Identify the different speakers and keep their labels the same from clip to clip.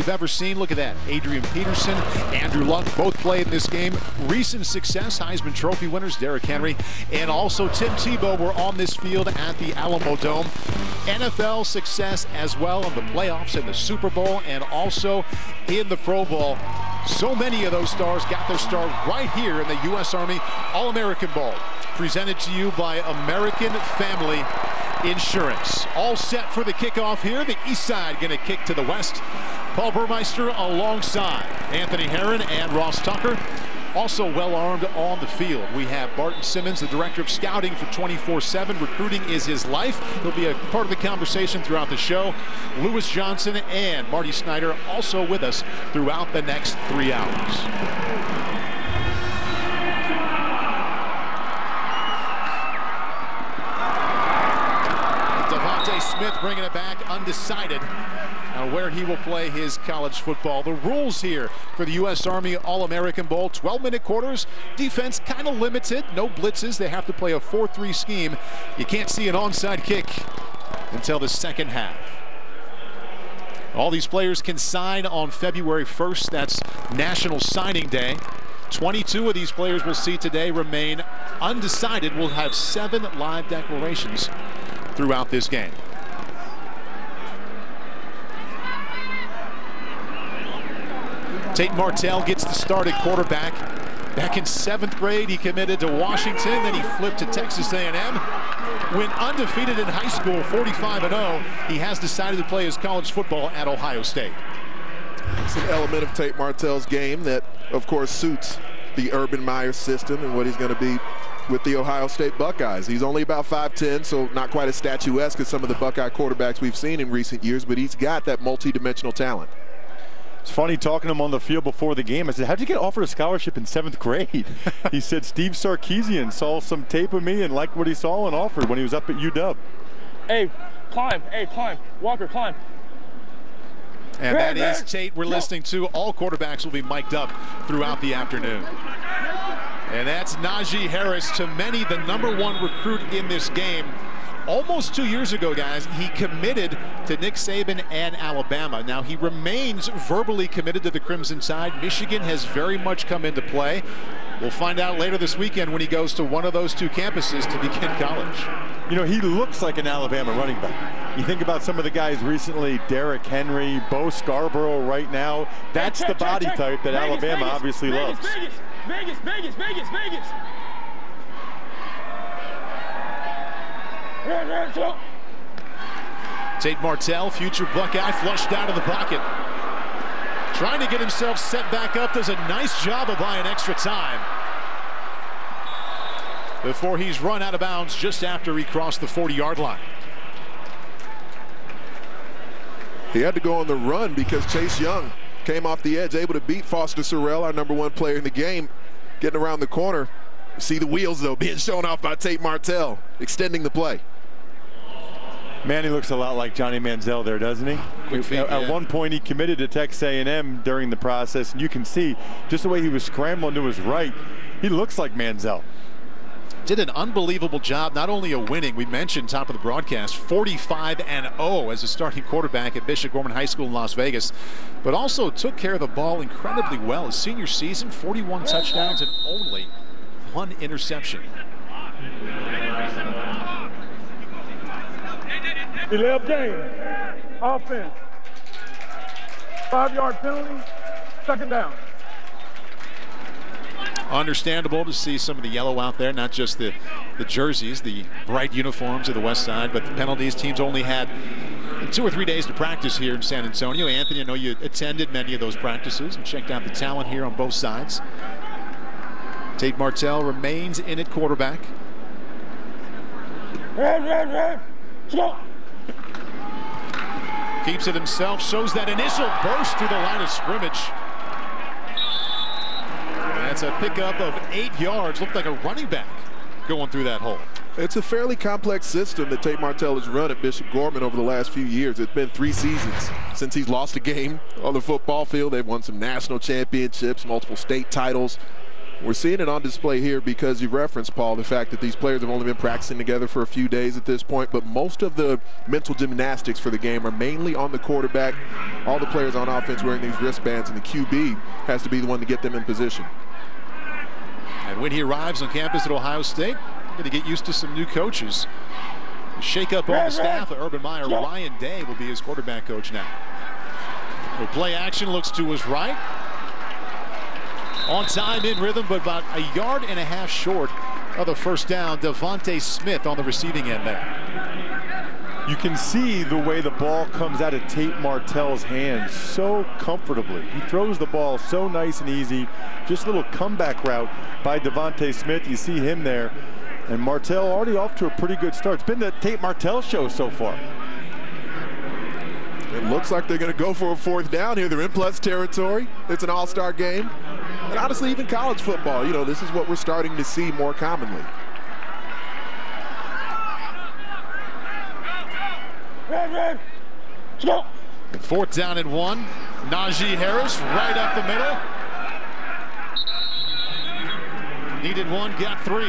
Speaker 1: you've ever seen. Look at that. Adrian Peterson, Andrew Luck, both played in this game. Recent success, Heisman Trophy winners, Derrick Henry, and also Tim Tebow were on this field at the Alamo Dome. NFL success as well in the playoffs and the Super Bowl and also in the Pro Bowl. So many of those stars got their start right here in the U.S. Army All-American Bowl. Presented to you by American Family Insurance. All set for the kickoff here. The east side going to kick to the west. Paul Burmeister alongside Anthony Herron and Ross Tucker. Also well-armed on the field. We have Barton Simmons, the director of scouting for 24/7. Recruiting is his life. He'll be a part of the conversation throughout the show. Lewis Johnson and Marty Snyder also with us throughout the next 3 hours. Smith bringing it back, undecided on where he will play his college football. The rules here for the U.S. Army All-American Bowl, 12-minute quarters. Defense kind of limited, no blitzes. They have to play a 4-3 scheme. You can't see an onside kick until the second half. All these players can sign on February 1st. That's National Signing Day. 22 of these players we'll see today remain undecided. We'll have 7 live declarations throughout this game. Tate Martell gets the start at quarterback. Back in 7th grade, he committed to Washington, then he flipped to Texas A&M. Went undefeated in high school, 45-0. He has decided to play his college football at Ohio State.
Speaker 2: It's an element of Tate Martell's game that, of course, suits the Urban Meyer system and what he's going to be with the Ohio State Buckeyes. He's only about 5'10", so not quite as statuesque as some of the Buckeye quarterbacks we've seen in recent years, but he's got that multi-dimensional talent.
Speaker 3: It's funny talking to him on the field before the game. I said, how'd you get offered a scholarship in 7th grade? He said Steve Sarkisian saw some tape of me and liked what he saw and offered when he was up at UW.
Speaker 4: Hey, climb. Hey, climb. Walker, climb.
Speaker 1: And that is Tate we're listening to. All quarterbacks will be mic'd up throughout the afternoon. And that's Najee Harris, to many the #1 recruit in this game. Almost 2 years ago, guys, he committed to Nick Saban and Alabama. Now, he remains verbally committed to the Crimson Tide. Michigan has very much come into play. We'll find out later this weekend when he goes to one of those 2 campuses to begin college.
Speaker 3: You know, he looks like an Alabama running back. You think about some of the guys recently, Derrick Henry, Bo Scarborough right now. That's the body type that Alabama obviously loves.
Speaker 4: Vegas.
Speaker 1: Tate Martell, future Buckeye, flushed out of the pocket. Trying to get himself set back up. Does a nice job of buying extra time before he's run out of bounds just after he crossed the 40-yard line.
Speaker 2: He had to go on the run because Chase Young came off the edge, able to beat Foster Sorrell, our #1 player in the game, getting around the corner. See the wheels, though, being shown off by Tate Martell, extending the play.
Speaker 3: Man, he looks a lot like Johnny Manziel there, doesn't he? At one point, he committed to Texas A&M during the process, and you can see just the way he was scrambling to his right. He looks like Manziel.
Speaker 1: Did an unbelievable job, not only of winning, we mentioned top of the broadcast, 45-0 as a starting quarterback at Bishop Gorman High School in Las Vegas, but also took care of the ball incredibly well. His senior season, 41 touchdowns and only 1 interception.
Speaker 5: He left game. Offense. 5-yard penalty. 2nd down.
Speaker 1: Understandable to see some of the yellow out there, not just the jerseys, the bright uniforms of the West Side, but the penalties. Teams only had 2 or 3 days to practice here in San Antonio. Anthony, I know you attended many of those practices and checked out the talent here on both sides. Tate Martell remains in at quarterback. Keeps it himself, shows that initial burst through the line of scrimmage. That's a pickup of 8 yards. Looked like a running back going through that hole.
Speaker 2: It's a fairly complex system that Tate Martell has run at Bishop Gorman over the last few years. It's been 3 seasons since he's lost a game on the football field. They've won some national championships, multiple state titles. We're seeing it on display here because you referenced, Paul, the fact that these players have only been practicing together for a few days at this point, but most of the mental gymnastics for the game are mainly on the quarterback. All the players on offense wearing these wristbands, and the QB has to be the one to get them in position.
Speaker 1: And when he arrives on campus at Ohio State, going to get used to some new coaches. Shake up all the staff of Urban Meyer. Ryan Day will be his quarterback coach now. The play action looks to his right. On time, in rhythm, but about a yard and a half short of the first down. Devontae Smith on the receiving end there.
Speaker 3: You can see the way the ball comes out of Tate Martell's hands so comfortably. He throws the ball so nice and easy. Just a little comeback route by Devontae Smith. You see him there. And Martell already off to a pretty good start. It's been the Tate Martell show so far.
Speaker 2: It looks like they're going to go for a fourth down here. They're in plus territory. It's an all-star game. And honestly, even college football, you know, this is what we're starting to see more commonly.
Speaker 4: Red. Let's go.
Speaker 1: Fourth down and 1. Najee Harris right up the middle. Needed 1, got 3.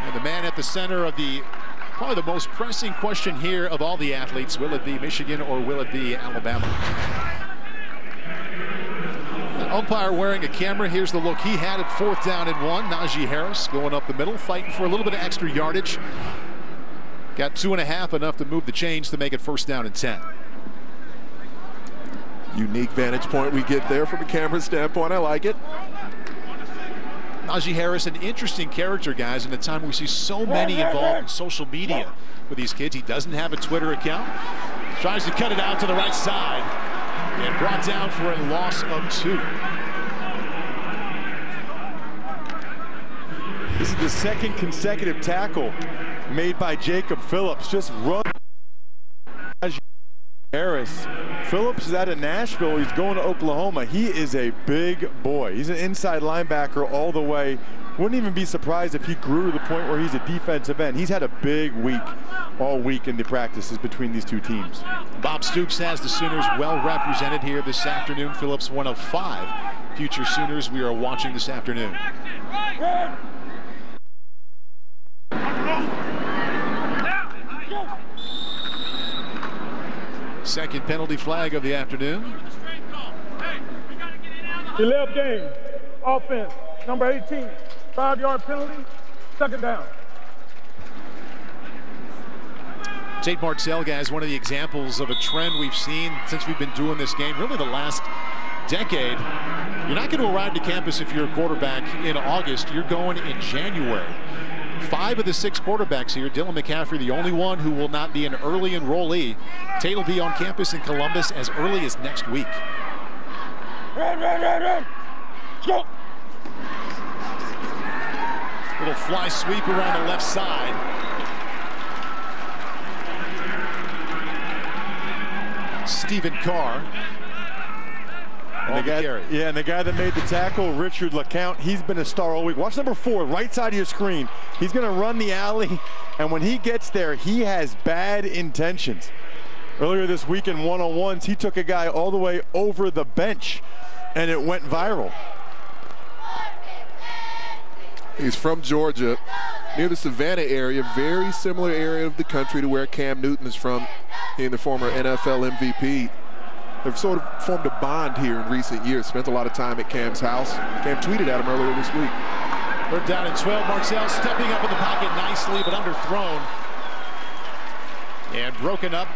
Speaker 1: And the man at the center of probably the most pressing question here of all the athletes. Will it be Michigan or will it be Alabama? An umpire wearing a camera. Here's the look he had at fourth down and 1. Najee Harris going up the middle, fighting for a little bit of extra yardage. Got 2.5, enough to move the chains to make it first down and 10.
Speaker 2: Unique vantage point we get there from a camera standpoint. I like it.
Speaker 1: Najee Harris, an interesting character, guys, in a time we see so many involved in social media with these kids. He doesn't have a Twitter account. Tries to cut it out to the right side and brought down for a loss of 2.
Speaker 3: This is the second consecutive tackle made by Jacob Phillips. Just run Najee Harris. Phillips is out of Nashville. He's going to Oklahoma. He is a big boy. He's an inside linebacker all the way. Wouldn't even be surprised if he grew to the point where he's a defensive end. He's had a big week all week in the practices between these two teams.
Speaker 1: Bob Stoops has the Sooners well represented here this afternoon. Phillips, one of 5 future Sooners we are watching this afternoon. Second penalty flag of the afternoon.
Speaker 5: 11 game. Offense. Number 18. 5-yard penalty. Second down.
Speaker 1: Tate Martell, guys, one of the examples of a trend we've seen since we've been doing this game, really the last decade. You're not going to arrive to campus if you're a quarterback in August. You're going in January. 5 of the 6 quarterbacks here. Dylan McCaffrey, the only one who will not be an early enrollee. Tate will be on campus in Columbus as early as next week.
Speaker 4: Red. Go.
Speaker 1: Little fly sweep around the left side. Stephen Carr.
Speaker 3: And the guy that made the tackle, Richard LeCount, he's been a star all week. Watch number 4, right side of your screen. He's going to run the alley, and when he gets there, he has bad intentions. Earlier this week in one-on-ones, he took a guy all the way over the bench, and it went viral.
Speaker 2: He's from Georgia, near the Savannah area, very similar area of the country to where Cam Newton is from, being the former NFL MVP. They've sort of formed a bond here in recent years. Spent a lot of time at Cam's house. Cam tweeted at him earlier this week.
Speaker 1: Third down and 12. Martell stepping up in the pocket nicely, but underthrown. And broken up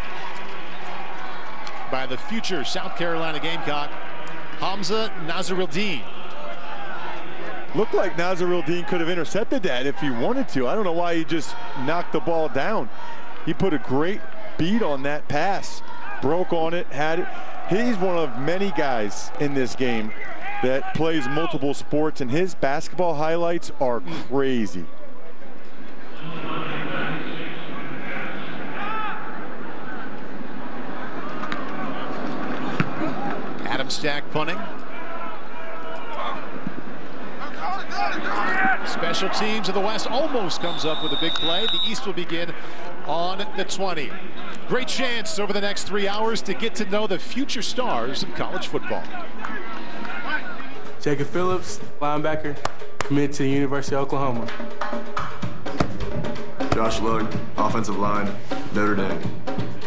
Speaker 1: by the future South Carolina Gamecock, Hamza Nazaruddin.
Speaker 3: Looked like Nazaruddin could have intercepted that if he wanted to. I don't know why he just knocked the ball down. He put a great beat on that pass. Broke on it, had it. He's one of many guys in this game that plays multiple sports, and his basketball highlights are crazy.
Speaker 1: Adam Stack punting. Special teams of the West almost comes up with a big play. The East will begin on the 20. Great chance over the next 3 hours to get to know the future stars of college football.
Speaker 6: Jacob Phillips, linebacker, committed to the University of Oklahoma.
Speaker 7: Josh Lugg, offensive line, Notre Dame.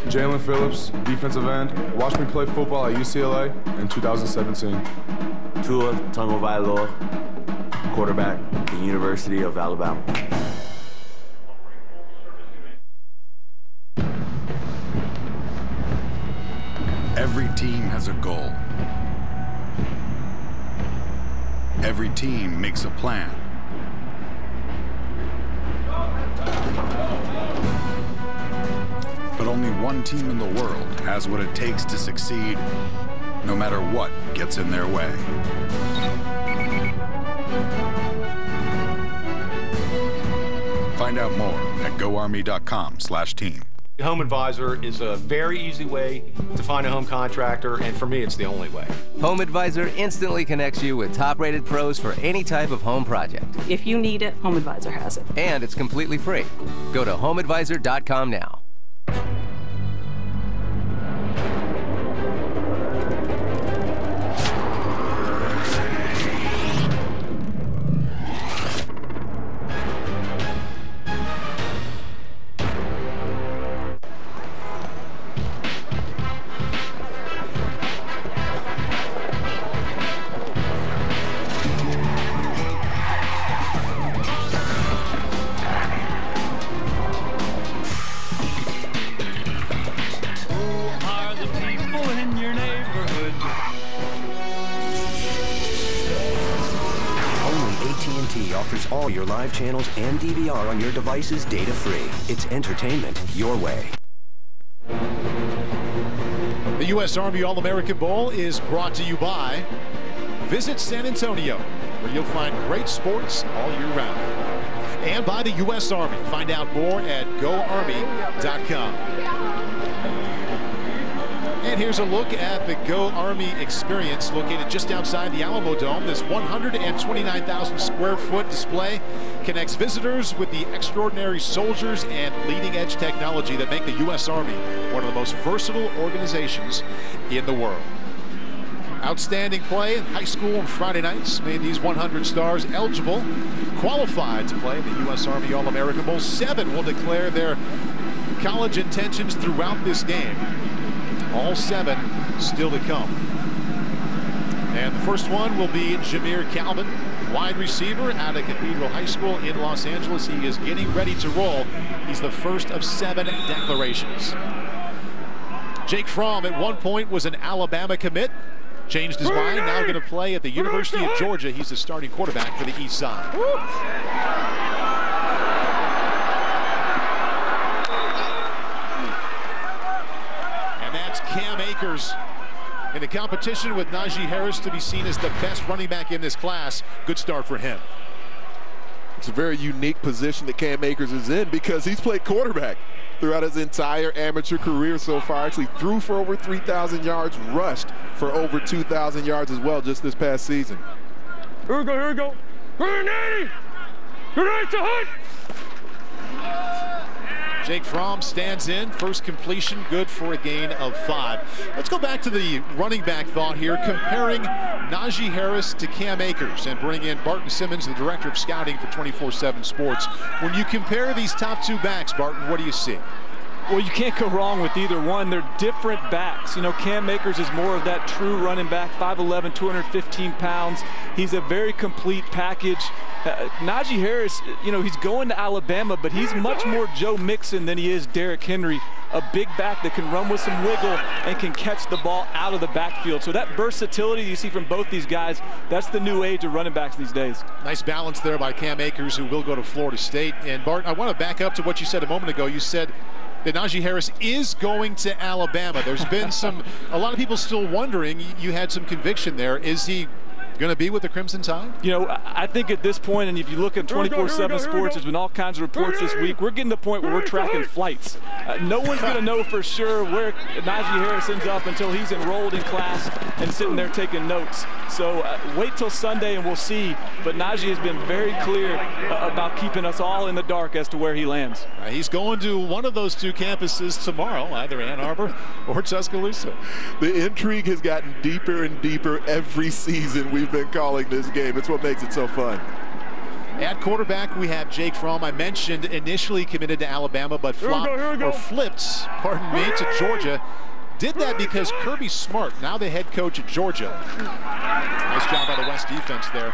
Speaker 8: Jalen Phillips, defensive end. Watched me play football at UCLA in 2017.
Speaker 9: Tua Tagovailoa, quarterback, the University of Alabama.
Speaker 10: Every team has a goal. Every team makes a plan. But only one team in the world has what it takes to succeed, no matter what gets in their way. Find out more at goarmy.com/team.
Speaker 11: Home Advisor is a very easy way to find a home contractor, and for me, it's the only way.
Speaker 12: Home Advisor instantly connects you with top-rated pros for any type of home project.
Speaker 13: If you need it, Home Advisor has it.
Speaker 12: And it's completely free. Go to homeadvisor.com now.
Speaker 14: Offers all your live channels and DVR on your devices data-free. It's entertainment your way.
Speaker 1: The U.S. Army All-American Bowl is brought to you by Visit San Antonio, where you'll find great sports all year round. And by the U.S. Army. Find out more at goarmy.com. And here's a look at the Go Army experience located just outside the Alamo Dome. This 129,000 square foot display connects visitors with the extraordinary soldiers and leading edge technology that make the U.S. Army one of the most versatile organizations in the world. Outstanding play in high school on Friday nights made these 100 stars eligible, qualified to play in the U.S. Army All-American Bowl. 7 will declare their college intentions throughout this game. All 7 still to come. And the first one will be Jameer Calvin, wide receiver out of Cathedral High School in Los Angeles. He is getting ready to roll. He's the first of 7 declarations. Jake Fromm at one point was an Alabama commit. Changed his mind, now going to play at the University of Georgia. He's the starting quarterback for the East Side. Cam Akers in the competition with Najee Harris to be seen as the best running back in this class. Good start for him.
Speaker 2: It's a very unique position that Cam Akers is in because he's played quarterback throughout his entire amateur career so far. Actually threw for over 3,000 yards, rushed for over 2,000 yards as well just this past season.
Speaker 5: Here we go, here we go. Grenade! Grenade to Hunt!
Speaker 1: Jake Fromm stands in. First completion, good for a gain of 5. Let's go back to the running back thought here, comparing Najee Harris to Cam Akers and bring in Barton Simmons, the director of scouting for 24/7 Sports. When you compare these top 2 backs, Barton, what do you see?
Speaker 15: Well, you can't go wrong with either one. They're different backs. You know, Cam Akers is more of that true running back, 5'11", 215 pounds. He's a very complete package. Najee Harris, you know, he's going to Alabama, but he's much more Joe Mixon than he is Derrick Henry. A big back that can run with some wiggle and can catch the ball out of the backfield. So that versatility you see from both these guys, that's the new age of running backs these days. Nice balance there by Cam Akers, who will go to Florida State. And Barton, I want to back up to what you said a moment ago. You said that Najee Harris is going to Alabama. There's been a lot of people still wondering. You had some conviction there. Is he going to be with the Crimson Tide? You know, I think at this point, and if you look at 24/7 Sports, there's been all kinds of reports this week. We're getting to the point where we're tracking flights. No one's going to know for sure where Najee Harris ends up until he's enrolled in class and sitting there taking notes. So wait till Sunday and we'll see. But Najee has been very clear about keeping us all in the dark as to where he lands. He's going to one of those 2 campuses tomorrow, either Ann Arbor or Tuscaloosa.
Speaker 2: The intrigue has gotten deeper and deeper every season. We we've been calling this game. It's what makes it so fun.
Speaker 1: At quarterback, we have Jake Fromm. I mentioned initially committed to Alabama, but flipped, pardon me, to Georgia. Did that because Kirby Smart, now the head coach at Georgia. Nice job by the West defense there.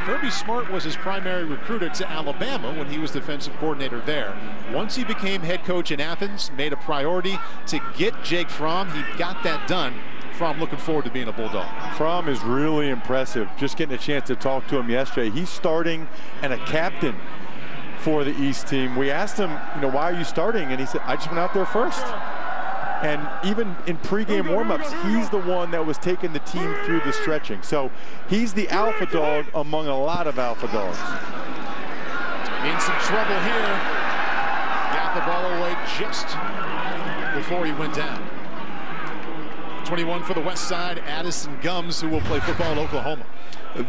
Speaker 1: Kirby Smart was his primary recruiter to Alabama when he was defensive coordinator there. Once he became head coach in Athens, made a priority to get Jake Fromm. He got that done. Fromm looking forward to being a Bulldog.
Speaker 3: Fromm is really impressive. Just getting a chance to talk to him yesterday. He's starting and a captain for the East team. We asked him, why are you starting? And he said, I just went out there first. And even in pregame warmups, he's the one that was taking the team through the stretching. So he's the alpha dog among a lot of alpha dogs.
Speaker 1: In some trouble here. Got the ball away just before he went down. 21 for the West Side, Addison Gums, who will play football at Oklahoma.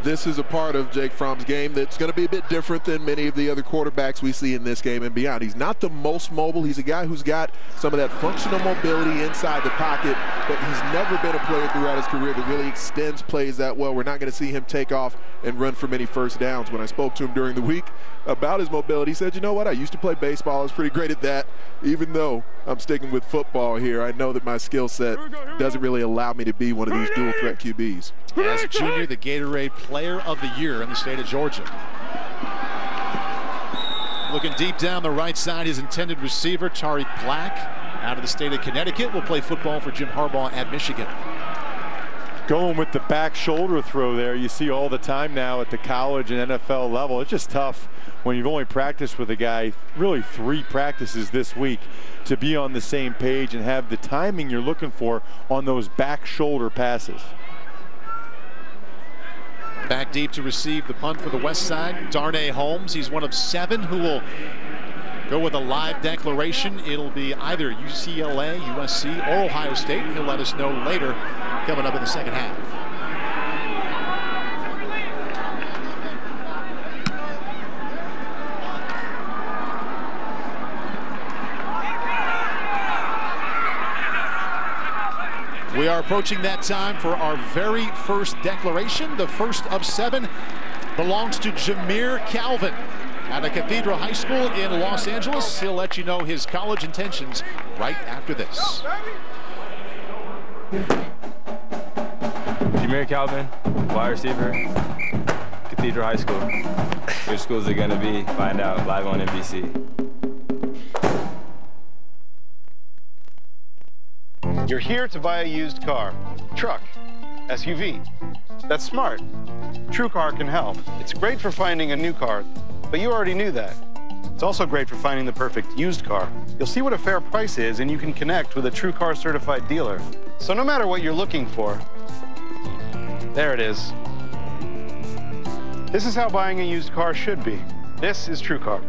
Speaker 2: This is a part of Jake Fromm's game that's going to be a bit different than many of the other quarterbacks we see in this game and beyond. He's not the most mobile. He's a guy who's got some of that functional mobility inside the pocket, but he's never been a player throughout his career that really extends plays that well. We're not going to see him take off and run for many first downs. When I spoke to him during the week about his mobility, he said, you know what, I used to play baseball. I was pretty great at that. Even though I'm sticking with football here, I know that my skill set doesn't really allow me to be one of these dual threat QBs.
Speaker 1: As a junior, the Gatorade Player of the Year in the state of Georgia. Looking deep down the right side, his intended receiver, Tariq Black, out of the state of Connecticut, will play football for Jim Harbaugh at Michigan.
Speaker 3: Going with the back shoulder throw there, you see all the time now at the college and NFL level. It's just tough when you've only practiced with a guy, really 3 practices this week, to be on the same page and have the timing you're looking for on those back shoulder passes.
Speaker 1: Back deep to receive the punt for the West Side, Darnay Holmes. He's one of 7 who will go with a live declaration. It'll be either UCLA, USC, or Ohio State. He'll let us know later, coming up in the second half. We are approaching that time for our very first declaration. The first of 7 belongs to Jameer Calvin at a Cathedral High School in Los Angeles. He'll let you know his college intentions right after this.
Speaker 16: Jameer Calvin, wide receiver, Cathedral High School. Which schools are going to be? Find out live on NBC.
Speaker 17: You're here to buy a used car, truck, SUV. That's smart. TrueCar can help. It's great for finding a new car, but you already knew that. It's also great for finding the perfect used car. You'll see what a fair price is, and you can connect with a TrueCar certified dealer. So no matter what you're looking for, there it is. This is how buying a used car should be. This is TrueCar.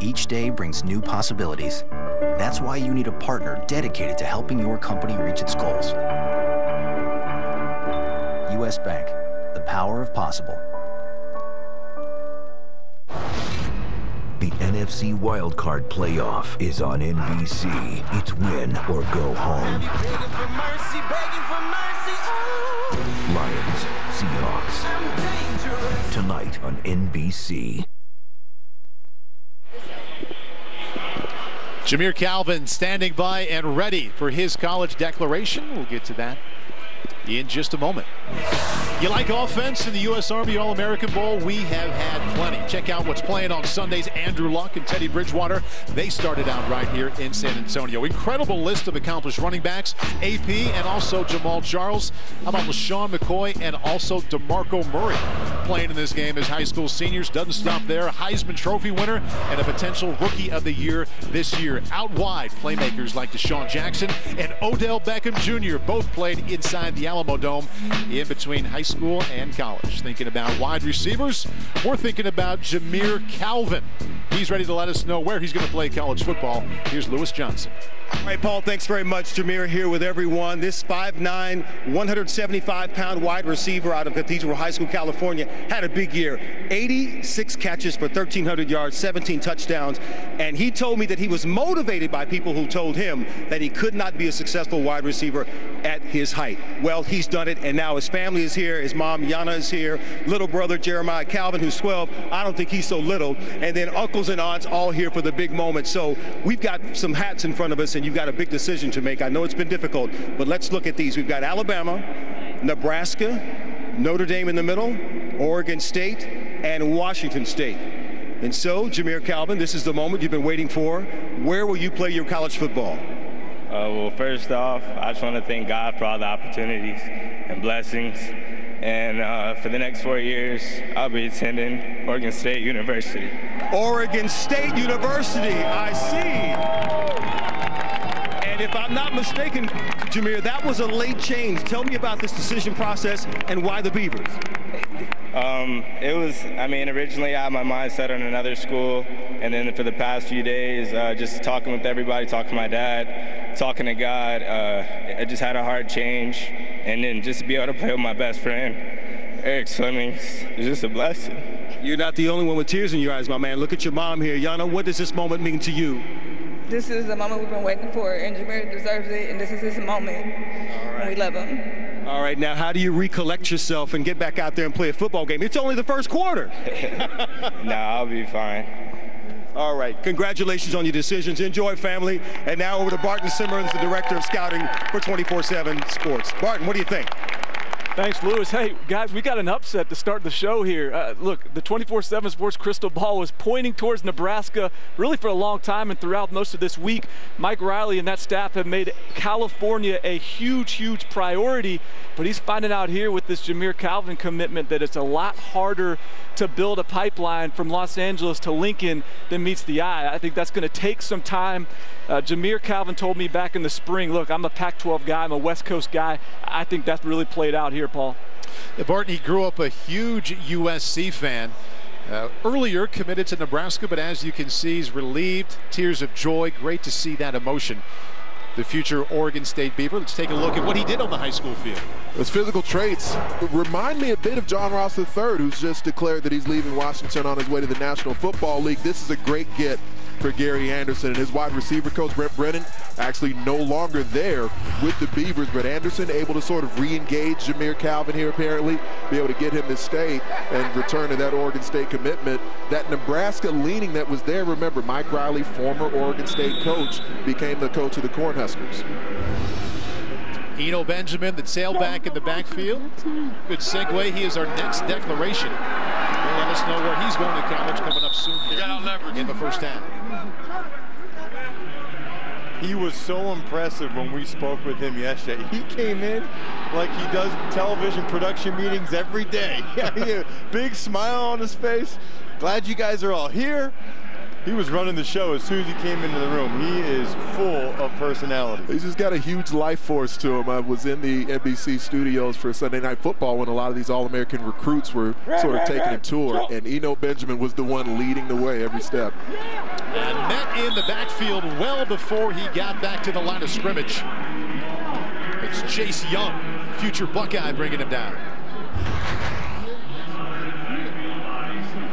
Speaker 18: Each day brings new possibilities. That's why you need a partner dedicated to helping your company reach its goals. U.S. Bank, the power of possible.
Speaker 19: The NFC Wildcard Playoff is on NBC. It's win or go home. Lions, Seahawks. Tonight on NBC.
Speaker 1: Jameer Calvin standing by and ready for his college declaration. We'll get to that in just a moment. You like offense in the U.S. Army All-American Bowl? We have had plenty. Check out what's playing on Sundays. Andrew Luck and Teddy Bridgewater. They started out right here in San Antonio. Incredible list of accomplished running backs. AP and also Jamal Charles. How about LaShawn McCoy and also DeMarco Murray playing in this game as high school seniors? Doesn't stop there. Heisman Trophy winner and a potential Rookie of the Year this year. Out wide, playmakers like Deshaun Jackson and Odell Beckham Jr. both played inside the Alamo Dome in between high school school and college. Thinking about wide receivers, we're thinking about Jameer Calvin. He's ready to let us know where he's going to play college football. Here's Lewis Johnson.
Speaker 20: All right, Paul, thanks very much. Jameer here with everyone. This 5'9", 175-pound wide receiver out of Cathedral High School, California, had a big year. 86 catches for 1,300 yards, 17 touchdowns. And he told me that he was motivated by people who told him that he could not be a successful wide receiver at his height. Well, he's done it, and now his family is here. His mom, Yana, is here. Little brother, Jeremiah Calvin, who's 12. I don't think he's so little. And then uncles and aunts all here for the big moment. So we've got some hats in front of us, and you've got a big decision to make. I know it's been difficult, but let's look at these. We've got Alabama, Nebraska, Notre Dame in the middle, Oregon State, and Washington State. And so, Jameer Calvin, this is the moment you've been waiting for. Where will you play your college football?
Speaker 16: Well, first off, I just want to thank God for all the opportunities and blessings. And for the next 4 years, I'll be attending Oregon State University.
Speaker 20: Oregon State University, I see. And if I'm not mistaken, Jameer, that was a late change. Tell me about this decision process and why the Beavers.
Speaker 16: It was, originally I had my mind set on another school, and then for the past few days, just talking with everybody, talking to my dad, talking to God, I just had a hard change, and then just to be able to play with my best friend, Eric Swimming, is just a blessing.
Speaker 20: You're not the only one with tears in your eyes, my man. Look at your mom here. Yana, what does this moment mean to you?
Speaker 21: This is the moment we've been waiting for, and Jameer deserves it, and this is his moment. All right. And we love him.
Speaker 20: All right, now how do you recollect yourself and get back out there and play a football game? It's only the first quarter.
Speaker 16: Nah, I'll be fine.
Speaker 20: All right, congratulations on your decisions. Enjoy, family. And now over to Barton Simmons, the Director of Scouting for 24/7 Sports. Barton, what do you think?
Speaker 15: Thanks, Lewis. Hey, guys, we got an upset to start the show here. Look, the 24/7 Sports crystal ball was pointing towards Nebraska really for a long time, and throughout most of this week, Mike Riley and that staff have made California a huge, huge priority, but he's finding out here with this Jameer Calvin commitment that it's a lot harder to build a pipeline from Los Angeles to Lincoln than meets the eye. I think that's going to take some time. Jameer Calvin told me back in the spring, look, I'm a Pac-12 guy, I'm a West Coast guy. I think that's really played out here, Paul.
Speaker 1: Yeah, Barton, he grew up a huge USC fan. Earlier committed to Nebraska, but as you can see, he's relieved, tears of joy. Great to see that emotion. The future Oregon State Beaver. Let's take a look at what he did on the high school field.
Speaker 2: Those physical traits remind me a bit of John Ross III, who's just declared that he's leaving Washington on his way to the National Football League. This is a great get for Gary Anderson, and his wide receiver coach Brent Brennan actually no longer there with the Beavers, but Anderson able to sort of re-engage Jameer Calvin here apparently, be able to get him to stay and return to that Oregon State commitment. That Nebraska leaning that was there, remember, Mike Riley, former Oregon State coach, became the coach of the Cornhuskers.
Speaker 1: Eno Benjamin, the tailback in the backfield. Good segue. He is our next declaration. He'll let us know where he's going to college coming up soon here in the first half.
Speaker 3: He was so impressive when we spoke with him yesterday. He came in like he does television production meetings every day. He had a big smile on his face. Glad you guys are all here. He was running the show as soon as he came into the room. He is full of personality.
Speaker 2: He's just got a huge life force to him. I was in the NBC studios for Sunday Night Football when a lot of these All-American recruits were sort of taking a tour, and Eno Benjamin was the one leading the way every step.
Speaker 1: And met in the backfield well before he got back to the line of scrimmage. It's Chase Young, future Buckeye, bringing him down.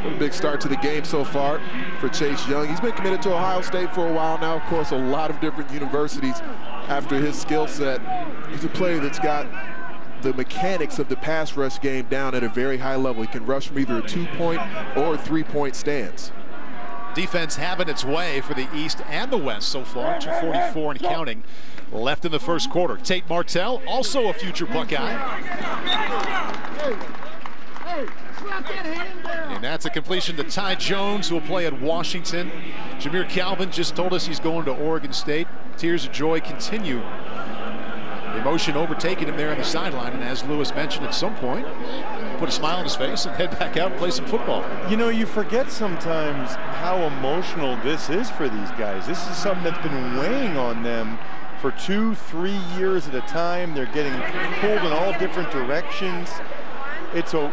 Speaker 2: A big start to the game so far for Chase Young. He's been committed to Ohio State for a while now. Of course, a lot of different universities after his skill set. He's a player that's got the mechanics of the pass rush game down at a very high level. He can rush from either a 2-point or a 3-point stance.
Speaker 1: Defense having its way for the East and the West so far. 2:44 and counting left in the first quarter. Tate Martell, also a future Buckeye. And that's a completion to Ty Jones, who will play at Washington. Jameer Calvin just told us he's going to Oregon State. Tears of joy continue. The emotion overtaking him there on the sideline, and as Lewis mentioned, at some point, put a smile on his face and head back out and play some football.
Speaker 3: You know, you forget sometimes how emotional this is for these guys. This is something that's been weighing on them for 2-3 years at a time. They're getting pulled in all different directions. it's a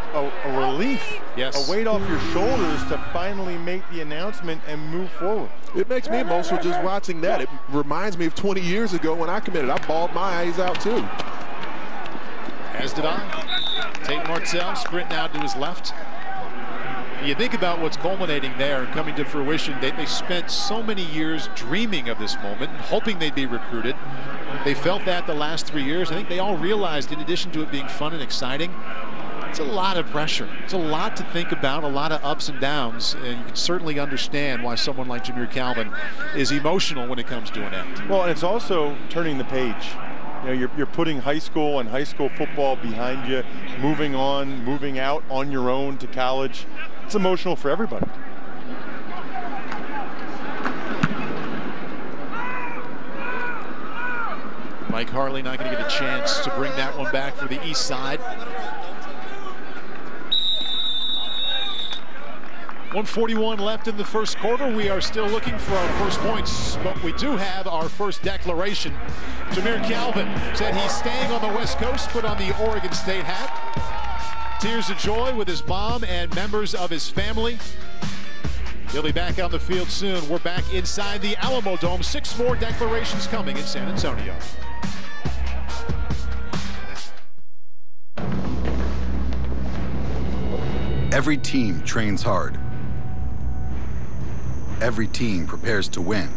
Speaker 3: relief,
Speaker 1: yes,
Speaker 3: a weight off your shoulders to finally make the announcement and move forward.
Speaker 2: It makes me emotional just watching that. It reminds me of 20 years ago when I committed. I bawled my eyes out too.
Speaker 1: As did I. Tate Martell sprint now to his left. You think about what's culminating there and coming to fruition. They spent so many years dreaming of this moment and hoping they'd be recruited. They felt that the last 3 years. I think they all realized, in addition to it being fun and exciting, it's a lot of pressure. It's a lot to think about, a lot of ups and downs, and you can certainly understand why someone like Jameer Calvin is emotional when it comes to an end.
Speaker 3: Well, and it's also turning the page. You know, you're putting high school and high school football behind you, moving on, moving out on your own to college. It's emotional for everybody.
Speaker 1: Mike Harley not going to get a chance to bring that one back for the east side. 1:41 left in the first quarter. We are still looking for our first points, but we do have our first declaration. Jameer Calvin said he's staying on the West Coast, put on the Oregon State hat. Tears of joy with his mom and members of his family. He'll be back on the field soon. We're back inside the Alamo Dome. 6 more declarations coming in San Antonio.
Speaker 10: Every team trains hard. Every team prepares to win.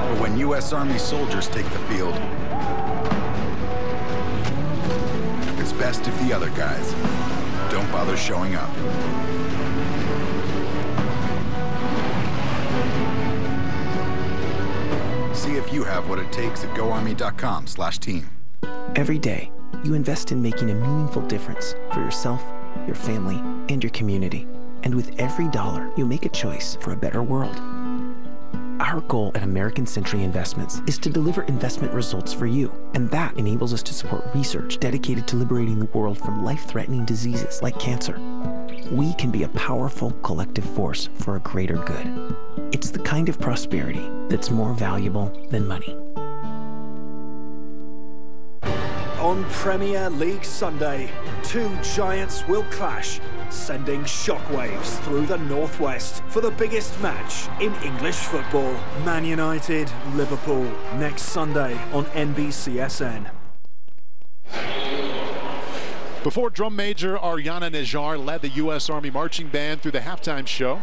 Speaker 10: But when U.S. Army soldiers take the field, it's best if the other guys don't bother showing up. See if you have what it takes at GoArmy.com/team.
Speaker 18: Every day, you invest in making a meaningful difference for yourself, your family, and your community. And with every dollar, you make a choice for a better world. Our goal at American Century Investments is to deliver investment results for you, and that enables us to support research dedicated to liberating the world from life-threatening diseases like cancer. We can be a powerful collective force for a greater good. It's the kind of prosperity that's more valuable than money.
Speaker 4: On Premier League Sunday, 2 giants will clash, sending shockwaves through the Northwest for the biggest match in English football. Man United, Liverpool, next Sunday on NBCSN.
Speaker 1: Before drum major Ariana Najjar led the U.S. Army Marching Band through the halftime show,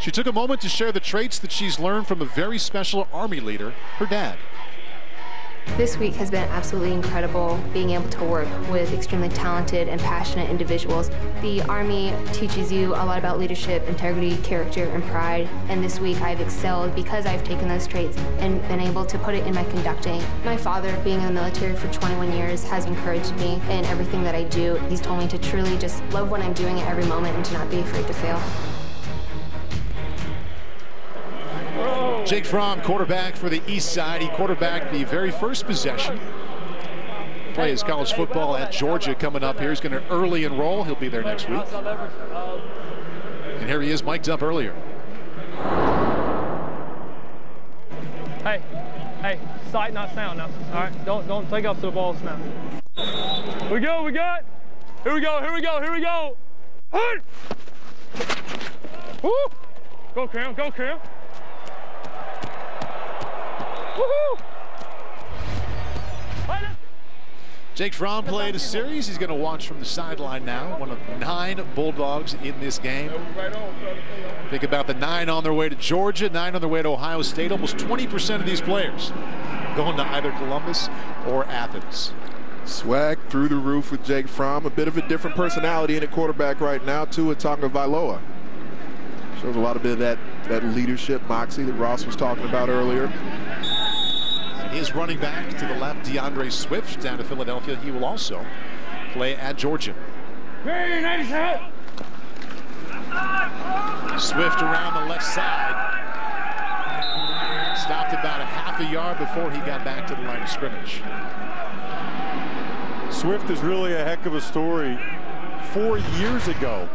Speaker 1: she took a moment to share the traits that she's learned from a very special Army leader, her dad.
Speaker 22: This week has been absolutely incredible, being able to work with extremely talented and passionate individuals. The Army teaches you a lot about leadership, integrity, character, and pride. And this week I've excelled because I've taken those traits and been able to put it in my conducting. My father, being in the military for 21 years, has encouraged me in everything that I do. He's told me to truly just love what I'm doing at every moment and to not be afraid to fail.
Speaker 1: Jake Fromm, quarterback for the East Side. He quarterbacked the very first possession. Play his college football at Georgia coming up here. He's going to early enroll. He'll be there next week. And here he is, mic'd up earlier.
Speaker 5: Hey, sight, not sound now. All right, don't take off to the ball snap. We got. Here we go. Hey! Woo! Go, Cam. Woohoo!
Speaker 1: Jake Fromm played a series. He's going to watch from the sideline now. One of 9 Bulldogs in this game. Think about the 9 on their way to Georgia, 9 on their way to Ohio State. Almost 20% of these players going to either Columbus or Athens.
Speaker 2: Swag through the roof with Jake Fromm. A bit of a different personality in a quarterback right now, too, with Tonga Vailoa. Shows a lot of bit of that leadership moxie that Ross was talking about earlier.
Speaker 1: His running back to the left, DeAndre Swift, down to Philadelphia. He will also play at Georgia. Swift around the left side. Stopped about a half a yard before he got back to the line of scrimmage.
Speaker 3: Swift is really a heck of a story. 4 years ago,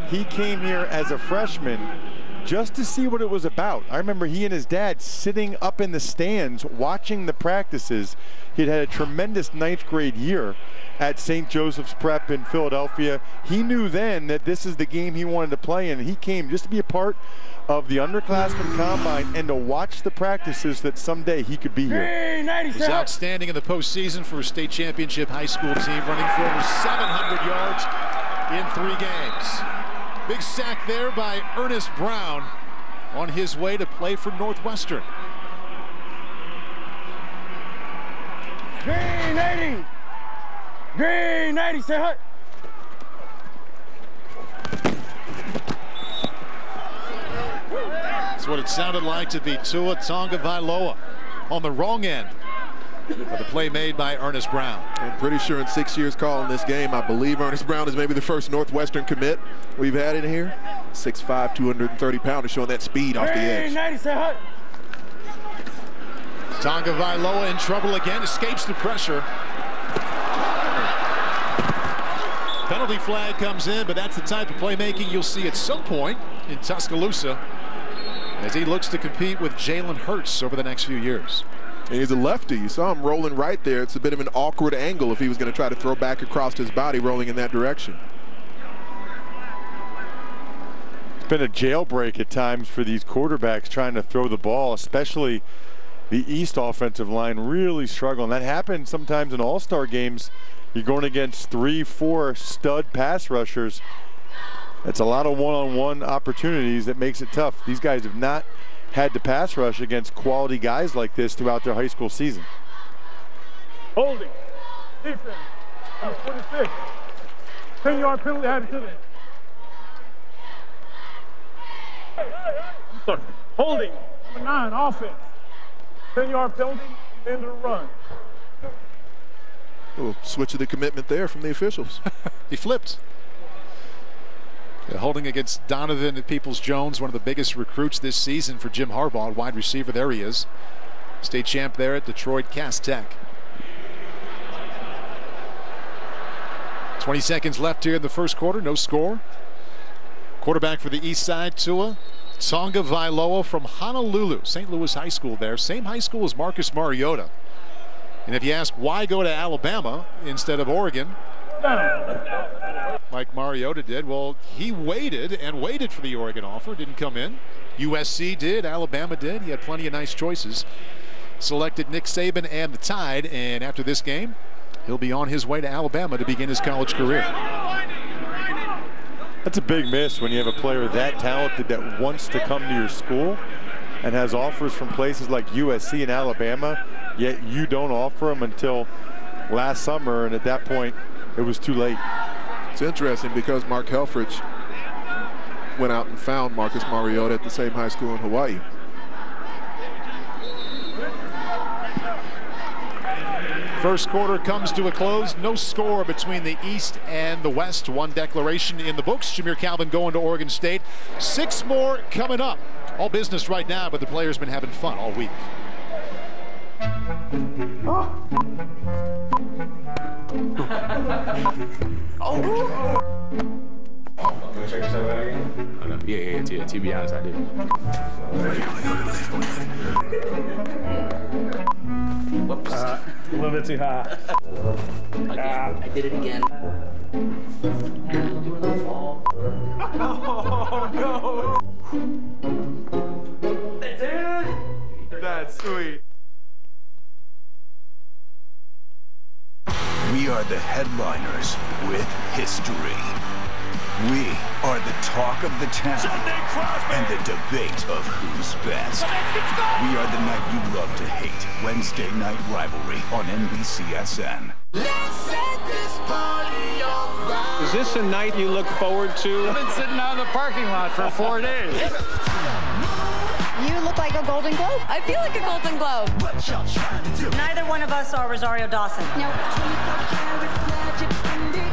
Speaker 3: he came here as a freshman just to see what it was about. I remember he and his dad sitting up in the stands watching the practices. He'd had a tremendous 9th grade year at St. Joseph's Prep in Philadelphia. He knew then that this is the game he wanted to play in, and he came just to be a part of the underclassmen combine and to watch the practices that someday he could be here.
Speaker 1: He was outstanding in the postseason for a state championship high school team, running for over 700 yards in 3 games. Big sack there by Ernest Brown on his way to play for Northwestern.
Speaker 5: Green 80! Green 80, say hut!
Speaker 1: That's what it sounded like to be Tua Tagovailoa on the wrong end of the play made by Ernest Brown.
Speaker 2: I'm pretty sure in 6 years calling this game, I believe Ernest Brown is maybe the first Northwestern commit we've had in here. 6'5", 230-pounder, showing that speed off the edge.
Speaker 5: 90, say hut!
Speaker 1: Tagovailoa in trouble again, escapes the pressure. Penalty flag comes in, but that's the type of playmaking you'll see at some point in Tuscaloosa as he looks to compete with Jalen Hurts over the next few years.
Speaker 2: And he's a lefty. You saw him rolling right there. It's a bit of an awkward angle if he was going to try to throw back across his body, rolling in that direction.
Speaker 3: It's been a jailbreak at times for these quarterbacks trying to throw the ball, especially the East offensive line really struggling. That happens sometimes in all-star games. You're going against 3-4 stud pass rushers. It's a lot of one-on-one opportunities that makes it tough. These guys have not had to pass rush against quality guys like this throughout their high school season.
Speaker 5: Holding. Defense. Number 26. 10-yard penalty added to them. Sorry. Holding. Number 9, offense. 10-yard penalty, end of the run.
Speaker 2: A little switch of the commitment there from the officials.
Speaker 1: He flipped. Holding against Donovan Peoples-Jones, one of the biggest recruits this season for Jim Harbaugh, wide receiver. There he is. State champ there at Detroit Cass Tech. 20 seconds left here in the first quarter, no score. Quarterback for the East Side, Tua Tagovailoa from Honolulu, St. Louis High School there. Same high school as Marcus Mariota. And if you ask why go to Alabama instead of Oregon, like Mariota did, well, he waited and waited for the Oregon offer, didn't come in. USC did, Alabama did. He had plenty of nice choices. Selected Nick Saban and the Tide, and after this game, he'll be on his way to Alabama to begin his college career.
Speaker 3: That's a big miss when you have a player that talented that wants to come to your school and has offers from places like USC and Alabama, yet you don't offer him until last summer, and at that point, it was too late.
Speaker 2: It's interesting because Mark Helfrich went out and found Marcus Mariota at the same high school in Hawaii.
Speaker 1: First quarter comes to a close. No score between the East and the West. One declaration in the books. Jameer Calvin going to Oregon State. 6 more coming up. All business right now, but the players been having fun all week.
Speaker 11: Check yourself out again? Yeah, to be honest, I did.
Speaker 5: Whoops. A little bit too high.
Speaker 6: I did it again.
Speaker 5: Oh, no.
Speaker 6: That's it.
Speaker 5: That's sweet.
Speaker 19: We are the headliners with history. We are the talk of the town and the debate of who's best. We are the night you love to hate. Wednesday night rivalry on NBCSN.
Speaker 15: Is this a night you look forward to?
Speaker 6: I've been sitting out in the parking lot for 4 days.
Speaker 7: You look like a Golden Globe.
Speaker 23: I feel like a Golden Globe.
Speaker 7: Neither one of us are Rosario Dawson. No.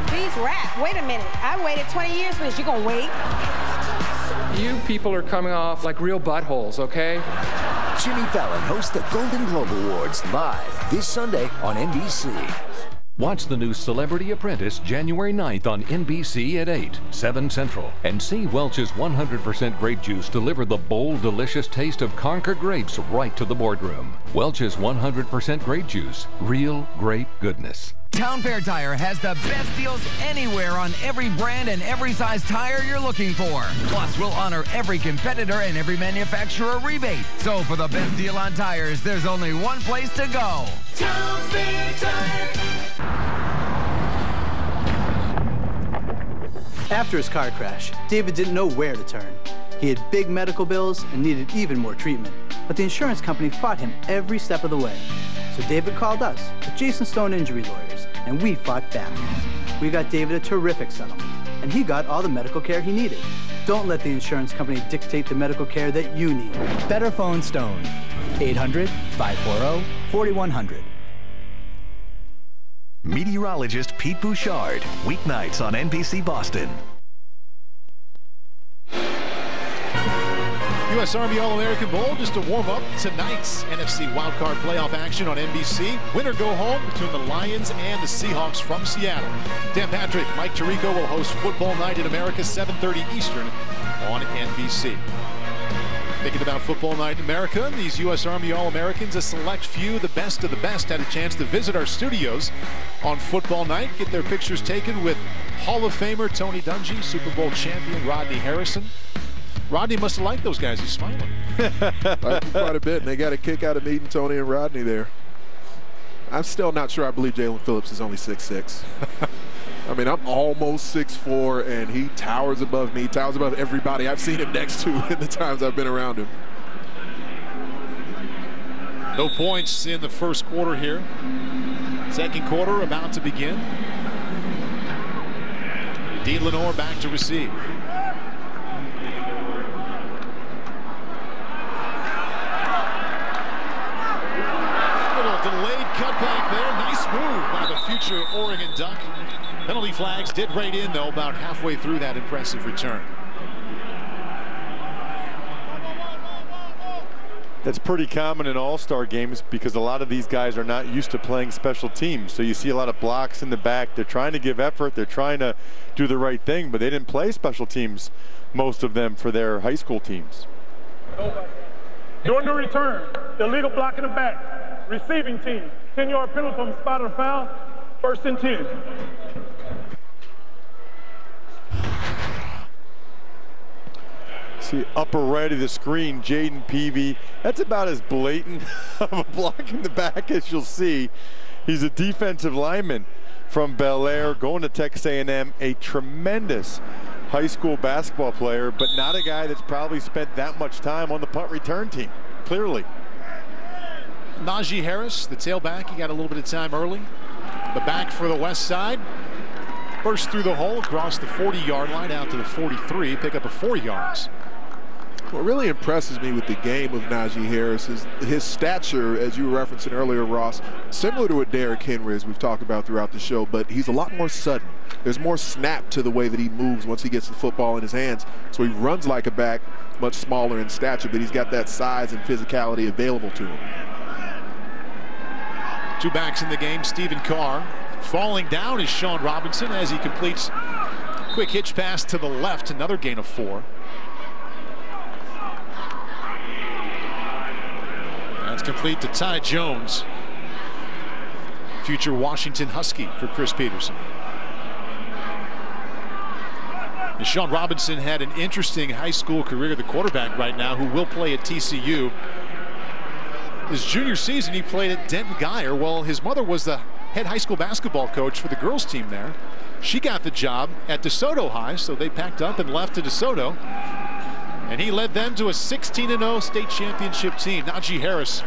Speaker 7: Please rap. Wait a minute. I waited 20 years for this. You gonna wait?
Speaker 24: You people are coming off like real buttholes, okay?
Speaker 25: Jimmy Fallon hosts the Golden Globe Awards live this Sunday on NBC.
Speaker 8: Watch the new Celebrity Apprentice January 9th on NBC at 8, 7 Central. And see Welch's 100% grape juice deliver the bold, delicious taste of Concord grapes right to the boardroom. Welch's 100% grape juice. Real grape goodness.
Speaker 9: Town Fair Tire has the best deals anywhere on every brand and every size tire you're looking for. Plus, we'll honor every competitor and every manufacturer rebate. So for the best deal on tires, there's only one place to go. Town Fair Tire.
Speaker 13: After his car crash, David didn't know where to turn. He had big medical bills and needed even more treatment. But the insurance company fought him every step of the way. So David called us, the Jason Stone Injury Lawyers, and we fought back. We got David a terrific settlement, and he got all the medical care he needed. Don't let the insurance company dictate the medical care that you need.
Speaker 23: Better phone Stone. 800-540-4100.
Speaker 25: Meteorologist Pete Bouchard, weeknights on NBC Boston.
Speaker 1: U.S. Army All-American Bowl, just to warm up tonight's NFC wildcard playoff action on NBC. Winner go home between the Lions and the Seahawks from Seattle. Dan Patrick, Mike Tirico will host Football Night in America, 7:30 Eastern on NBC. Thinking about Football Night in America, these U.S. Army All-Americans, a select few, the best of the best, had a chance to visit our studios on Football Night, get their pictures taken with Hall of Famer Tony Dungy, Super Bowl champion Rodney Harrison. Rodney must have liked those guys. He's smiling.
Speaker 2: Quite a bit, and they got a kick out of meeting Tony and Rodney there. I'm still not sure I believe Jalen Phillips is only 6'6". I mean, I'm almost 6'4", and he towers above me, towers above everybody I've seen him next to in the times I've been around him.
Speaker 1: No points in the first quarter here. Second quarter about to begin. Dean Lenore back to receive. Little delayed cutback there. Nice move by the future Oregon Duck. Penalty flags did rate in, though, about halfway through that impressive return.
Speaker 3: That's pretty common in all-star games because a lot of these guys are not used to playing special teams. So you see a lot of blocks in the back. They're trying to give effort. They're trying to do the right thing, but they didn't play special teams, most of them, for their high school teams.
Speaker 5: During the return, the illegal block in the back. Receiving team, 10-yard penalty from spot or foul, 1st and 10.
Speaker 3: See, upper right of the screen, Jaden Peavy. That's about as blatant of a block in the back as you'll see. He's a defensive lineman from Bel Air, going to Texas A&M, a tremendous high school basketball player, but not a guy that's probably spent that much time on the punt return team, clearly.
Speaker 1: Najee Harris, the tailback, he got a little bit of time early. The back for the west side. Burst through the hole across the 40-yard line out to the 43, pick up a 4 yards.
Speaker 2: What really impresses me with the game of Najee Harris is his stature, as you were referencing earlier, Ross, similar to what Derrick Henry, as we've talked about throughout the show, but he's a lot more sudden. There's more snap to the way that he moves once he gets the football in his hands. So he runs like a back, much smaller in stature, but he's got that size and physicality available to him.
Speaker 1: Two backs in the game, Stephen Carr. Falling down is Sean Robinson as he completes quick hitch pass to the left, another gain of 4. That's complete to Ty Jones, future Washington Husky for Chris Peterson. And Sean Robinson had an interesting high school career, the quarterback right now, who will play at TCU. His junior season, he played at Denton Guyer. Well, his mother was the head high school basketball coach for the girls team there. She got the job at DeSoto High, so they packed up and left to DeSoto. And he led them to a 16-0 state championship team. Najee Harris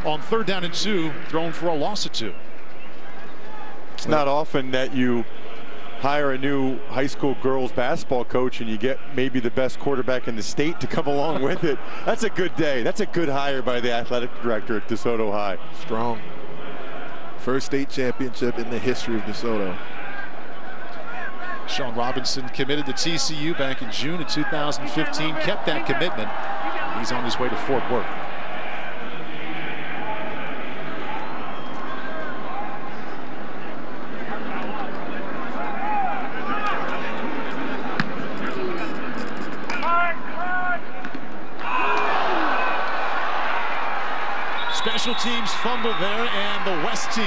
Speaker 1: on 3rd down and 2, thrown for a loss of 2.
Speaker 3: It's not often that you hire a new high school girls basketball coach and you get maybe the best quarterback in the state to come along with it. That's a good day. That's a good hire by the athletic director at DeSoto High.
Speaker 2: Strong. First state championship in the history of DeSoto.
Speaker 1: Sean Robinson committed to TCU back in June of 2015, kept that commitment. He's on his way to Fort Worth. special teams fumble there, and the West team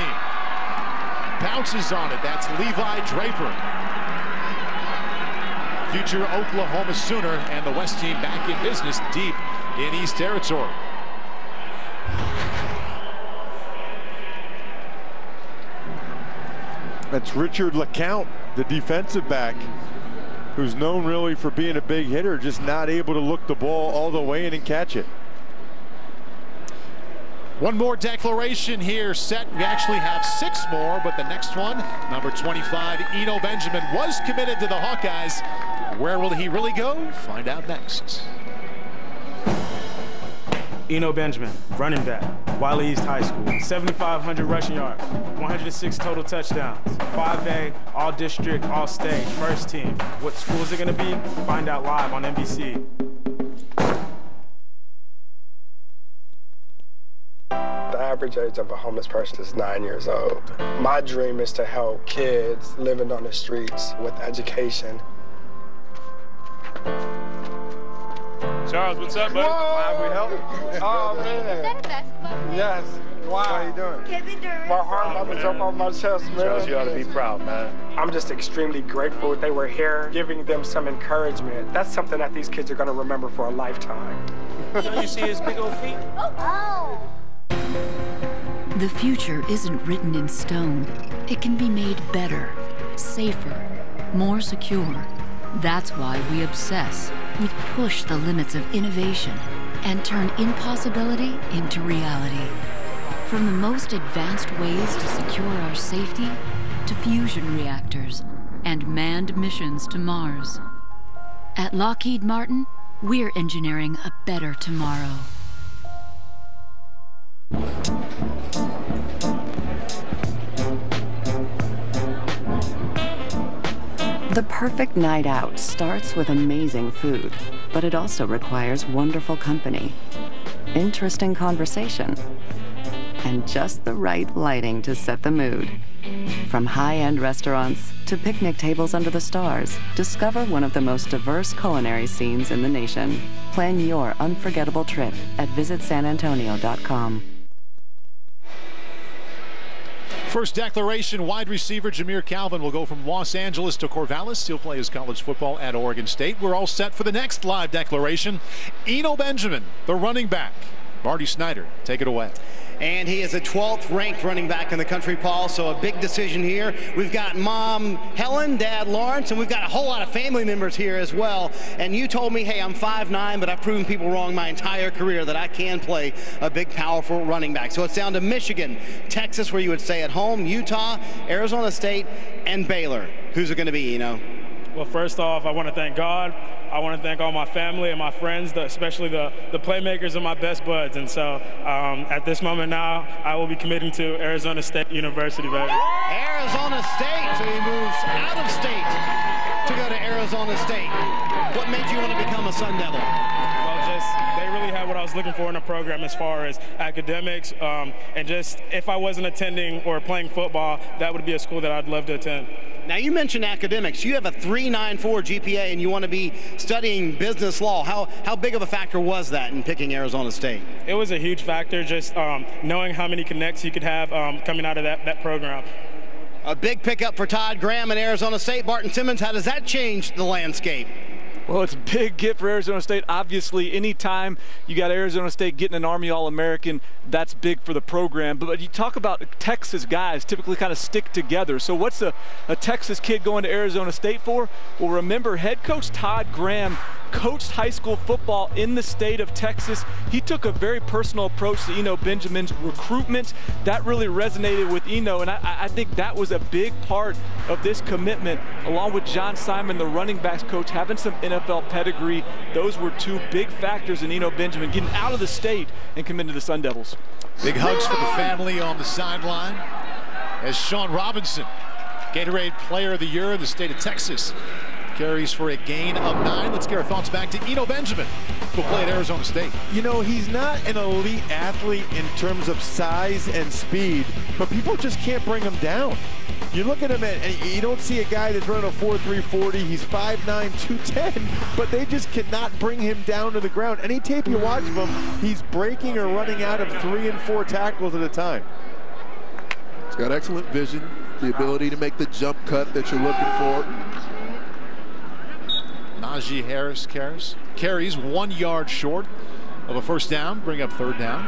Speaker 1: bounces on it. That's Levi Draper, future Oklahoma Sooner, and the West team back in business deep in East Territory.
Speaker 3: That's Richard LeCount, the defensive back, who's known really for being a big hitter, just not able to look the ball all the way in and catch it.
Speaker 1: One more declaration here set. We actually have 6 more, but the next one, number 25, Eno Benjamin, was committed to the Hawkeyes. Where will he really go? Find out next.
Speaker 12: Eno Benjamin, running back, Wiley East High School, 7,500 rushing yards, 106 total touchdowns, 5A, all-district, all-state, first team. What school is it going to be? Find out live on NBC.
Speaker 14: The average age of a homeless person is 9 years old. My dream is to help kids living on the streets with education.
Speaker 16: Charles, what's up, buddy?
Speaker 14: Why we help? Oh, man.
Speaker 16: Is that a basketball player?
Speaker 14: Yes. Wow. How you doing? My heart about to jump off my chest, man.
Speaker 16: Charles, you ought to be proud, man.
Speaker 14: I'm just extremely grateful they were here, giving them some encouragement. That's something that these kids are going to remember for a lifetime.
Speaker 16: Don't you see his big old feet?
Speaker 17: Oh. The future isn't written in stone. It can be made better, safer, more secure. That's why we obsess. We push the limits of innovation and turn impossibility into reality. From the most advanced ways to secure our safety, to fusion reactors and manned missions to Mars. At Lockheed Martin, we're engineering a better tomorrow.
Speaker 21: The perfect night out starts with amazing food, but it also requires wonderful company, interesting conversation, and just the right lighting to set the mood. From high-end restaurants to picnic tables under the stars, discover one of the most diverse culinary scenes in the nation. Plan your unforgettable trip at visitsanantonio.com.
Speaker 1: First declaration, wide receiver Jameer Calvin will go from Los Angeles to Corvallis. He'll play his college football at Oregon State. We're all set for the next live declaration. Eno Benjamin, the running back. Marty Snyder, take it away.
Speaker 26: And he is a 12th ranked running back in the country, Paul, so a big decision here. We've got mom Helen, dad Lawrence, and we've got a whole lot of family members here as well. And you told me, hey, I'm 5'9", but I've proven people wrong my entire career that I can play a big, powerful running back. So it's down to Michigan, Texas, where you would stay at home, Utah, Arizona State, and Baylor. Who's it going to be, Eno?
Speaker 12: Well, first off, I want to thank God. I want to thank all my family and my friends, especially the playmakers and my best buds. And so at this moment now, I will be committing to Arizona State University, baby.
Speaker 26: Arizona State, so he moves out of state to go to Arizona State. What made you want to become a Sun Devil?
Speaker 12: Well, they really had what I was looking for in a program as far as academics, and just if I wasn't attending or playing football, that would be a school that I'd love to attend.
Speaker 26: Now, you mentioned academics. You have a 3.94 GPA, and you want to be studying business law. How big of a factor was that in picking Arizona State?
Speaker 12: It was a huge factor, just knowing how many connects you could have coming out of that program.
Speaker 26: A big pickup for Todd Graham in Arizona State. Barton Simmons, how does that change the landscape?
Speaker 15: Well, it's a big get for Arizona State. Obviously, anytime you got Arizona State getting an Army All-American, that's big for the program. But you talk about Texas guys typically kind of stick together. So what's a Texas kid going to Arizona State for? Well, remember, head coach Todd Graham coached high school football in the state of Texas. He took a very personal approach to Eno Benjamin's recruitment. That really resonated with Eno, and I think that was a big part of this commitment, along with John Simon, the running backs coach, having some NFL pedigree. Those were two big factors in Eno Benjamin getting out of the state and committing to the Sun Devils.
Speaker 1: Big hugs for the family on the sideline as Sean Robinson, Gatorade Player of the Year in the state of Texas, carries for a gain of 9. Let's get our thoughts back to Eno Benjamin, who played at Arizona State.
Speaker 3: You know, he's not an elite athlete in terms of size and speed, but people just can't bring him down. You look at him and you don't see a guy that's running a 4.3 40. He's 5'9", 210, but they just cannot bring him down to the ground. Any tape you watch of him, he's breaking or running out of 3 and 4 tackles at a time.
Speaker 2: He's got excellent vision, the ability to make the jump cut that you're looking for.
Speaker 1: Najee Harris carries 1 yard short of a first down, bring up third down.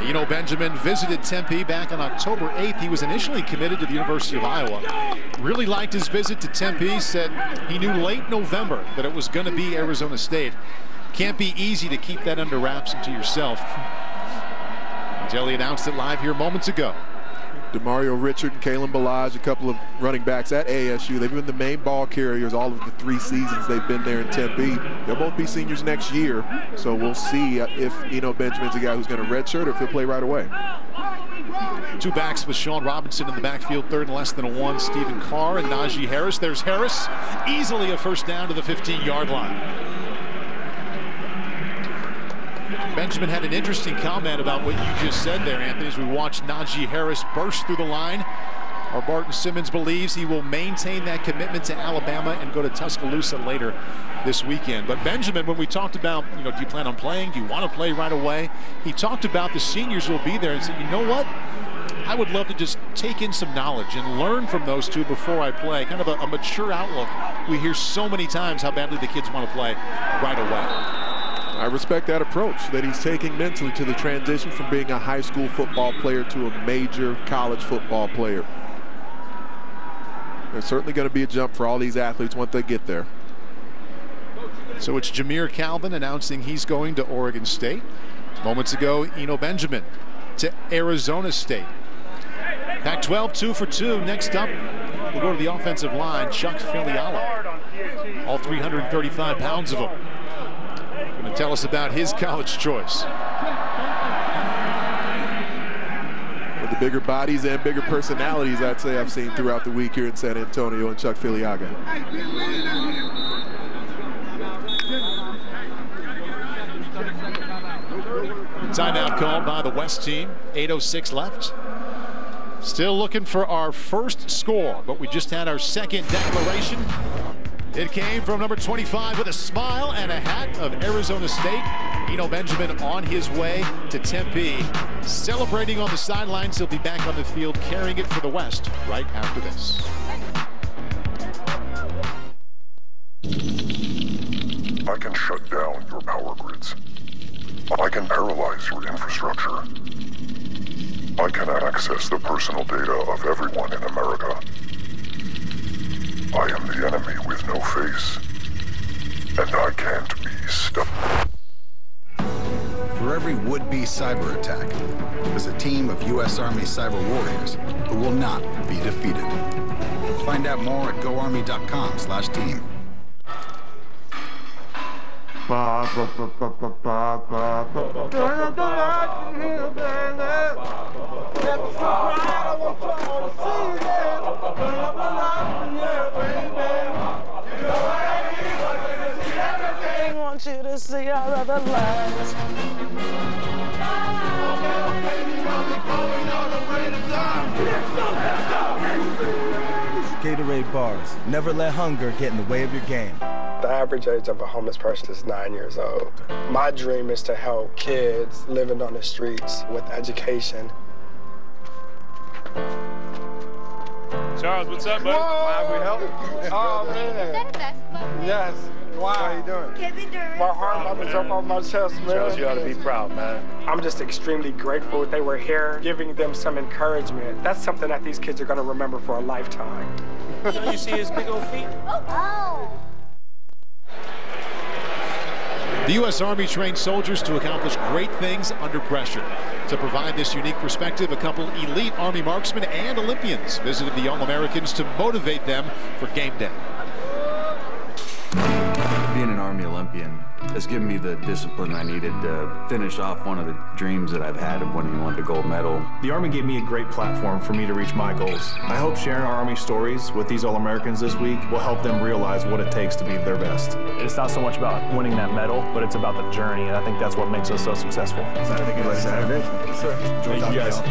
Speaker 1: Eno Benjamin visited Tempe back on October 8th. He was initially committed to the University of Iowa. Really liked his visit to Tempe, said he knew late November that it was going to be Arizona State. Can't be easy to keep that under wraps and to yourself. Jelly announced it live here moments ago.
Speaker 2: DeMario Richard and Kalen Ballage, a couple of running backs at ASU. They've been the main ball carriers all of the 3 seasons they've been there in Tempe. They'll both be seniors next year, so we'll see if Eno Benjamin's a guy who's going to redshirt or if he'll play right away.
Speaker 1: 2 backs with Sean Robinson in the backfield, third and less than a 1. Stephen Carr and Najee Harris. There's Harris, easily a first down to the 15-yard line. Benjamin had an interesting comment about what you just said there, Anthony, as we watched Najee Harris burst through the line. Our Barton Simmons believes he will maintain that commitment to Alabama and go to Tuscaloosa later this weekend. But Benjamin, when we talked about, do you plan on playing? Do you want to play right away? He talked about the seniors will be there and said, you know what? I would love to just take in some knowledge and learn from those 2 before I play. Kind of a mature outlook. We hear so many times how badly the kids want to play right away.
Speaker 2: I respect that approach that he's taking mentally to the transition from being a high school football player to a major college football player. There's certainly going to be a jump for all these athletes once they get there.
Speaker 1: So it's Jameer Calvin announcing he's going to Oregon State. Moments ago, Eno Benjamin to Arizona State. Pac-12, 2 for 2. Next up, we'll go to the offensive line, Chuck Filiala. All 335 pounds of him. Going to tell us about his college choice.
Speaker 2: With the bigger bodies and bigger personalities, I'd say I've seen throughout the week here in San Antonio, and Chuck Filiala.
Speaker 1: Timeout called by the West team. 8:06 left. Still looking for our first score, but we just had our second declaration. It came from number 25 with a smile and a hat of Arizona State. Eno Benjamin on his way to Tempe. Celebrating on the sidelines. He'll be back on the field carrying it for the West right after this.
Speaker 4: I can shut down your power grids. I can paralyze your infrastructure. I can access the personal data of everyone in America. I am the enemy with no face, and I can't be stopped.
Speaker 10: For every would-be cyber attack, there's a team of U.S. Army cyber warriors who will not be defeated. Find out more at goarmy.com/team.
Speaker 11: Want you to see all of the lights.
Speaker 18: Gatorade bars. Never let hunger get in the way of your game.
Speaker 14: The average age of a homeless person is 9 years old. My dream is to help kids living on the streets with education.
Speaker 16: Charles, what's up, buddy?
Speaker 14: Wow, we help. Oh, man. Yes. Wow. How you doing? My heart about to jump off my chest, man.
Speaker 16: Charles, you ought to be proud, man.
Speaker 14: I'm just extremely grateful that they were here, giving them some encouragement. That's something that these kids are going to remember for a lifetime.
Speaker 16: Don't you see his big old feet?
Speaker 11: Oh.
Speaker 1: The U.S. Army trains soldiers to accomplish great things under pressure. To provide this unique perspective, a couple elite Army marksmen and Olympians visited the Young Americans to motivate them for game day.
Speaker 20: Being an Army Olympian has given me the discipline I needed to finish off one of the dreams that I've had of winning a gold medal.
Speaker 12: The Army gave me a great platform for me to reach my goals. I hope sharing our Army stories with these All-Americans this week will help them realize what it takes to be their best.
Speaker 22: It's not so much about winning that medal, but it's about the journey, and I think that's what makes us so successful.
Speaker 12: Saturday. Yes, sir.
Speaker 22: Thank you, guys.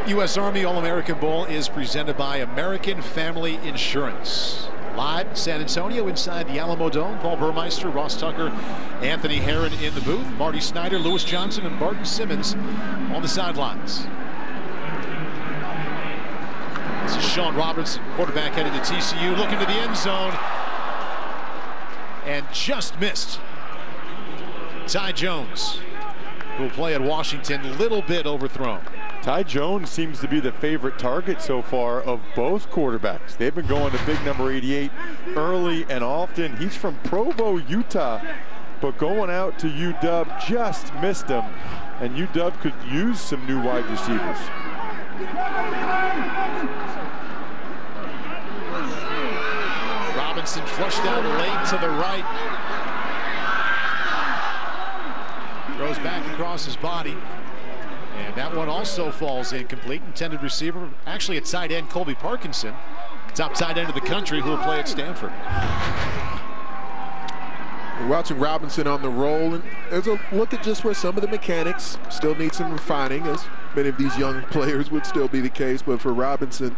Speaker 1: U.S. Army All-American Bowl is presented by American Family Insurance. Live in San Antonio inside the Alamo Dome. Paul Burmeister, Ross Tucker, Anthony Herron in the booth. Marty Snyder, Lewis Johnson, and Barton Simmons on the sidelines. This is Sean Robertson, quarterback headed to TCU, looking to the end zone. And just missed. Ty Jones, who will play at Washington, a little bit overthrown.
Speaker 3: Ty Jones seems to be the favorite target so far of both quarterbacks. They've been going to big number 88 early and often. He's from Provo, Utah, but going out to UW just missed him. And UW could use some new wide receivers.
Speaker 1: Robinson flushed out late to the right. Throws back across his body. And that one also falls incomplete. Intended receiver, actually at tight end, Colby Parkinson, top tight end of the country, who will play at Stanford.
Speaker 2: We're watching Robinson on the roll, and there's a look at just where some of the mechanics still need some refining, as many of these young players would still be the case. But for Robinson,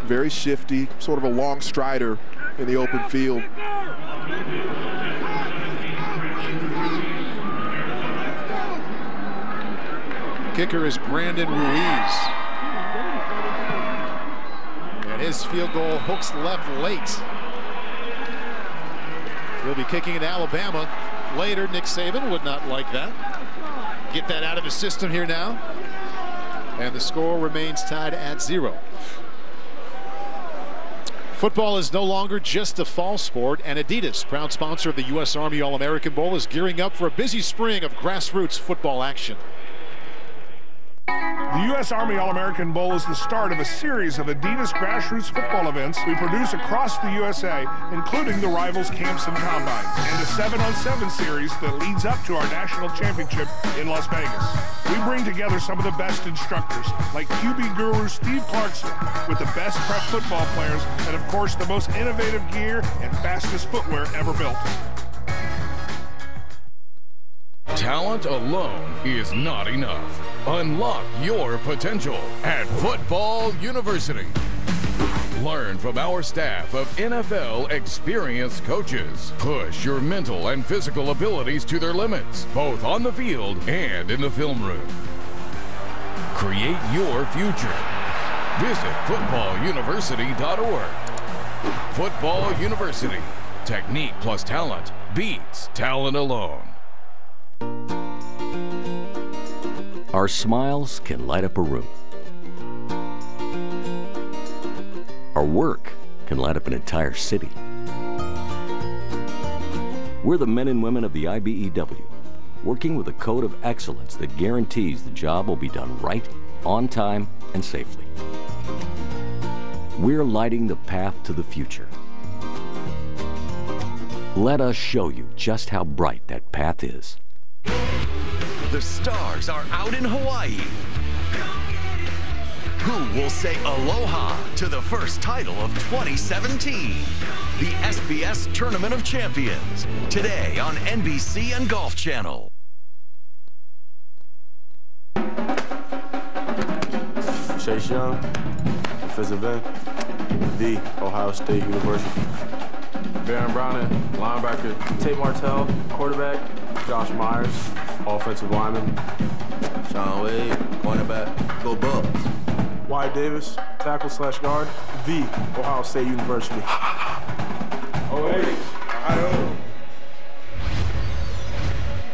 Speaker 2: very shifty, sort of a long strider in the open field.
Speaker 1: Kicker is Brandon Ruiz. And his field goal hooks left late. He'll be kicking in Alabama later. Nick Saban would not like that. Get that out of his system here now. And the score remains tied at 0. Football is no longer just a fall sport, and Adidas, proud sponsor of the U.S. Army All-American Bowl, is gearing up for a busy spring of grassroots football action.
Speaker 6: The U.S. Army All-American Bowl is the start of a series of Adidas grassroots football events we produce across the USA, including the Rivals Camps and Combines, and a 7-on-7 series that leads up to our national championship in Las Vegas. We bring together some of the best instructors, like QB guru Steve Clarkson, with the best prep football players, and of course the most innovative gear and fastest footwear ever built.
Speaker 7: Talent alone is not enough. Unlock your potential at Football University. Learn from our staff of NFL experienced coaches. Push your mental and physical abilities to their limits, both on the field and in the film room. Create your future. Visit footballuniversity.org. Football University. Technique plus talent beats talent alone.
Speaker 8: Our smiles can light up a room. Our work can light up an entire city. We're the men and women of the IBEW, working with a code of excellence that guarantees the job will be done right, on time, and safely. We're lighting the path to the future. Let us show you just how bright that path is.
Speaker 25: The stars are out in Hawaii. Who will say aloha to the first title of 2017? The SBS Tournament of Champions, today on NBC and Golf Channel.
Speaker 12: Chase Young, defensive end, The Ohio State University. Baron Browning, linebacker. Tate Martell, quarterback. Josh Myers, offensive lineman.
Speaker 18: Sean Wade, cornerback. Go Bucks.
Speaker 12: Wyatt Davis, tackle / guard. The Ohio State University.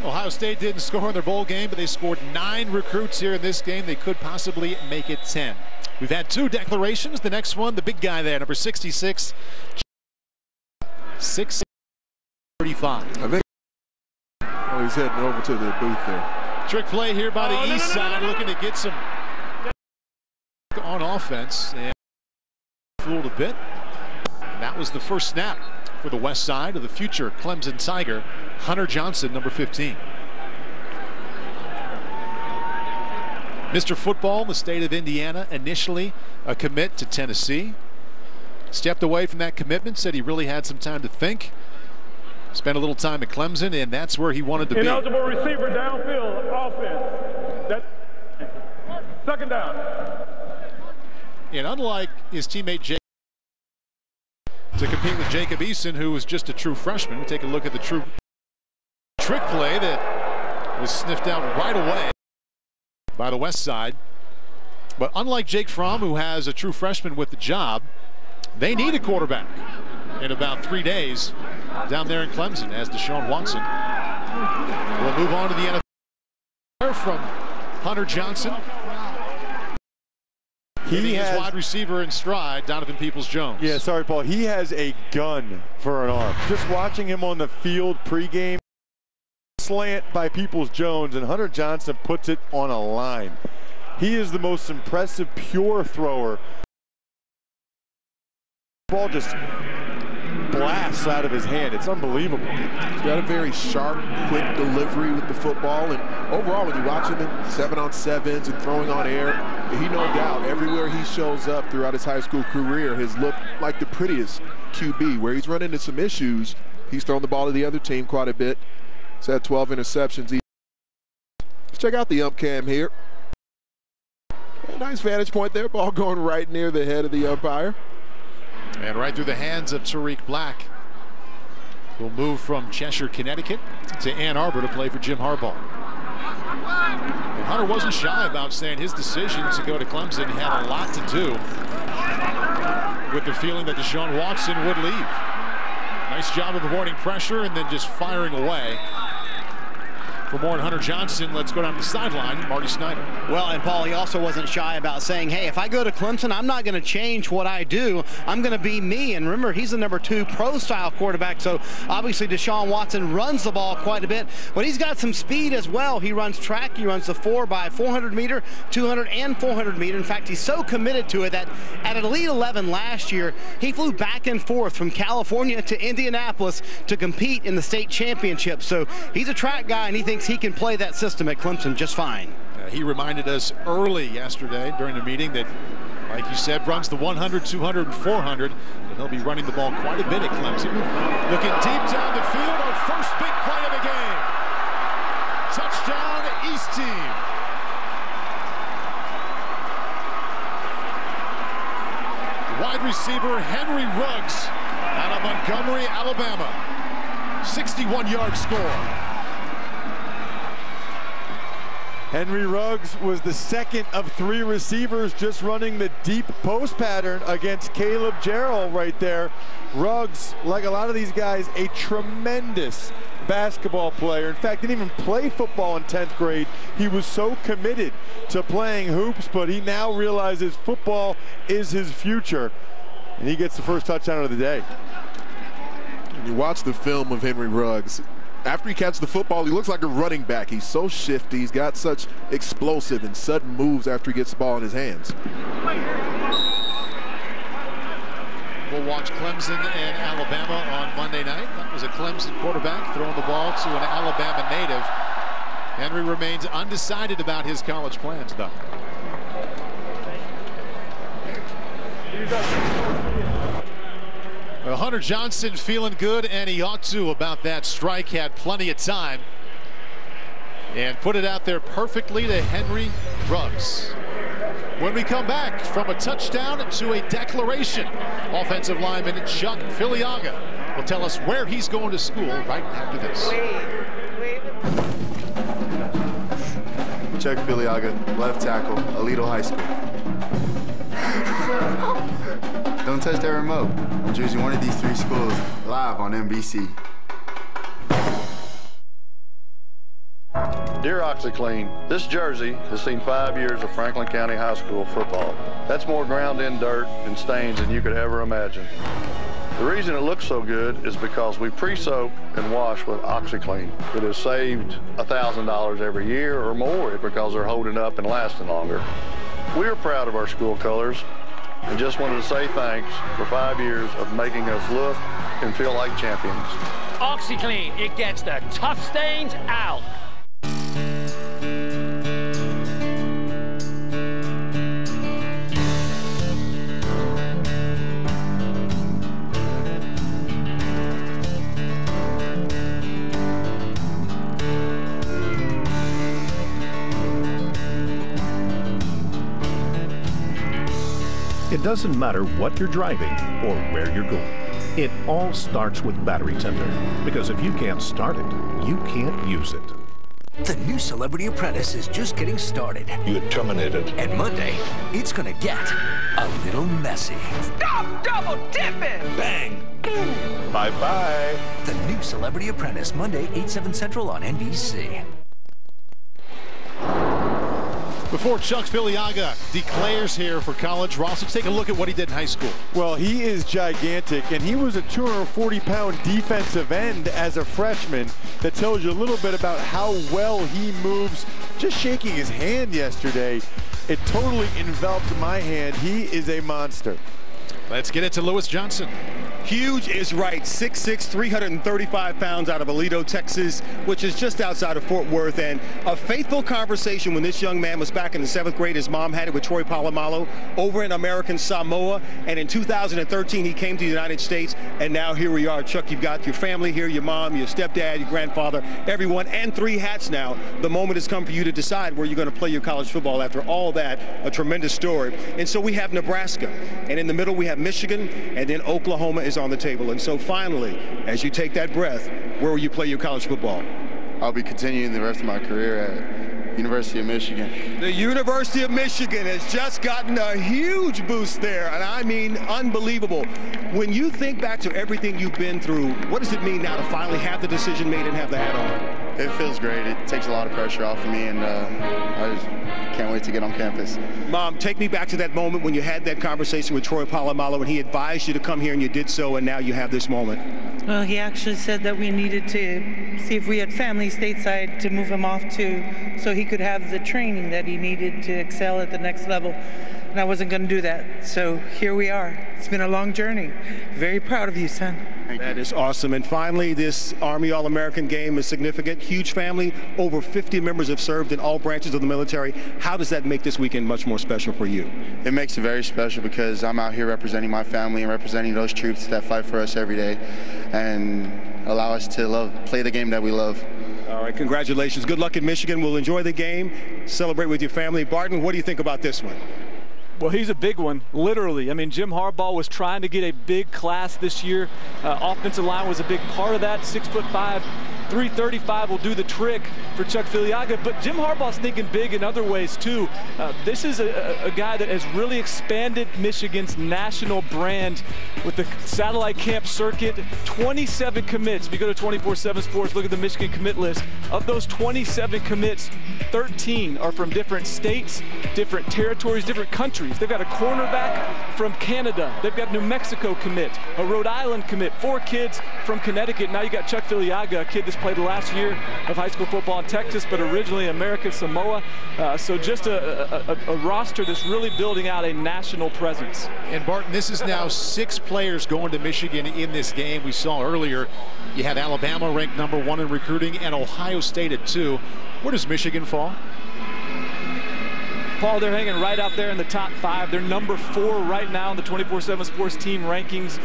Speaker 1: Ohio State didn't score in their bowl game, but they scored 9 recruits here in this game. They could possibly make it 10. We've had 2 declarations. The next one, the big guy there, number 66. 635.
Speaker 2: I think he's heading over to the booth there.
Speaker 1: Trick play here by the east side, looking to get some on offense, and fooled a bit. And that was the first snap for the west side of the future Clemson Tiger, Hunter Johnson, number 15. Mr. Football in the state of Indiana, initially a commit to Tennessee. Stepped away from that commitment, said he really had some time to think. Spent a little time at Clemson, and that's where he wanted to be.
Speaker 5: Ineligible receiver downfield, offense.
Speaker 16: Second down.
Speaker 1: And unlike his teammate Jake, to compete with Jacob Eason, who was just a true freshman, we take a look at the true trick play that was sniffed out right away by the West Side. But unlike Jake Fromm, who has a true freshman with the job, they need a quarterback in about 3 days down there in Clemson, as Deshaun Watson will move on to the NFL from Hunter Johnson. He has wide receiver in stride, Donovan Peoples-Jones.
Speaker 3: Yeah, sorry, Paul. He has a gun for an arm. Just watching him on the field pregame, slant by Peoples-Jones, and Hunter Johnson puts it on a line. He is the most impressive pure thrower. The ball just blasts out of his hand. It's unbelievable.
Speaker 2: He's got a very sharp, quick delivery with the football, and overall, when you watch him in 7-on-7s and throwing on air, he no doubt everywhere he shows up throughout his high school career has looked like the prettiest QB. Where he's run into some issues, he's thrown the ball to the other team quite a bit. He's had 12 interceptions. Let's check out the ump cam here. Nice vantage point there. Ball going right near the head of the umpire.
Speaker 1: And right through the hands of Tariq Black. Will move from Cheshire, Connecticut to Ann Arbor to play for Jim Harbaugh. And Hunter wasn't shy about saying his decision to go to Clemson had a lot to do with the feeling that Deshaun Watson would leave. Nice job of avoiding pressure and then just firing away. For more on Hunter Johnson, let's go down to the sideline. Marty Snyder.
Speaker 26: Well, and Paul, he also wasn't shy about saying, hey, if I go to Clemson, I'm not going to change what I do. I'm going to be me. And remember, he's the #2 pro-style quarterback, so obviously Deshaun Watson runs the ball quite a bit, but he's got some speed as well. He runs track. He runs the 4x400 meter, 200 and 400 meter. In fact, he's so committed to it that at Elite 11 last year, he flew back and forth from California to Indianapolis to compete in the state championship. So he's a track guy, and he thinks he can play that system at Clemson just fine.
Speaker 1: He reminded us early yesterday during the meeting that, like you said, runs the 100, 200, and 400, and he'll be running the ball quite a bit at Clemson. Looking deep down the field, our first big play of the game. Touchdown, East team. Wide receiver Henry Ruggs out of Montgomery, Alabama. 61-yard score.
Speaker 3: Henry Ruggs was the second of 3 receivers just running the deep post pattern against Caleb Jarrell right there. Ruggs, like a lot of these guys, a tremendous basketball player. In fact, didn't even play football in 10th grade. He was so committed to playing hoops, but he now realizes football is his future. And he gets the first touchdown of the day.
Speaker 2: When you watch the film of Henry Ruggs, after he catches the football, he looks like a running back. He's so shifty. He's got such explosive and sudden moves after he gets the ball in his hands.
Speaker 1: We'll watch Clemson and Alabama on Monday night. That was a Clemson quarterback throwing the ball to an Alabama native. Henry remains undecided about his college plans, though. Well, Hunter Johnson feeling good, and he ought to about that strike. Had plenty of time and put it out there perfectly to Henry Ruggs. When we come back, from a touchdown to a declaration, offensive lineman Chuck Filiaga will tell us where he's going to school right after this.
Speaker 9: Chuck Filiaga, left tackle, Etoiles High School. Don't touch that remote. I'm choosing one of these 3 schools live on NBC.
Speaker 13: Dear OxyClean, this jersey has seen 5 years of Franklin County High School football. That's more ground in dirt and stains than you could ever imagine. The reason it looks so good is because we pre-soak and wash with OxyClean. It has saved $1,000 every year or more because they're holding up and lasting longer. We are proud of our school colors and just wanted to say thanks for 5 years of making us look and feel like champions.
Speaker 17: OxyClean, it gets the tough stains out.
Speaker 4: doesn't matter what you're driving or where you're going. It all starts with Battery Tender, because if you can't start it, you can't use it.
Speaker 15: The new Celebrity Apprentice is just getting started.
Speaker 4: You get terminated.
Speaker 15: And Monday, it's gonna get a little messy.
Speaker 11: Stop double dipping!
Speaker 15: Bang! Boom!
Speaker 4: Bye-bye.
Speaker 15: The new Celebrity Apprentice, Monday, 8/7 Central on NBC.
Speaker 1: Before Chuck Filiaga declares here for college, Ross, let's take a look at what he did in high school.
Speaker 3: Well, he is gigantic, and he was a 240-pound defensive end as a freshman. That tells you a little bit about how well he moves. Just shaking his hand yesterday, it totally enveloped my hand. He is a monster.
Speaker 1: Let's get it to Lewis Johnson.
Speaker 19: Huge is right. 6'6", 335 pounds out of Aledo, Texas, which is just outside of Fort Worth. And a faithful conversation when this young man was back in the 7th grade. His mom had it with Troy Polamalu over in American Samoa. And in 2013, he came to the United States. And now here we are. Chuck, you've got your family here, your mom, your stepdad, your grandfather, everyone, and 3 hats now. The moment has come for you to decide where you're going to play your college football. After all that, a tremendous story. And so we have Nebraska. And in the middle, we have Michigan. And then Oklahoma is on the table. And so finally, as you take that breath, where will you play your college football?
Speaker 9: I'll be continuing the rest of my career at University of Michigan.
Speaker 19: The University of Michigan has just gotten a huge boost there, and I mean unbelievable. When you think back to everything you've been through, what does it mean now to finally have the decision made and have the hat on?
Speaker 9: It feels great. It takes a lot of pressure off of me, and I just can't wait to get on campus.
Speaker 19: Mom, take me back to that moment when you had that conversation with Troy Polamalu and he advised you to come here and you did so, and now you have this moment.
Speaker 21: Well, he actually said that we needed to see if we had family stateside to move him off to, so he could have the training that he needed to excel at the next level. And I wasn't going to do that. So here we are. It's been a long journey. Very proud of you, son.
Speaker 19: That is awesome. And finally, this Army All-American game is significant. Huge family. Over 50 members have served in all branches of the military. How does that make this weekend much more special for you?
Speaker 9: It makes it very special because I'm out here representing my family and representing those troops that fight for us every day and allow us to play the game that we love.
Speaker 19: All right, congratulations. Good luck in Michigan. We'll enjoy the game, celebrate with your family. Barton, what do you think about this one?
Speaker 23: Well, he's a big one, literally. I mean, Jim Harbaugh was trying to get a big class this year. Offensive line was a big part of that. 6'5", 335 will do the trick for Chuck Filiaga. But Jim Harbaugh's thinking big in other ways, too. This is a guy that has really expanded Michigan's national brand with the satellite camp circuit. 27 commits. If you go to 24/7 Sports, look at the Michigan commit list. Of those 27 commits, 13 are from different states, different territories, different countries. They've got a cornerback from Canada. They've got New Mexico commit, a Rhode Island commit, 4 kids from Connecticut. Now you got Chuck Filiaga, a kid that's played the last year of high school football in Texas, but originally American Samoa. So just a roster that's really building out a national presence.
Speaker 1: And Barton, this is now 6 players going to Michigan in this game. We saw earlier you had Alabama ranked #1 in recruiting and Ohio State at 2. Where does Michigan fall?
Speaker 23: Paul, they're hanging right out there in the top 5. They're #4 right now in the 24/7 Sports team rankings.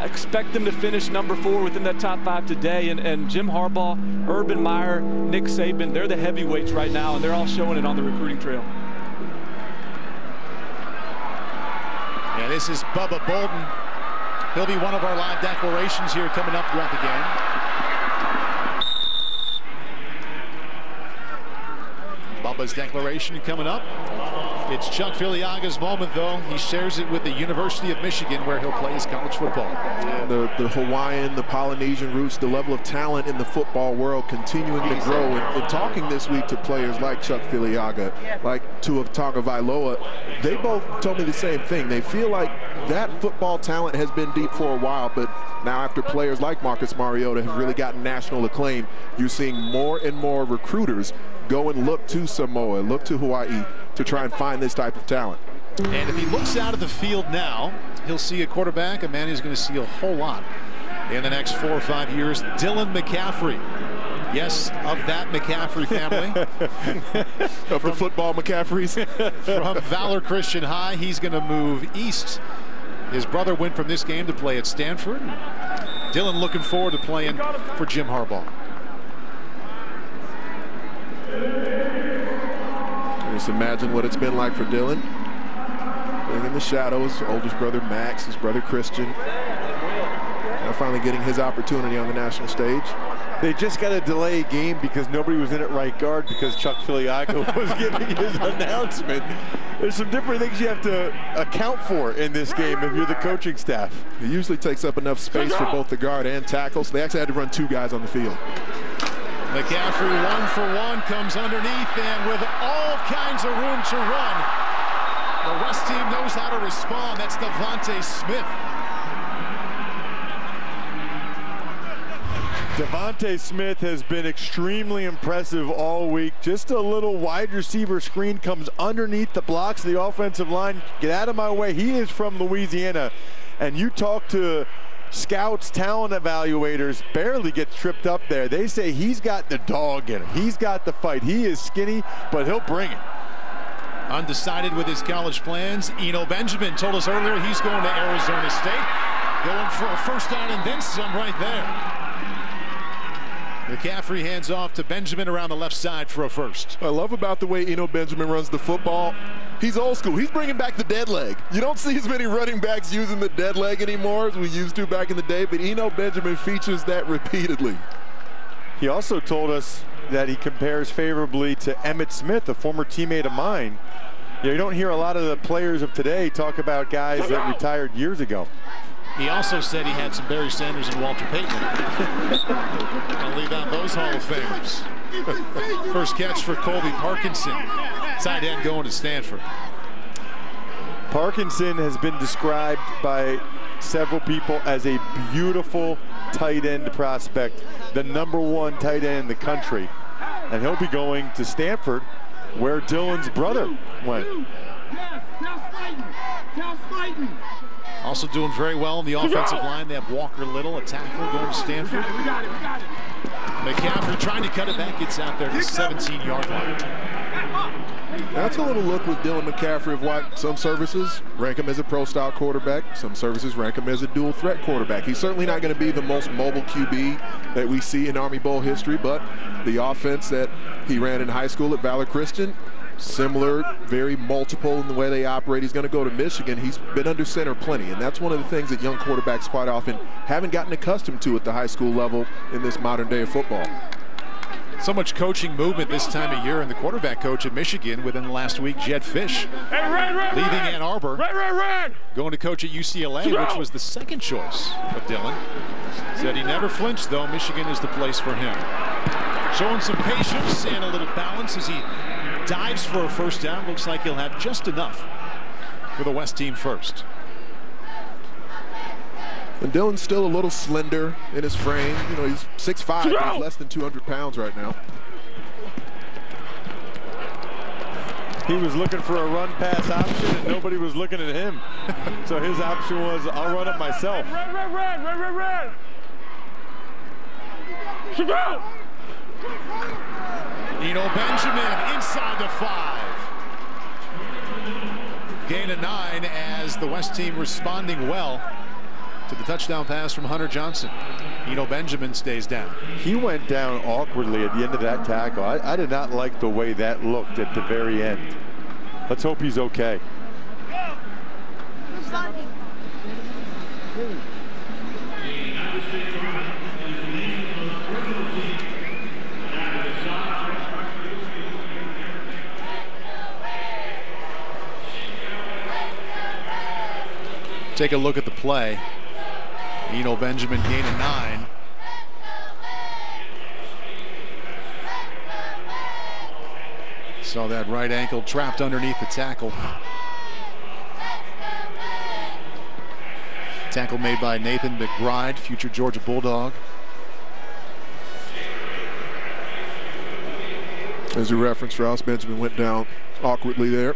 Speaker 23: Expect them to finish #4 within that top 5 today. And Jim Harbaugh, Urban Meyer, Nick Saban, they're the heavyweights right now, and they're all showing it on the recruiting trail.
Speaker 1: Yeah, this is Bubba Bolden. He'll be one of our live declarations here coming up throughout the game. Bubba's declaration coming up. It's Chuck Filiaga's moment, though. He shares it with the University of Michigan, where he'll play his college football.
Speaker 2: The Hawaiian, the Polynesian roots, the level of talent in the football world continuing to grow. And talking this week to players like Chuck Filiaga, like Tua Tagovailoa, they both told me the same thing. They feel like that football talent has been deep for a while, but now after players like Marcus Mariota have really gotten national acclaim, you're seeing more and more recruiters go and look to Samoa, look to Hawaii to try and find this type of talent.
Speaker 1: And if he looks out of the field now, he'll see a quarterback, a man who's going to see a whole lot in the next 4 or 5 years, Dylan McCaffrey. Yes, of that McCaffrey family.
Speaker 2: Of the football McCaffreys.
Speaker 1: From Valor Christian High, he's going to move east. His brother went from this game to play at Stanford. Dylan looking forward to playing for Jim Harbaugh.
Speaker 2: Just imagine what it's been like for Dylan. being in the shadows. Oldest brother Max, his brother Christian. Now finally getting his opportunity on the national stage.
Speaker 3: They just got to delay a game because nobody was in at right guard because Chuck Filiaco was giving his announcement. There's some different things you have to account for in this game if you're the coaching staff.
Speaker 2: It usually takes up enough space for both the guard and tackle, so they actually had to run 2 guys on the field.
Speaker 1: McCaffrey 1-for-1 comes underneath, and with all kinds of room to run, the West team knows how to respond. That's Devontae Smith.
Speaker 3: Devontae Smith has been extremely impressive all week. Just a little wide receiver screen comes underneath the blocks of the offensive line. Get out of my way. He is from Louisiana. And you talk to scouts, talent evaluators, barely gets tripped up there. They say he's got the dog in him. He's got the fight. He is skinny, but he'll bring it.
Speaker 1: Undecided with his college plans. Eno Benjamin told us earlier he's going to Arizona State. Going for a first down and then some right there. McCaffrey hands off to Benjamin around the left side for a first.
Speaker 2: I love about the way Eno Benjamin runs the football. He's old school. He's bringing back the dead leg. You don't see as many running backs using the dead leg anymore as we used to back in the day, but Eno Benjamin features that repeatedly.
Speaker 3: He also told us that he compares favorably to Emmitt Smith, a former teammate of mine. You don't hear a lot of the players of today talk about guys that retired years ago.
Speaker 1: He also said he had some Barry Sanders and Walter Payton. I'll leave out those Hall of Famers. First catch for Colby Parkinson. Tight end going to Stanford.
Speaker 3: Parkinson has been described by several people as a beautiful tight end prospect, the #1 tight end in the country. And he'll be going to Stanford, where Dylan's brother went.
Speaker 1: Also doing very well in the offensive line. They have Walker Little, a tackle, going to Stanford. McCaffrey trying to cut it back, gets out there to the 17-yard line.
Speaker 2: That's a little look with Dylan McCaffrey of what some services rank him as a pro-style quarterback. Some services rank him as a dual-threat quarterback. He's certainly not going to be the most mobile QB that we see in Army Bowl history, but the offense that he ran in high school at Valor Christian, similar, very multiple in the way they operate. He's going to go to Michigan. He's been under center plenty, and that's one of the things that young quarterbacks quite often haven't gotten accustomed to at the high school level in this modern day of football.
Speaker 1: So much coaching movement this time of year, and the quarterback coach at Michigan within the last week, Jed Fish, leaving Ann Arbor, going to coach at UCLA, which was the second choice of Dylan. Said he never flinched, though. Michigan is the place for him. Showing some patience and a little balance as he dives for a first down. Looks like he'll have just enough for the West team first.
Speaker 2: And Dylan's still a little slender in his frame. You know, he's 6'5", but he's less than 200 pounds right now.
Speaker 3: He was looking for a run-pass option, and nobody was looking at him. So his option was, I'll run it myself.
Speaker 5: Red.
Speaker 1: Eno Benjamin inside the 5. Gain of 9 as the West team responding well to the touchdown pass from Hunter Johnson. Eno Benjamin stays down.
Speaker 3: He went down awkwardly at the end of that tackle. I did not like the way that looked at the very end. Let's hope he's okay.
Speaker 1: Take a look at the play. Eno Benjamin gain of 9. Saw that right ankle trapped underneath the tackle. Tackle made by Nathan McBride, future Georgia Bulldog.
Speaker 2: As a reference, Rouse, Benjamin went down awkwardly there.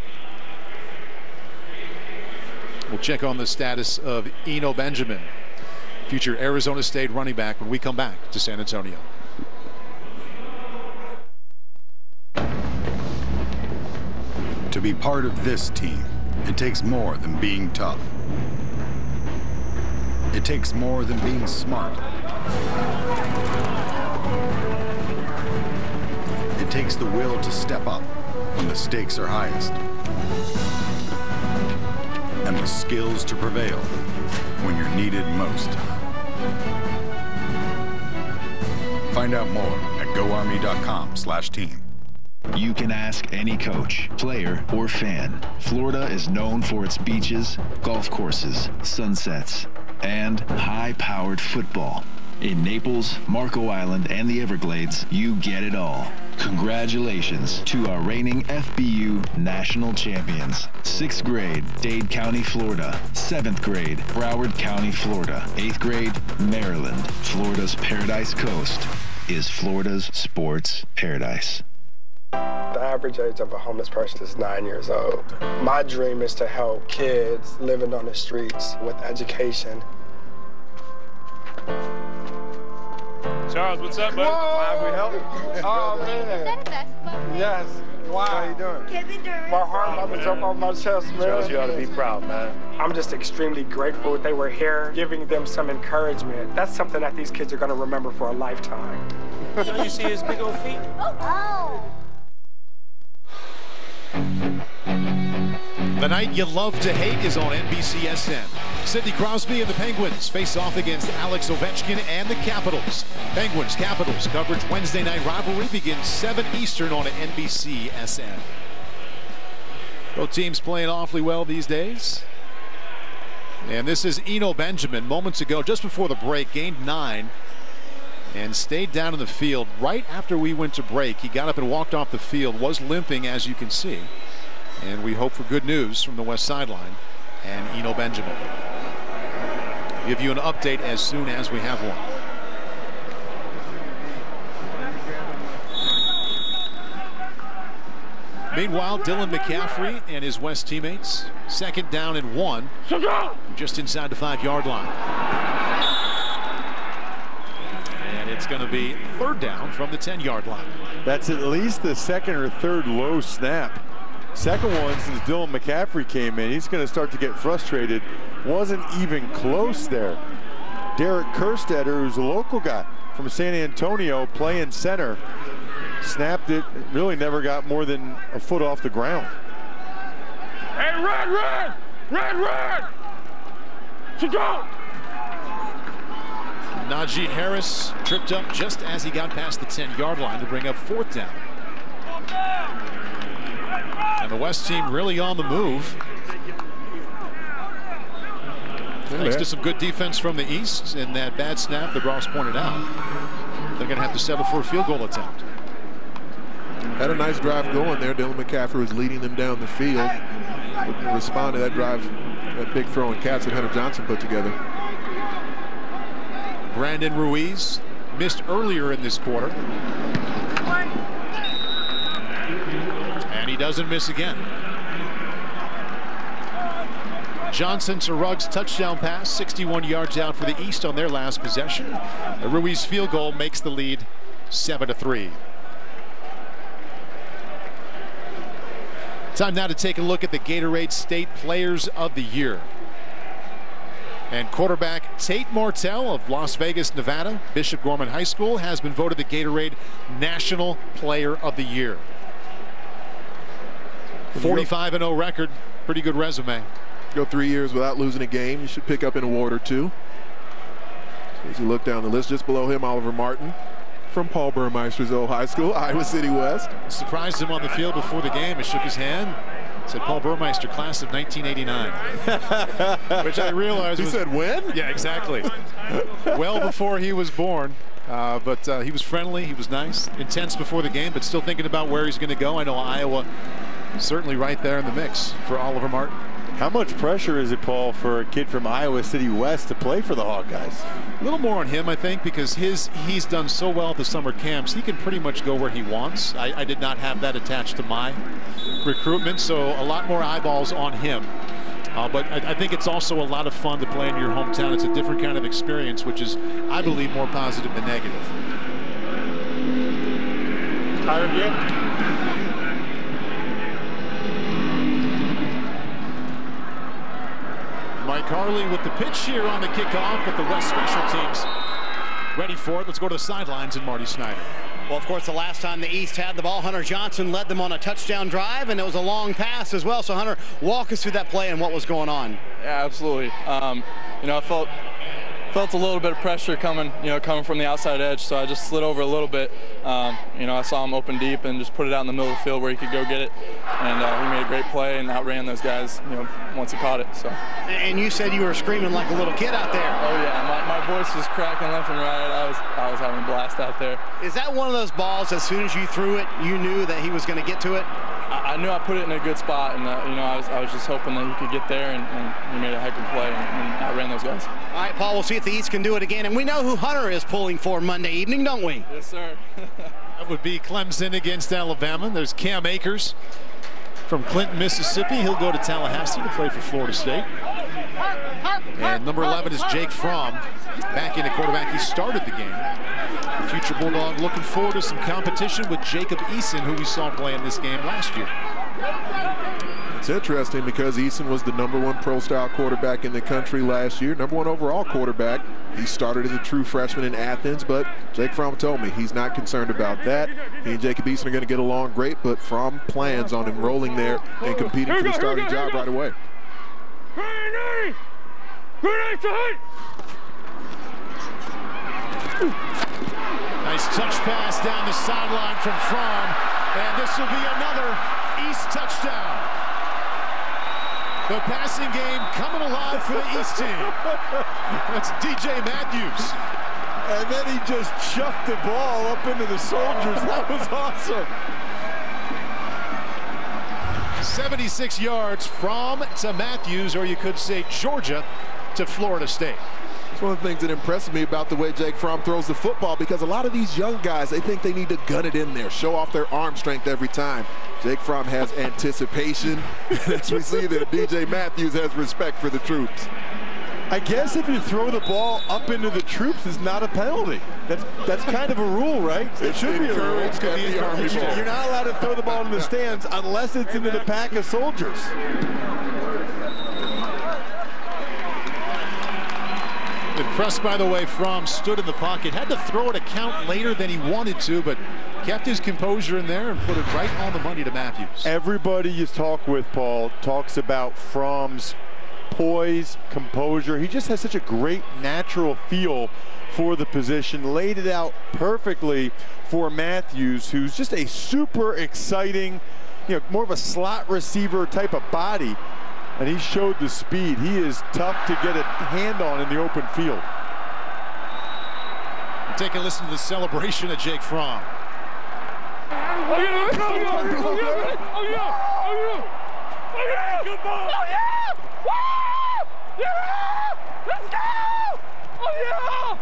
Speaker 1: We'll check on the status of Eno Benjamin, future Arizona State running back, when we come back to San Antonio.
Speaker 6: To be part of this team, it takes more than being tough. It takes more than being smart. It takes the will to step up when the stakes are highest. and the skills to prevail when you're needed most. Find out more at goarmy.com/team.
Speaker 7: You can ask any coach, player, or fan. Florida is known for its beaches, golf courses, sunsets, and high-powered football. In Naples, Marco Island, and the Everglades, you get it all. Congratulations to our reigning FBU national champions. 6th grade, Dade County, Florida. 7th grade, Broward County, Florida. 8th grade, Maryland. Florida's Paradise Coast is Florida's sports paradise.
Speaker 10: The average age of a homeless person is 9 years old. My dream is to help kids living on the streets with education.
Speaker 16: Charles, what's up, buddy?
Speaker 10: Why we help? Oh, man. Yes. Wow. How you doing? My heart about to jump off my chest, man.
Speaker 16: Charles, you ought to be proud, man.
Speaker 10: I'm just extremely grateful that they were here, giving them some encouragement. That's something that these kids are going to remember for a lifetime.
Speaker 16: Don't you see his big old feet?
Speaker 11: Oh.
Speaker 1: The night you love to hate is on NBCSN. Sidney Crosby and the Penguins face off against Alex Ovechkin and the Capitals. Penguins-Capitals coverage Wednesday night rivalry begins 7 Eastern on NBCSN. Both teams playing awfully well these days. And this is Eno Benjamin. Moments ago, just before the break, gained 9 and stayed down in the field right after we went to break. He got up and walked off the field, was limping, as you can see. And we hope for good news from the west sideline and Eno Benjamin. Give you an update as soon as we have one. Meanwhile, Dylan McCaffrey and his West teammates, 2nd down and 1, just inside the 5-yard line. And it's going to be 3rd down from the 10-yard line.
Speaker 3: That's at least the 2nd or 3rd low snap. Second one since Dylan McCaffrey came in. He's going to start to get frustrated. Wasn't even close there. Derek Kerstetter, who's a local guy from San Antonio, playing center, snapped it. Really never got more than a foot off the ground.
Speaker 16: Hey, run! To go!
Speaker 1: Najee Harris tripped up just as he got past the 10-yard line to bring up 4th down. And the West team really on the move. Thanks to some good defense from the East and that bad snap that Ross pointed out. They're going to have to settle for a field goal attempt.
Speaker 2: Had a nice drive going there. Dylan McCaffrey was leading them down the field. Wouldn't respond to that drive, that big throwing catch that Hunter Johnson put together.
Speaker 1: Brandon Ruiz missed earlier in this quarter. And he doesn't miss again. Johnson to Ruggs touchdown pass, 61 yards out for the East on their last possession. A Ruiz field goal makes the lead 7-3. Time now to take a look at the Gatorade State Players of the Year. And quarterback Tate Martell of Las Vegas, Nevada, Bishop Gorman High School, has been voted the Gatorade National Player of the Year. 45-0 record, pretty good resume.
Speaker 2: Go 3 years without losing a game. You should pick up an award or two. As you look down the list, just below him, Oliver Martin from Paul Burmeister's old high school, Iowa City West.
Speaker 1: Surprised him on the field before the game. He shook his hand. Said Paul Burmeister, class of 1989. Which I realized
Speaker 2: He said when?
Speaker 1: Yeah, exactly. Well before he was born. But he was friendly. He was nice. Intense before the game, but still thinking about where he's going to go. I know Iowa certainly right there in the mix for Oliver Martin.
Speaker 3: How much pressure is it, Paul, for a kid from Iowa City West to play for the Hawkeyes?
Speaker 1: A little more on him, I think, because he's done so well at the summer camps. He can pretty much go where he wants. I did not have that attached to my recruitment, so a lot more eyeballs on him. But I think it's also a lot of fun to play in your hometown. It's a different kind of experience, which is, I believe, more positive than negative.
Speaker 10: Tired yet?
Speaker 1: Mike Harley with the pitch here on the kickoff with the West special teams. ready for it. Let's go to the sidelines and Marty Snyder.
Speaker 26: Well, of course, the last time the East had the ball, Hunter Johnson led them on a touchdown drive, and it was a long pass as well. So, Hunter, walk us through that play and what was going on.
Speaker 8: Yeah, absolutely. You know, I felt a little bit of pressure coming from the outside edge, so I just slid over a little bit. You know, I saw him open deep and just put it out in the middle of the field where he could go get it, and he made a great play and outran those guys, you know, once he caught it. So. And you said you were screaming like a little kid out there. Oh yeah, my voice was cracking left and right. I was having a blast out there. Is that one of those balls, as soon as you threw it, you knew that he was going to get to it? I knew I put it in a good spot, and you know, I was just hoping that he could get there, and he made a heck of a play and outran those guys. All right, Paul, we'll see if the East can do it again, and we know who Hunter is pulling for Monday evening, don't we? Yes, sir.
Speaker 1: That would be Clemson against Alabama. There's Cam Akers from Clinton, Mississippi. He'll go to Tallahassee to play for Florida State. And number 11 is Jake Fromm, back in at quarterback. He started the game. The future Bulldog looking forward to some competition with Jacob Eason, who we saw play in this game last year.
Speaker 2: It's interesting because Eason was the #1 pro-style quarterback in the country last year, #1 overall quarterback. He started as a true freshman in Athens, but Jake Fromm told me he's not concerned about that. He and Jacob Eason are going to get along great, but Fromm plans on enrolling there and competing for the starting job right away.
Speaker 1: Nice touch pass down the sideline from Fromm, and this will be another East touchdown. The passing game coming alive for the East team. That's DJ Matthews.
Speaker 3: And then he just chucked the ball up into the soldiers. That was awesome.
Speaker 1: 76 yards from to Matthews, or you could say Georgia to Florida State.
Speaker 2: It's one of the things that impresses me about the way Jake Fromm throws the football, because a lot of these young guys, they think they need to gun it in there, show off their arm strength every time. Jake Fromm has anticipation. As we see that DJ Matthews has respect for the troops.
Speaker 3: I guess if you throw the ball up into the troops, it's not a penalty. That's kind of a rule, right? It should be a rule. You're not allowed to throw the ball in the stands unless it's into the pack of soldiers.
Speaker 1: Impressed by the way Fromm stood in the pocket. Had to throw it a count later than he wanted to, but kept his composure in there and put it right on the money to Matthews.
Speaker 3: Everybody you talk with, Paul, talks about Fromm's poise, composure. He just has such a great natural feel for the position. Laid it out perfectly for Matthews, who's just a super exciting, you know, more of a slot receiver type of body. And he showed the speed. He is tough to get a hand on in the open field.
Speaker 1: Take a listen to the celebration of Jake Fromm.
Speaker 16: Oh yeah! Oh yeah! Oh yeah! Oh yeah! Oh yeah! Good ball! Oh yeah! Woo! Yeah! Let's go! Oh yeah!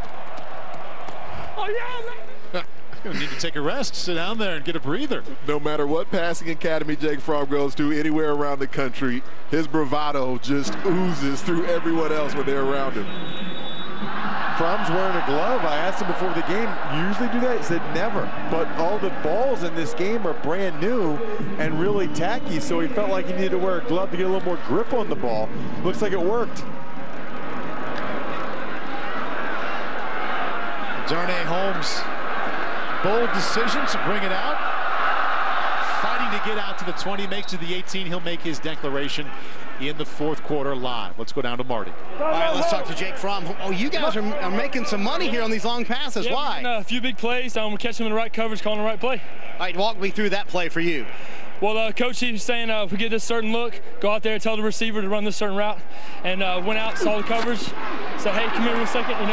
Speaker 16: Oh yeah!
Speaker 1: Gonna need to take a rest, sit down there and get a breather.
Speaker 2: No matter what passing academy Jake Fromm goes to anywhere around the country, his bravado just oozes through everyone else when they're around him.
Speaker 3: Fromm's wearing a glove. I asked him before the game, you usually do that? He said never. But all the balls in this game are brand new and really tacky, so he felt like he needed to wear a glove to get a little more grip on the ball. Looks like it worked.
Speaker 1: Darnay Holmes, bold decision to bring it out. Fighting to get out to the 20, makes to the 18. He'll make his declaration in the fourth quarter live. Let's go down to Marty.
Speaker 26: All right, let's talk to Jake Fromm. Oh, you guys are making some money here on these long passes.
Speaker 5: Yeah,
Speaker 26: why?
Speaker 5: A few big plays. We're catching them in the right coverage, calling the right play.
Speaker 26: All right, walk me through that play for you.
Speaker 5: Well, Coach was saying if we get this certain look, go out there and tell the receiver to run this certain route. And went out, saw the coverage, said, hey, come here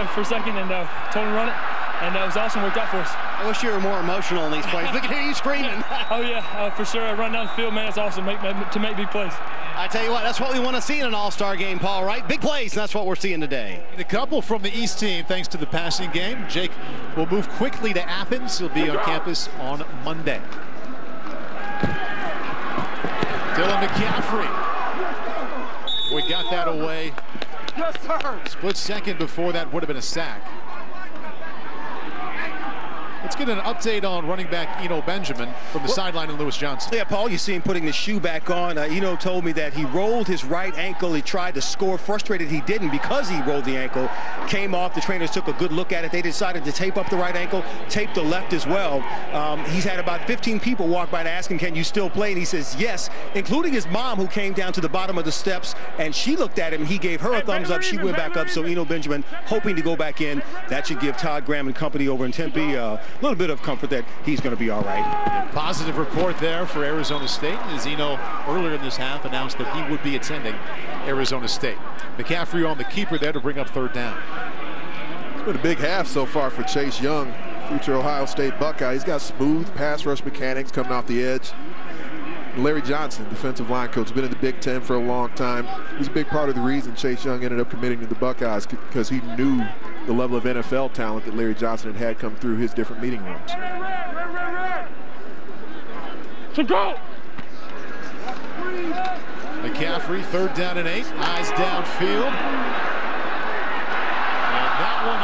Speaker 5: for a second, and told him to run it. And it was awesome, worked out for us.
Speaker 26: I wish you were more emotional in these plays. We can hear you screaming.
Speaker 5: Oh yeah, for sure. Run down the field, man, it's awesome to make big plays.
Speaker 26: I tell you what, that's what we want to see in an all-star game, Paul, right? Big plays, and that's what we're seeing today.
Speaker 1: A couple from the East team, thanks to the passing game. Jake will move quickly to Athens. He'll be on campus on Monday. Dylan McCaffrey. We got that away.
Speaker 16: Yes, sir.
Speaker 1: Split second before that would have been a sack. Let's get an update on running back Eno Benjamin from the sideline and Lewis Johnson.
Speaker 19: Yeah, Paul, you see him putting the shoe back on. Eno told me that he rolled his right ankle. He tried to score. Frustrated he didn't because he rolled the ankle. Came off. The trainers took a good look at it. They decided to tape up the right ankle, tape the left as well. He's had about 15 people walk by to ask him, can you still play? And he says yes, including his mom, who came down to the bottom of the steps, and she looked at him. He gave her a thumbs up. She went back up. So Eno Benjamin hoping to go back in. That should give Todd Graham and company over in Tempe a little bit of comfort that he's going to be all right.
Speaker 1: Positive report there for Arizona State, as Eno earlier in this half announced that he would be attending Arizona State. McCaffrey on the keeper there to bring up 3rd down.
Speaker 2: It's been a big half so far for Chase Young, future Ohio State Buckeye. He's got smooth pass rush mechanics coming off the edge. Larry Johnson, defensive line coach, been in the Big Ten for a long time. He's a big part of the reason Chase Young ended up committing to the Buckeyes, because he knew the level of NFL talent that Larry Johnson had come through his different meeting rooms.
Speaker 16: To go.
Speaker 1: McCaffrey, 3rd down and 8, eyes downfield. And that one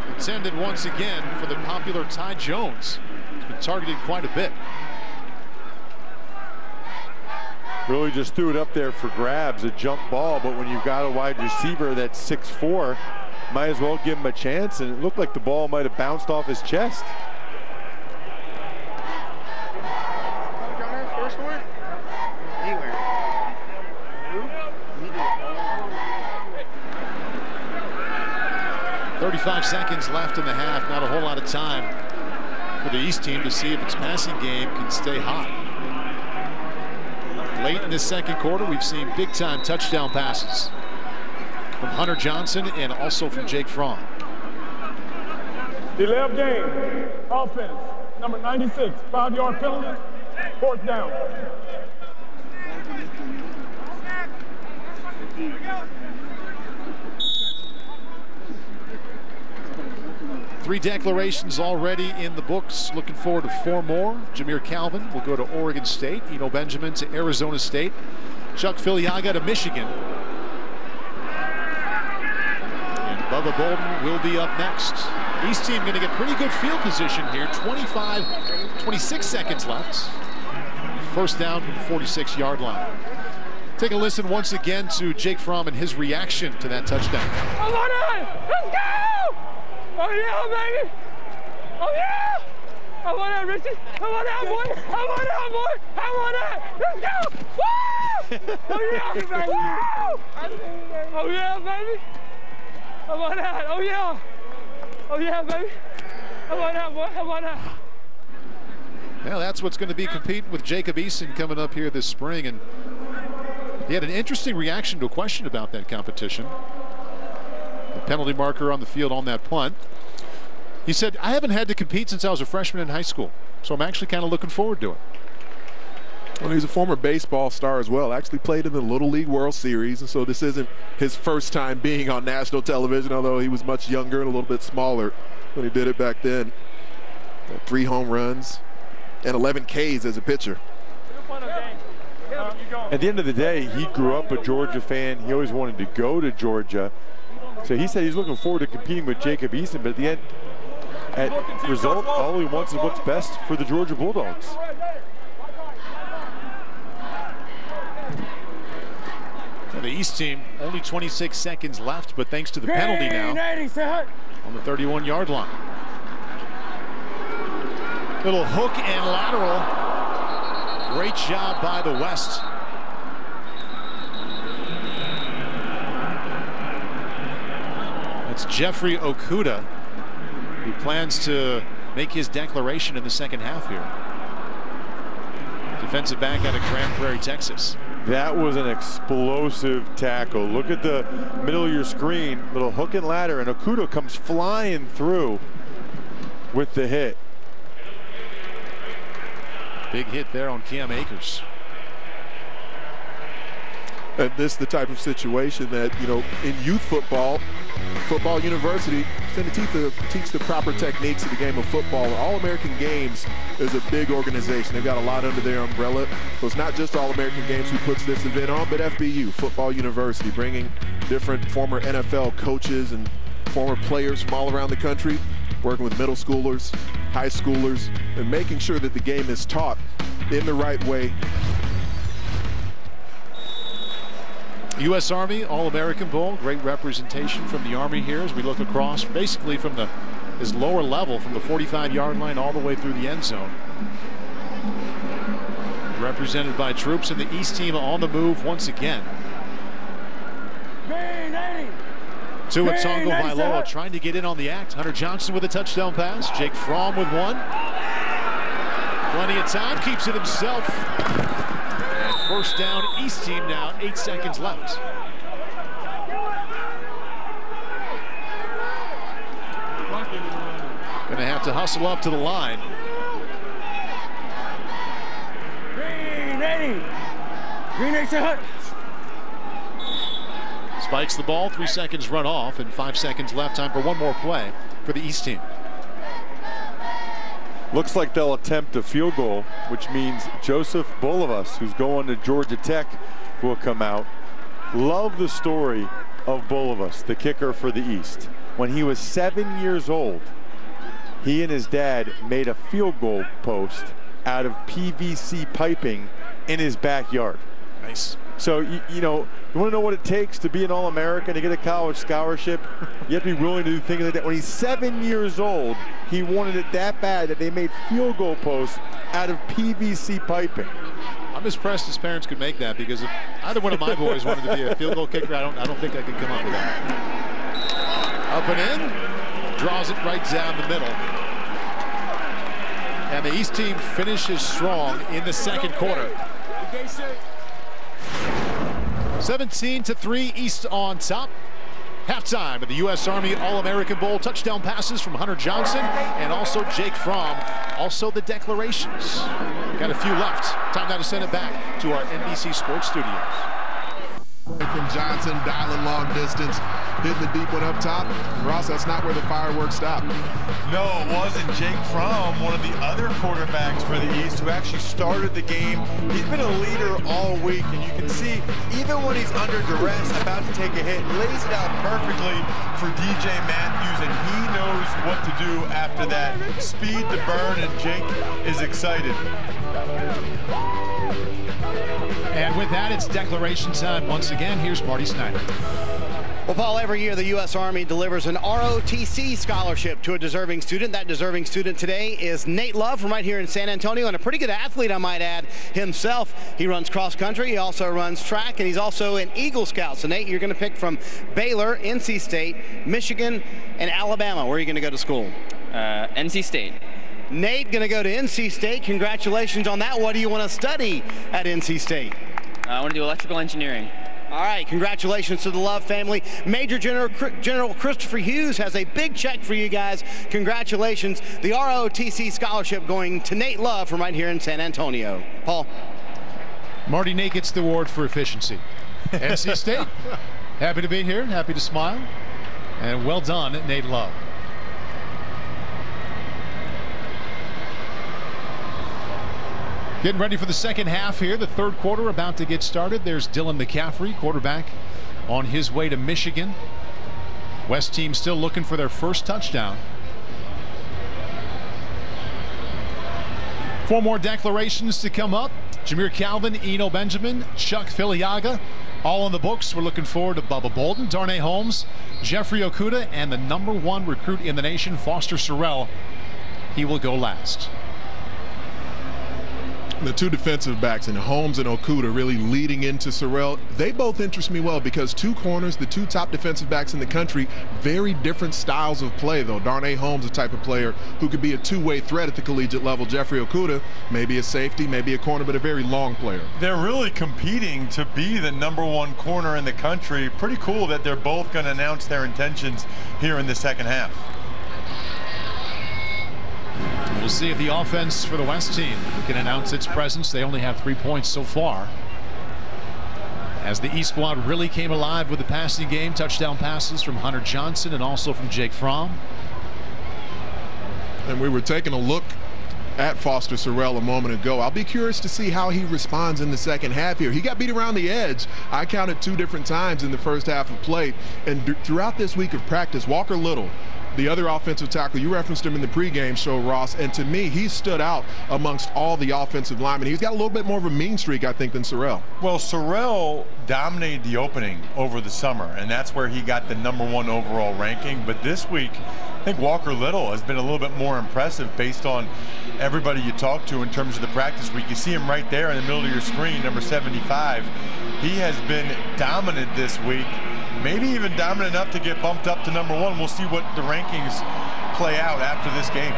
Speaker 1: underthrown. Intended once again for the popular Ty Jones. He's been targeted quite a bit.
Speaker 3: Really just threw it up there for grabs, a jump ball, but when you've got a wide receiver that's 6'4", might as well give him a chance, and it looked like the ball might have bounced off his chest.
Speaker 16: First one? Anywhere.
Speaker 1: 35 seconds left in the half. Not a whole lot of time for the East team to see if its passing game can stay hot. Late in this second quarter, we've seen big-time touchdown passes from Hunter Johnson and also from Jake Fromm.
Speaker 16: The left game, offense, number 96, 5-yard penalty, 4th down.
Speaker 1: Three declarations already in the books. Looking forward to 4 more. Jameer Calvin will go to Oregon State. Eno Benjamin to Arizona State. Chuck Filiaga to Michigan. And Bubba Bolden will be up next. East team going to get pretty good field position here. 26 seconds left. 1st down from the 46-yard line. Take a listen once again to Jake Fromm and his reaction to that touchdown.
Speaker 16: Come on in! Let's go! Oh yeah, baby! Oh yeah! Come on out, Richie! Come on out, boy! Come on out, boy! Come on out! Let's go! Woo! Oh yeah, baby! Oh yeah, baby! Come on out! Oh yeah! Oh yeah, baby! Come on out, boy! Come on out!
Speaker 1: Well, that's what's going to be competing with Jacob Eason coming up here this spring, and he had an interesting reaction to a question about that competition. The penalty marker on the field on that punt. He said, I haven't had to compete since I was a freshman in high school, so I'm actually kind of looking forward to it.
Speaker 2: Well, he's a former baseball star as well. Actually played in the Little League World Series, and so this isn't his first time being on national television, although he was much younger and a little bit smaller when he did it back then. 3 home runs and 11 Ks as a pitcher.
Speaker 3: At the end of the day, he grew up a Georgia fan. He always wanted to go to Georgia. So he said he's looking forward to competing with Jacob Eason, but at the end, at result, all he wants is what's best for the Georgia Bulldogs.
Speaker 1: For the East team, only 26 seconds left, but thanks to the penalty now on the 31-yard line. Little hook and lateral. Great job by the West. That's Jeffrey Okuda, who plans to make his declaration in the second half here. Defensive back out of Grand Prairie, Texas.
Speaker 3: That was an explosive tackle. Look at the middle of your screen, little hook and ladder, and Okuda comes flying through with the hit.
Speaker 1: Big hit there on Cam Akers.
Speaker 2: And this is the type of situation that, you know, in youth football, Football University tend to teach the proper techniques of the game of football. All-American Games is a big organization. They've got a lot under their umbrella. So it's not just All-American Games who puts this event on, but FBU, Football University, bringing different former NFL coaches and former players from all around the country, working with middle schoolers, high schoolers, and making sure that the game is taught in the right way.
Speaker 1: U.S. Army All-American Bowl, great representation from the Army here as we look across basically from his lower level from the 45-yard line all the way through the end zone. Represented by troops, and the East team on the move once again. To Etoiles Vailoa trying to get in on the act. Hunter Johnson with a touchdown pass. Jake Fromm with one. Plenty of time, keeps it himself. And first down, East team now, 8 seconds left. Gonna have to hustle up to the line.
Speaker 16: Green 8 hut.
Speaker 1: Spikes the ball, 3 seconds run off, and 5 seconds left. Time for one more play for the East team.
Speaker 3: Looks like they'll attempt a field goal, which means Joseph Bolivas, who's going to Georgia Tech, will come out. Love the story of Bolivas, the kicker for the East. When he was 7 years old, he and his dad made a field goal post out of PVC piping in his backyard.
Speaker 1: Nice.
Speaker 3: So, you know, you want to know what it takes to be an All-American, to get a college scholarship? You have to be willing to do things like that. When he's 7 years old, he wanted it that bad that they made field goal posts out of PVC piping.
Speaker 1: I'm impressed his parents could make that, because if either one of my boys wanted to be a field goal kicker, I don't think I could come up with that. Up and in, draws it right down the middle. And the East team finishes strong in the second quarter. 17-3, East on top. Halftime of the U.S. Army All-American Bowl. Touchdown passes from Hunter Johnson and also Jake Fromm. Also the declarations. Got a few left. Time now to send it back to our NBC Sports studios.
Speaker 2: From Johnson, dialing long distance, hitting the deep one up top. Ross, that's not where the fireworks stop.
Speaker 3: No, it wasn't. Jake Fromm, one of the other quarterbacks for the East, who actually started the game. He's been a leader all week, and you can see, even when he's under duress, about to take a hit, lays it out perfectly for DJ Matthews, and he knows what to do after that. Speed to burn, and Jake is excited.
Speaker 1: And with that, it's declaration time once again. Here's Marty Snyder.
Speaker 26: Well, Paul, every year the U.S. Army delivers an ROTC scholarship to a deserving student. That deserving student today is Nate Love from right here in San Antonio, and a pretty good athlete, I might add, himself. He runs cross country, he also runs track, and he's also an Eagle Scout. So, Nate, you're going to pick from Baylor, NC State, Michigan, and Alabama. Where are you going to go to school?
Speaker 14: NC State.
Speaker 26: Nate, going to go to NC State. Congratulations on that. What do you want to study at NC State?
Speaker 14: I want to do electrical engineering.
Speaker 26: All right, congratulations to the Love family. Major General Christopher Hughes has a big check for you guys. Congratulations. The ROTC scholarship going to Nate Love from right here in San Antonio. Paul.
Speaker 1: Marty, Nate gets the award for efficiency. NC State, happy to be here, happy to smile. And well done, Nate Love. Getting ready for the second half here. The third quarter about to get started. There's Dylan McCaffrey, quarterback, on his way to Michigan. West team still looking for their first touchdown. 4 more declarations to come up. Jameer Calvin, Eno Benjamin, Chuck Filiaga, all on the books. We're looking forward to Bubba Bolden, Darnay Holmes, Jeffrey Okudah, and the #1 recruit in the nation, Foster Sorrell. He will go last.
Speaker 2: The two defensive backs, and Holmes and Okudah, really leading into Sorrell. They both interest me well because two corners, the two top defensive backs in the country, very different styles of play, though. Darnay Holmes, a type of player who could be a two-way threat at the collegiate level. Jeffrey Okudah, maybe a safety, maybe a corner, but a very long player.
Speaker 3: They're really competing to be the #1 corner in the country. Pretty cool that they're both going to announce their intentions here in the second half.
Speaker 1: We'll see if the offense for the West team can announce its presence. They only have 3 points so far, as the East squad really came alive with the passing game. Touchdown passes from Hunter Johnson and also from Jake Fromm.
Speaker 2: And we were taking a look at Foster Sorrell a moment ago. I'll be curious to see how he responds in the second half here. He got beat around the edge. I counted 2 different times in the first half of play. And throughout this week of practice, Walker Little, the other offensive tackle, you referenced him in the pregame show, Ross, and to me, he stood out amongst all the offensive linemen. He's got a little bit more of a mean streak, I think, than Sorrell.
Speaker 3: Well, Sorrell dominated the opening over the summer, and that's where he got the #1 overall ranking. But this week, I think Walker Little has been a little bit more impressive based on everybody you talk to in terms of the practice week. You see him right there in the middle of your screen, number 75. He has been dominant this week. Maybe even dominant enough to get bumped up to #1. We'll see what the rankings play out after this game.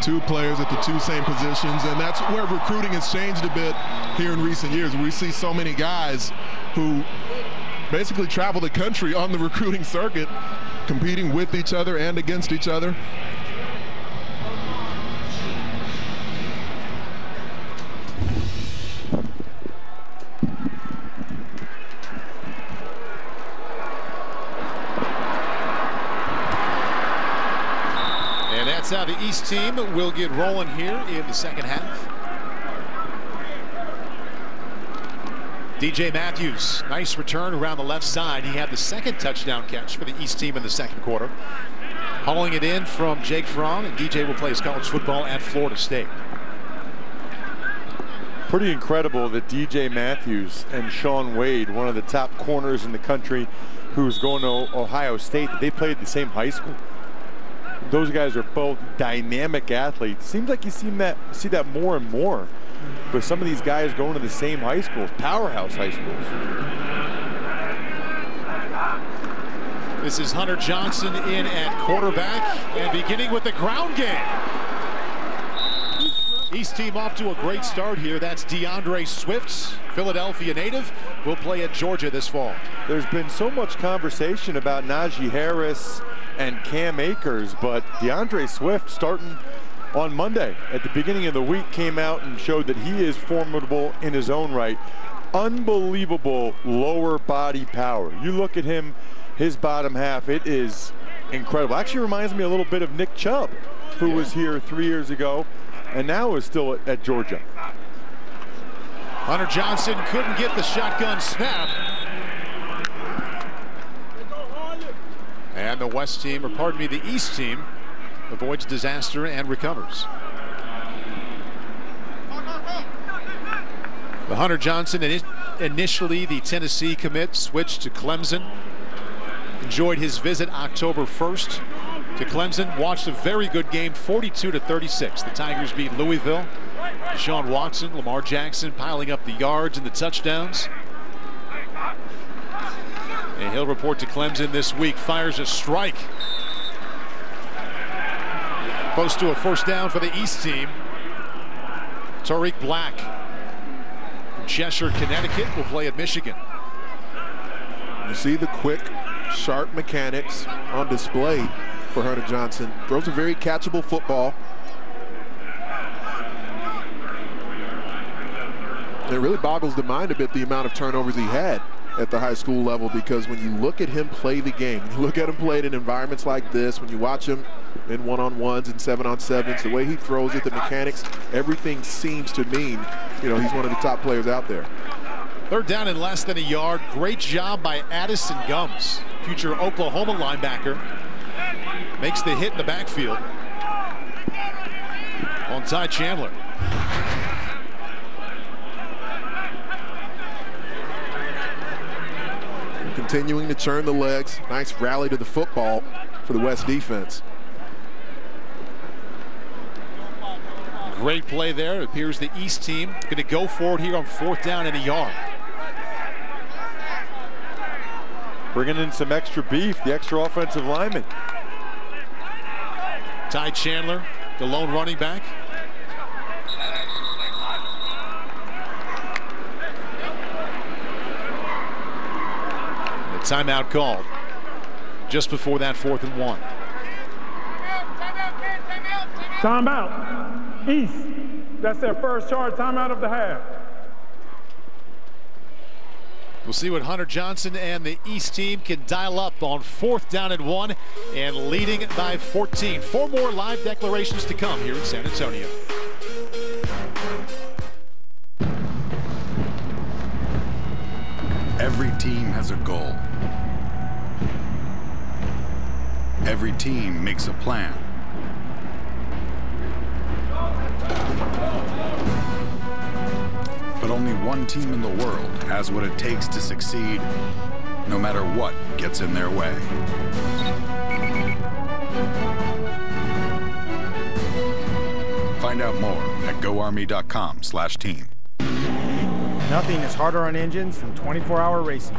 Speaker 2: 2 players at the 2 same positions, and that's where recruiting has changed a bit here in recent years. We see so many guys who basically travel the country on the recruiting circuit, competing with each other and against each other.
Speaker 1: That's how the East team will get rolling here in the second half. DJ Matthews, nice return around the left side. He had the 2nd touchdown catch for the East team in the 2nd quarter. Hauling it in from Jake Fromm, and DJ will play his college football at Florida State.
Speaker 3: Pretty incredible that DJ Matthews and Sean Wade, one of the top corners in the country who's going to Ohio State, they played the same high school. Those guys are both dynamic athletes. Seems like you see that more and more with some of these guys going to the same high schools, powerhouse high schools.
Speaker 1: This is Hunter Johnson in at quarterback, and beginning with the ground game. East team off to a great start here. That's DeAndre Swift, Philadelphia native, will play at Georgia this fall.
Speaker 3: There's been so much conversation about Najee Harris and Cam Akers, but DeAndre Swift, starting on Monday at the beginning of the week, came out and showed that he is formidable in his own right. Unbelievable lower body power. You look at him, his bottom half, it is incredible. Actually reminds me a little bit of Nick Chubb, who was here 3 years ago and now is still at Georgia.
Speaker 1: Hunter Johnson couldn't get the shotgun snap. And the West team, or pardon me, the East team, avoids disaster and recovers. The Hunter Johnson, initially the Tennessee commit, switched to Clemson. Enjoyed his visit October 1st to Clemson. Watched a very good game, 42-36. The Tigers beat Louisville. Deshaun Watson, Lamar Jackson piling up the yards and the touchdowns. And he'll report to Clemson this week. Fires a strike. Close to a first down for the East team. Tariq Black from Cheshire, Connecticut, will play at Michigan.
Speaker 2: You see the quick, sharp mechanics on display for Hunter Johnson. Throws a very catchable football. And it really boggles the mind a bit, the amount of turnovers he had at the high school level, because when you look at him play the game, you look at him play in environments like this, when you watch him in one-on-ones and 7-on-7s, the way he throws it, the mechanics, everything seems to mean, you know, he's one of the top players out there.
Speaker 1: 3rd down and less than a yard. Great job by Addison Gums, future Oklahoma linebacker. Makes the hit in the backfield on Ty Chandler.
Speaker 2: Continuing to churn the legs. Nice rally to the football for the West defense.
Speaker 1: Great play there. It appears the East team going to go for it here on 4th down and a yard.
Speaker 3: Bringing in some extra beef, the extra offensive lineman.
Speaker 1: Ty Chandler, the lone running back. Timeout called just before that 4th and 1.
Speaker 12: Timeout. East. That's their first charge. Timeout of the half.
Speaker 1: We'll see what Hunter Johnson and the East team can dial up on 4th down and 1 and leading by 14. 4 more live declarations to come here in San Antonio.
Speaker 6: Every team has a goal. Every team makes a plan. But only one team in the world has what it takes to succeed, no matter what gets in their way. Find out more at goarmy.com/team.
Speaker 12: Nothing is harder on engines than 24-hour racing.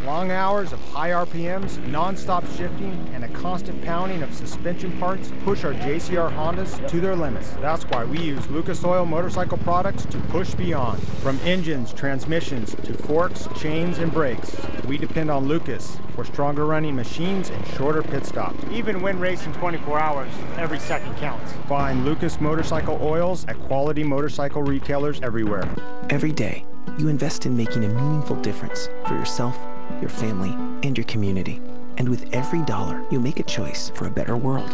Speaker 12: Long hours of high RPMs, non-stop shifting, and a constant pounding of suspension parts push our JCR Hondas to their limits. That's why we use Lucas Oil motorcycle products to push beyond. From engines, transmissions, to forks, chains, and brakes, we depend on Lucas for stronger running machines and shorter pit stops. Even when racing 24 hours, every second counts. Find Lucas motorcycle oils at quality motorcycle retailers everywhere.
Speaker 18: Every day, you invest in making a meaningful difference for yourself, your family, and your community. And with every dollar, you make a choice for a better world.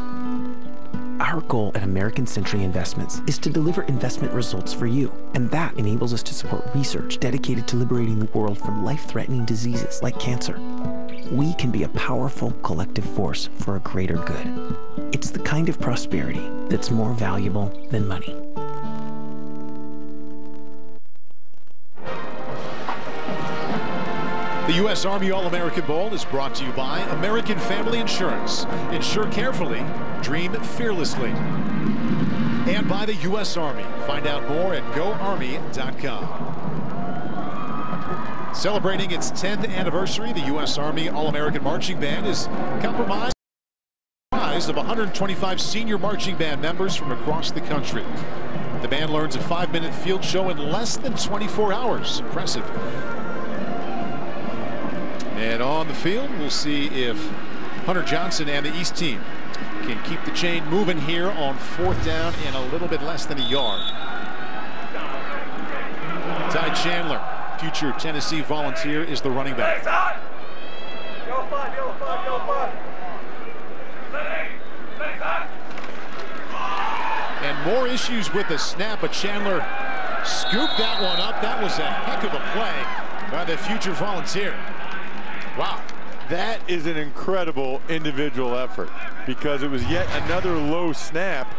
Speaker 18: Our goal at American Century Investments is to deliver investment results for you, and that enables us to support research dedicated to liberating the world from life-threatening diseases like cancer. We can be a powerful collective force for a greater good. It's the kind of prosperity that's more valuable than money.
Speaker 1: The U.S. Army All-American Bowl is brought to you by American Family Insurance. Insure carefully, dream fearlessly. And by the U.S. Army. Find out more at goarmy.com. Celebrating its 10th anniversary, the U.S. Army All-American Marching Band is comprised of 125 senior marching band members from across the country. The band learns a 5-minute field show in less than 24 hours. Impressive. And on the field, we'll see if Hunter Johnson and the East team can keep the chain moving here on 4th down in a little bit less than a yard. Ty Chandler, future Tennessee Volunteer, is the running back. And more issues with the snap, but Chandler scooped that one up. That was a heck of a play by the future Volunteer.
Speaker 3: Wow, that is an incredible individual effort because it was yet another low snap.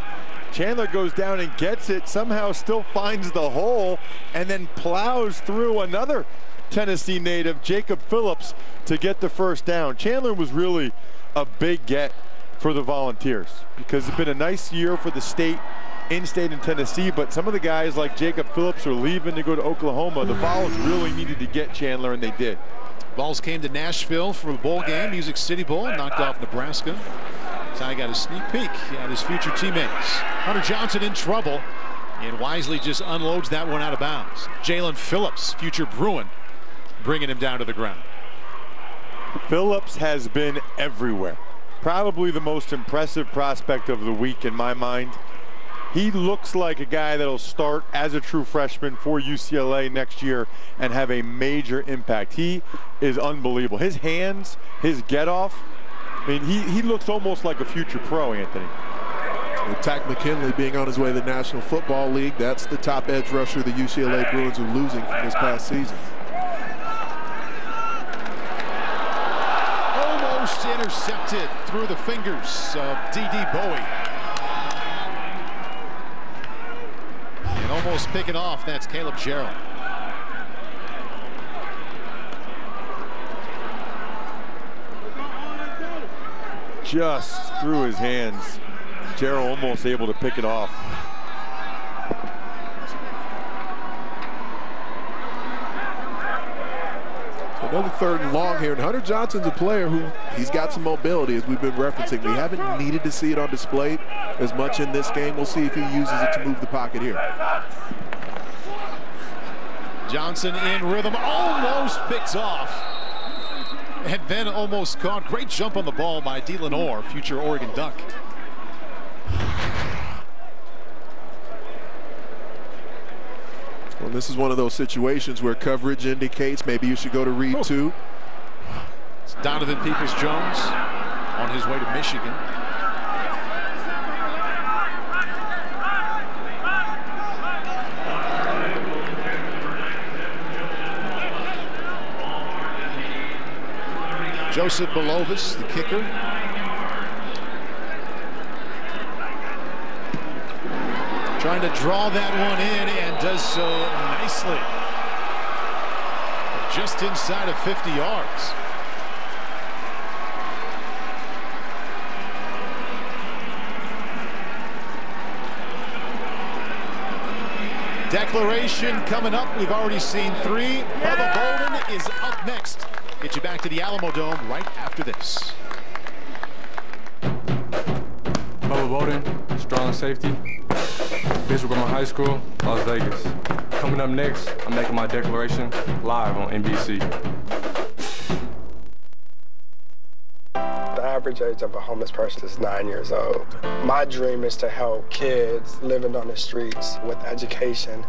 Speaker 3: Chandler goes down and gets it, somehow still finds the hole, and then plows through another Tennessee native, Jacob Phillips, to get the first down. Chandler was really a big get for the Volunteers because it's been a nice year for the state, in-state in Tennessee, but some of the guys like Jacob Phillips are leaving to go to Oklahoma. The Vols really needed to get Chandler, and they did.
Speaker 1: Vols came to Nashville for a bowl game, Music City Bowl, knocked off Nebraska. Ty got a sneak peek at his future teammates. Hunter Johnson in trouble, and wisely just unloads that one out of bounds. Jalen Phillips, future Bruin, bringing him down to the ground.
Speaker 3: Phillips has been everywhere. Probably the most impressive prospect of the week in my mind. He looks like a guy that'll start as a true freshman for UCLA next year and have a major impact. He is unbelievable. His hands, his get-off, I mean, he looks almost like a future pro, Anthony.
Speaker 2: With Tack McKinley being on his way to the National Football League, that's the top edge rusher the UCLA Bruins are losing from this past season.
Speaker 1: Almost intercepted through the fingers of D.D. Bowie. And almost picking off, that's Caleb Gerald.
Speaker 3: Just through his hands. Gerald almost able to pick it off.
Speaker 2: So another 3rd and long here, and Hunter Johnson's a player who he's got some mobility, as we've been referencing. We haven't needed to see it on display as much in this game. We'll see if he uses it to move the pocket here.
Speaker 1: Johnson in rhythm, almost picks off. And then almost caught. Great jump on the ball by Dylan Orr, future Oregon Duck.
Speaker 2: Well, this is one of those situations where coverage indicates maybe you should go to read two.
Speaker 1: It's Donovan Peoples-Jones on his way to Michigan. Joseph Belovis, the kicker. Trying to draw that one in and does so nicely. Just inside of 50 yards. Declaration coming up. We've already seen 3. Bubba Bolden is up next. Get you back to the Alamo Dome right after this.
Speaker 13: Bubba Bolden, strong safety. Bishop High School, Las Vegas. Coming up next, I'm making my declaration live on NBC.
Speaker 10: The average age of a homeless person is 9 years old. My dream is to help kids living on the streets with education.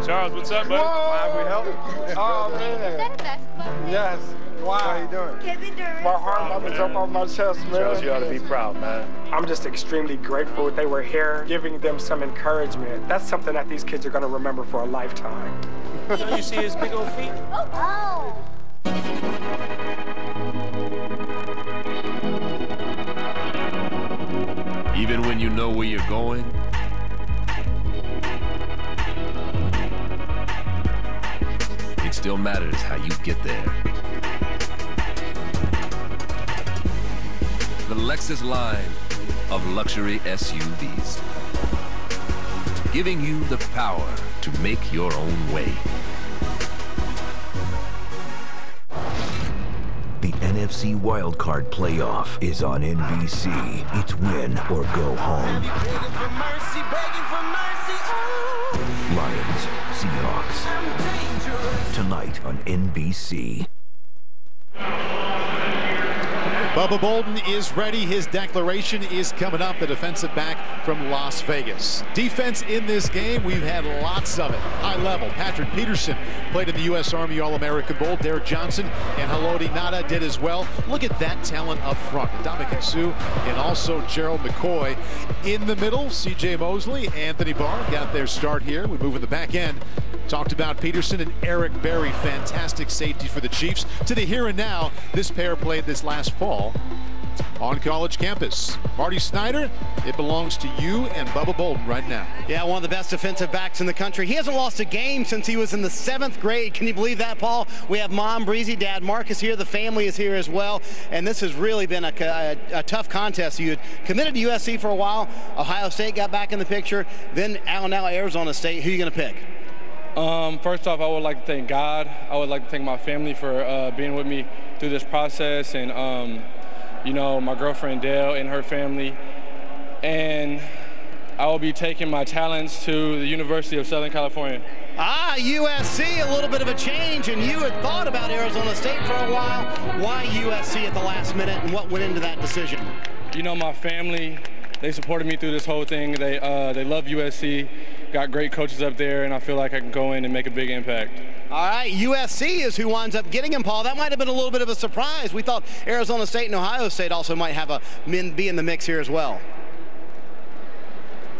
Speaker 17: Charles, what's up, buddy?
Speaker 10: Why we help? Oh, man. Yes. Wow. How you doing? My heart about to jump off my chest, man.
Speaker 17: Charles, you ought to be proud, man.
Speaker 10: I'm just extremely grateful that they were here, giving them some encouragement. That's something that these kids are going to remember for a lifetime.
Speaker 17: You see his big old feet?
Speaker 10: Oh.
Speaker 20: Even when you know where you're going, it still matters how you get there. The Lexus line of luxury SUVs, giving you the power to make your own way.
Speaker 15: The NFC Wildcard Playoff is on NBC. It's win or go home. Lions, Seahawks. Tonight on NBC.
Speaker 1: Bubba Bolden is ready. His declaration is coming up. The defensive back from Las Vegas. Defense in this game, we've had lots of it. High level. Patrick Peterson played in the U.S. Army All-American Bowl. Derek Johnson and Haloti Ngata did as well. Look at that talent up front. Ndamukong Suh and also Gerald McCoy. In the middle, C.J. Mosley, Anthony Barr got their start here. We move in the back end. Talked about Peterson and Eric Berry, fantastic safety for the Chiefs. To the here and now, this pair played this last fall on college campus. Marty Snyder, it belongs to you and Bubba Bolden right now.
Speaker 26: Yeah, one of the best defensive backs in the country. He hasn't lost a game since he was in the 7th grade. Can you believe that, Paul? We have Mom Breezy, Dad Marcus here. The family is here as well. And this has really been a tough contest. You had committed to USC for a while. Ohio State got back in the picture. Then now Arizona State. Who are you going to pick?
Speaker 17: First off, I would like to thank God. I would like to thank my family for being with me through this process, and you know, my girlfriend Dale and her family. And I will be taking my talents to the University of Southern California.
Speaker 26: Ah, USC, a little bit of a change, and you had thought about Arizona State for a while. Why USC at the last minute, and what went into that decision?
Speaker 17: You know, my family, they supported me through this whole thing. They love USC. Got great coaches up there, and I feel like I can go in and make a big impact.
Speaker 26: All right, USC is who winds up getting him, Paul. That might have been a little bit of a surprise. We thought Arizona State and Ohio State also might have be in the mix here as well.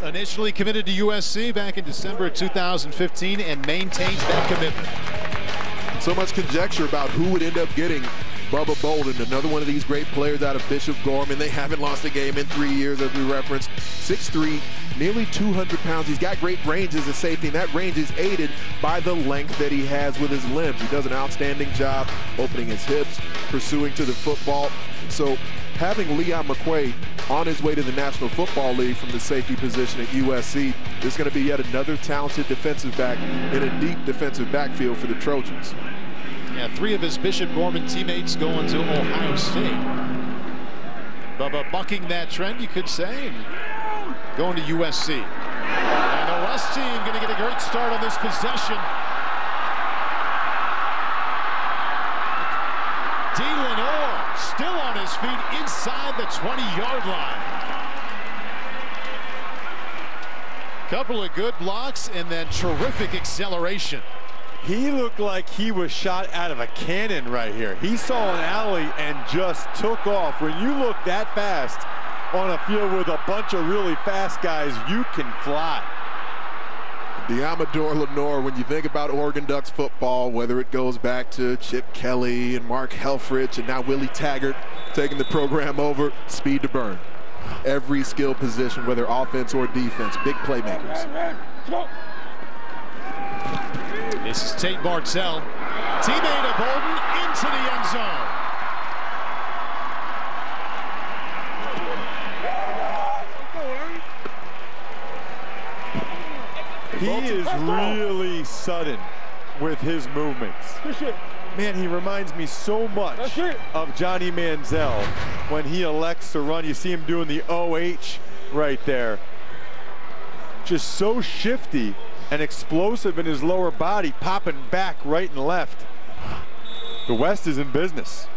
Speaker 1: Initially committed to USC back in December of 2015 and maintains that commitment.
Speaker 2: So much conjecture about who would end up getting Bubba Bolden, another one of these great players out of Bishop Gorman. They haven't lost a game in 3 years, as we referenced. 6'3", nearly 200 pounds. He's got great range as a safety, and that range is aided by the length that he has with his limbs. He does an outstanding job opening his hips, pursuing to the football. So having Leon McQuaid on his way to the National Football League from the safety position at USC is going to be yet another talented defensive back in a deep defensive backfield for the Trojans.
Speaker 1: Yeah, 3 of his Bishop Gorman teammates going to Ohio State. Bubba bucking that trend, you could say, and going to USC. And the West team going to get a great start on this possession. Dylan Orr still on his feet inside the 20-yard line. Couple of good blocks and then terrific acceleration.
Speaker 3: He looked like he was shot out of a cannon right here. He saw an alley and just took off. When you look that fast on a field with a bunch of really fast guys, you can fly.
Speaker 2: The Amador Lenore, when you think about Oregon Ducks football, whether it goes back to Chip Kelly and Mark Helfrich and now Willie Taggart taking the program over, speed to burn. Every skill position, whether offense or defense, big playmakers.
Speaker 1: This is Tate Martell, teammate of Bolden, into the end zone.
Speaker 3: He is really sudden with his movements. Man, he reminds me so much of Johnny Manziel when he elects to run. You see him doing the OH right there. Just so shifty and explosive in his lower body, popping back right and left. The West is in business.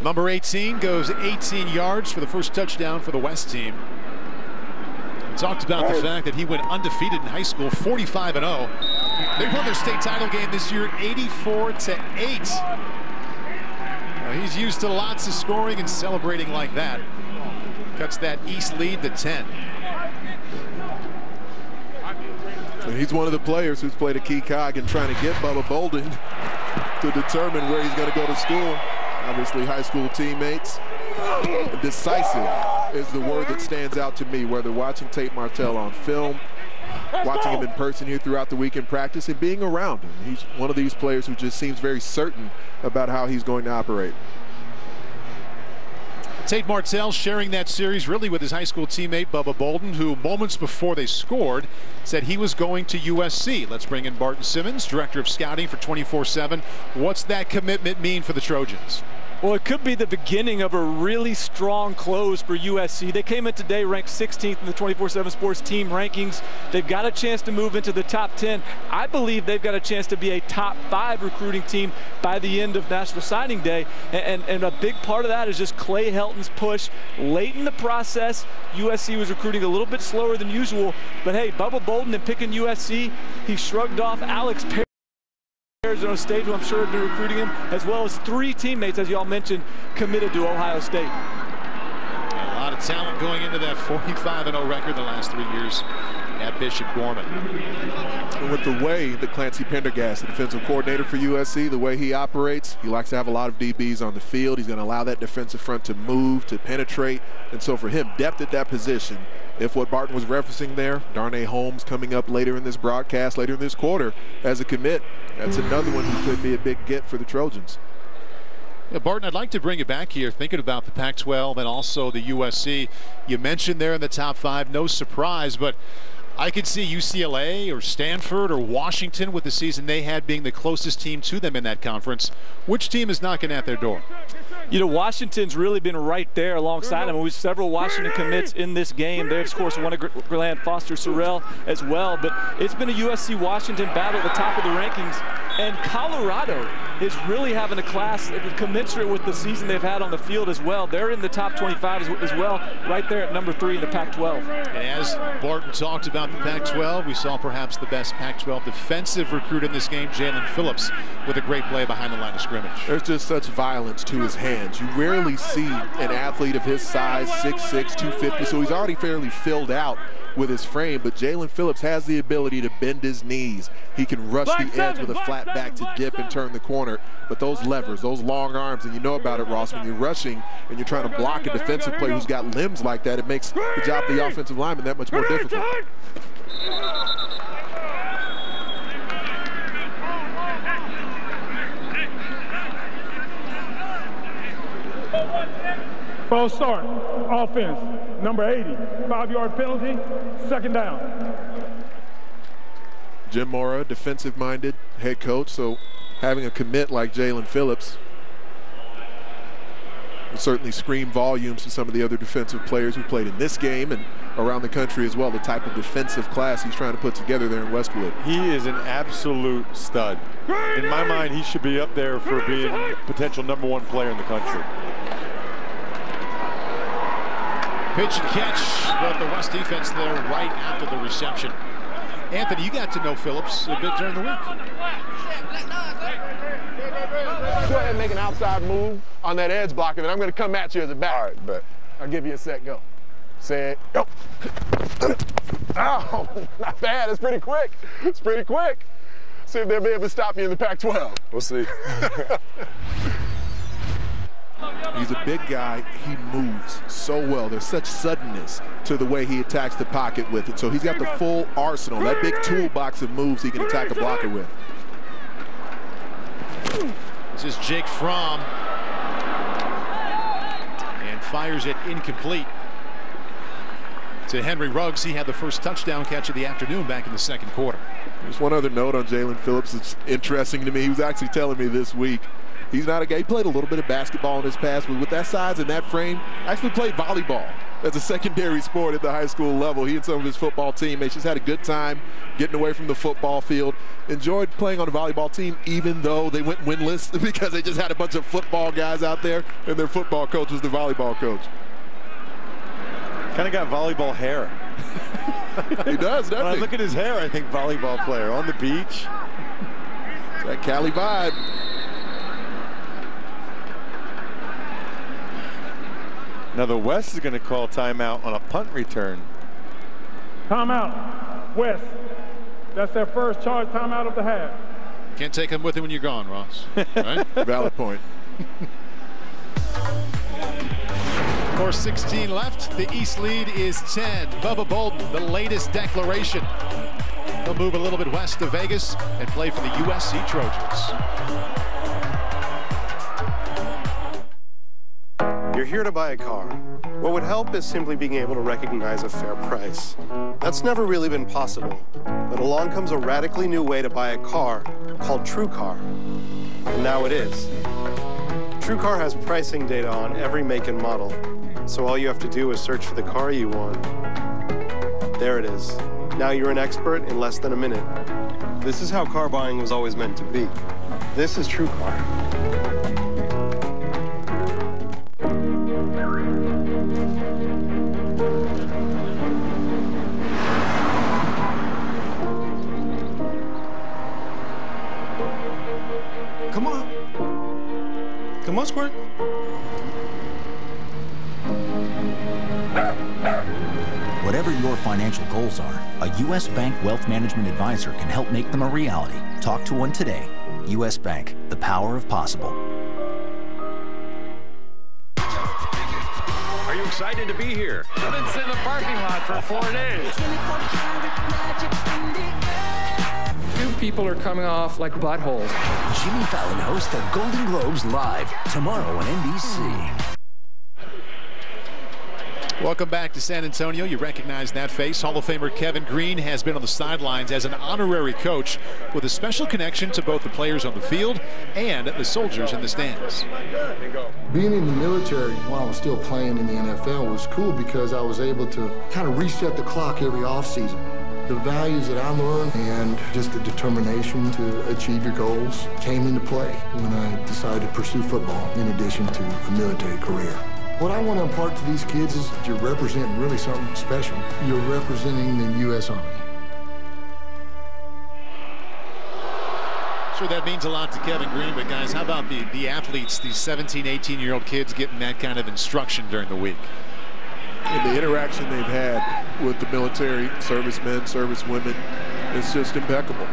Speaker 1: Number 18 goes 18 yards for the first touchdown for the West team. Talked about the fact that he went undefeated in high school, 45-0. They won their state title game this year, 84-8. He's used to lots of scoring and celebrating like that. Cuts that East lead to 10.
Speaker 2: So he's one of the players who's played a key cog in trying to get Bubba Bolden to determine where he's going to go to school. Obviously, high school teammates. Decisive is the word that stands out to me, whether watching Tate Martell on film, watching him in person here throughout the week in practice, and being around him. He's one of these players who just seems very certain about how he's going to operate.
Speaker 1: Tate Martell sharing that series really with his high school teammate Bubba Bolden, who moments before they scored said he was going to USC. Let's bring in Barton Simmons, director of scouting for 24/7. What's that commitment mean for the Trojans?
Speaker 23: Well, it could be the beginning of a really strong close for USC. They came in today ranked 16th in the 24/7 Sports team rankings. They've got a chance to move into the top 10. I believe they've got a chance to be a top 5 recruiting team by the end of National Signing Day. And a big part of that is just Clay Helton's push. Late in the process, USC was recruiting a little bit slower than usual. But hey, Bubba Bolden and picking USC, he shrugged off Alex Perry. Arizona State, who I'm sure have been recruiting him, as well as 3 teammates, as y'all mentioned, committed to Ohio State.
Speaker 1: A lot of talent going into that 45-0 record the last 3 years at Bishop Gorman.
Speaker 2: And with the way that Clancy Pendergast, the defensive coordinator for USC, the way he operates, he likes to have a lot of DBs on the field. He's going to allow that defensive front to move, to penetrate. And so for him, depth at that position, if what Barton was referencing there, Darnay Holmes coming up later in this broadcast, later in this quarter as a commit, that's another one who could be a big get for the Trojans.
Speaker 1: Yeah, Barton, I'd like to bring you back here thinking about the Pac-12 and also the USC. You mentioned they're in the top 5, no surprise, but I could see UCLA or Stanford or Washington with the season they had being the closest team to them in that conference. Which team is knocking at their door?
Speaker 23: You know, Washington's really been right there alongside them. We've several Washington commits in this game. They, of course, won a Grant Foster Sorrell as well. But it's been a USC-Washington battle at the top of the rankings. And Colorado is really having a class commensurate with the season they've had on the field as well. They're in the top 25 as well, right there at number 3 in the Pac-12.
Speaker 1: And as Barton talked about the Pac-12, we saw perhaps the best Pac-12 defensive recruit in this game, Jalen Phillips, with a great play behind the line of scrimmage.
Speaker 2: There's just such violence to his hands. You rarely see an athlete of his size, 6'6", 250, so he's already fairly filled out with his frame, but Jalen Phillips has the ability to bend his knees. He can rush the edge with a flat back to dip and turn the corner, but those levers, those long arms, and you know about it, Ross, when you're rushing and you're trying to block a defensive player who's got limbs like that, it makes the job of the offensive lineman that much more difficult.
Speaker 4: False start, offense, number 80, 5-yard penalty, 2nd down.
Speaker 2: Jim Mora, defensive-minded head coach, so having a commit like Jalen Phillips will certainly scream volumes to some of the other defensive players who played in this game and around the country as well, the type of defensive class he's trying to put together there in Westwood.
Speaker 3: He is an absolute stud. In my mind, he should be up there for being potential #1 player in the country.
Speaker 1: Pitch and catch, but the West defense there right after the reception. Anthony, you got to know Phillips a bit during the week.
Speaker 7: Go ahead and make an outside move on that edge blocker, then I'm going to come at you as a back. All right, bet. I'll give you a set, go. Set, go. Oh, not bad. It's pretty quick. It's pretty quick. See if they'll be able to stop me in the Pac-12.
Speaker 2: We'll see. He's a big guy. He moves so well. There's such suddenness to the way he attacks the pocket with it. So he's got the full arsenal, that big toolbox of moves he can attack a blocker with.
Speaker 1: This is Jake Fromm. And fires it incomplete to Henry Ruggs. He had the first touchdown catch of the afternoon back in the second quarter.
Speaker 2: There's one other note on Jalen Phillips that's interesting to me. He was actually telling me this week, he's not a guy. He played a little bit of basketball in his past, but with that size and that frame, actually played volleyball as a secondary sport at the high school level. He and some of his football teammates just had a good time getting away from the football field. Enjoyed playing on the volleyball team, even though they went winless because they just had a bunch of football guys out there, and their football coach was the volleyball coach.
Speaker 3: Kind of got volleyball hair.
Speaker 2: He does, doesn't
Speaker 3: when
Speaker 2: he?
Speaker 3: I look at his hair, I think volleyball player on the beach.
Speaker 2: It's that Cali vibe.
Speaker 3: Now the West is going to call timeout on a punt return.
Speaker 4: Timeout, West. That's their first charge timeout of the half.
Speaker 1: Can't take him with you when you're gone, Ross. Right?
Speaker 2: Valid point.
Speaker 1: 4:16 left. The East lead is 10. Bubba Bolden, the latest declaration. They'll move a little bit west to Vegas and play for the USC Trojans.
Speaker 9: You're here to buy a car. What would help is simply being able to recognize a fair price. That's never really been possible, but along comes a radically new way to buy a car called TrueCar. And now it is. TrueCar has pricing data on every make and model, so all you have to do is search for the car you want. There it is. Now you're an expert in less than a minute. This is how car buying was always meant to be. This is TrueCar.
Speaker 21: Come on. Come on, Squirt.
Speaker 22: Whatever your financial goals are, a U.S. Bank Wealth Management Advisor can help make them a reality. Talk to one today. U.S. Bank, the power of possible.
Speaker 24: Are you excited to be here?
Speaker 16: I've been sitting in the parking lot for 4 days.
Speaker 25: 2 people are coming off like buttholes.
Speaker 15: Jimmy Fallon hosts the Golden Globes live tomorrow on NBC.
Speaker 1: Welcome back to San Antonio. You recognize that face. Hall of Famer Kevin Green has been on the sidelines as an honorary coach with a special connection to both the players on the field and the soldiers in the stands.
Speaker 27: Being in the military while I was still playing in the NFL was cool because I was able to kind of reset the clock every offseason. The values that I learned and just the determination to achieve your goals came into play when I decided to pursue football in addition to a military career. What I want to impart to these kids is you're representing really something special. You're representing the U.S. Army.
Speaker 1: Sure, that means a lot to Kevin Green, but guys, how about the athletes, these 17, 18-year-old kids getting that kind of instruction during the week?
Speaker 2: And the interaction they've had with the military, servicemen, servicewomen, it's just impeccable.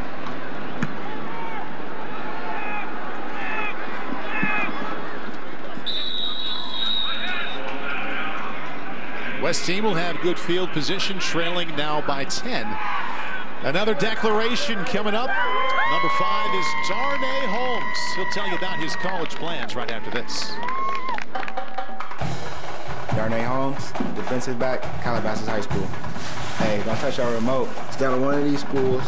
Speaker 1: West team will have good field position, trailing now by 10. Another declaration coming up. Number 5 is Darnay Holmes. He'll tell you about his college plans right after this.
Speaker 28: Darnay Holmes, defensive back, Calabasas High School. Hey, don't touch our remote. Stay on one of these schools.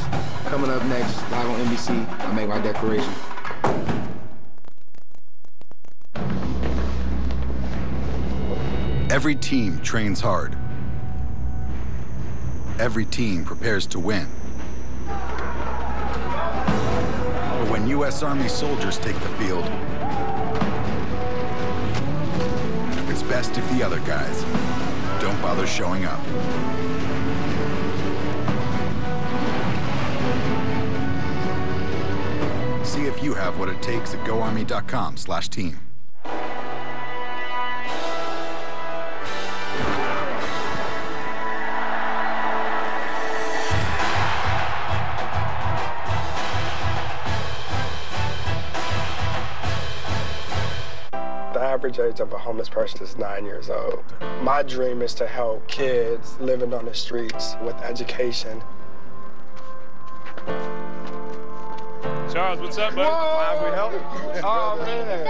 Speaker 28: Coming up next, live on NBC, I'll make my declaration.
Speaker 6: Every team trains hard. Every team prepares to win. But when U.S. Army soldiers take the field, it's best if the other guys don't bother showing up. See if you have what it takes at GoArmy.com/team.
Speaker 10: The average age of a homeless person is 9 years old. My dream is to help kids living on the streets with education.
Speaker 5: Charles, what's up, buddy?
Speaker 10: Wow, we help? Oh, man.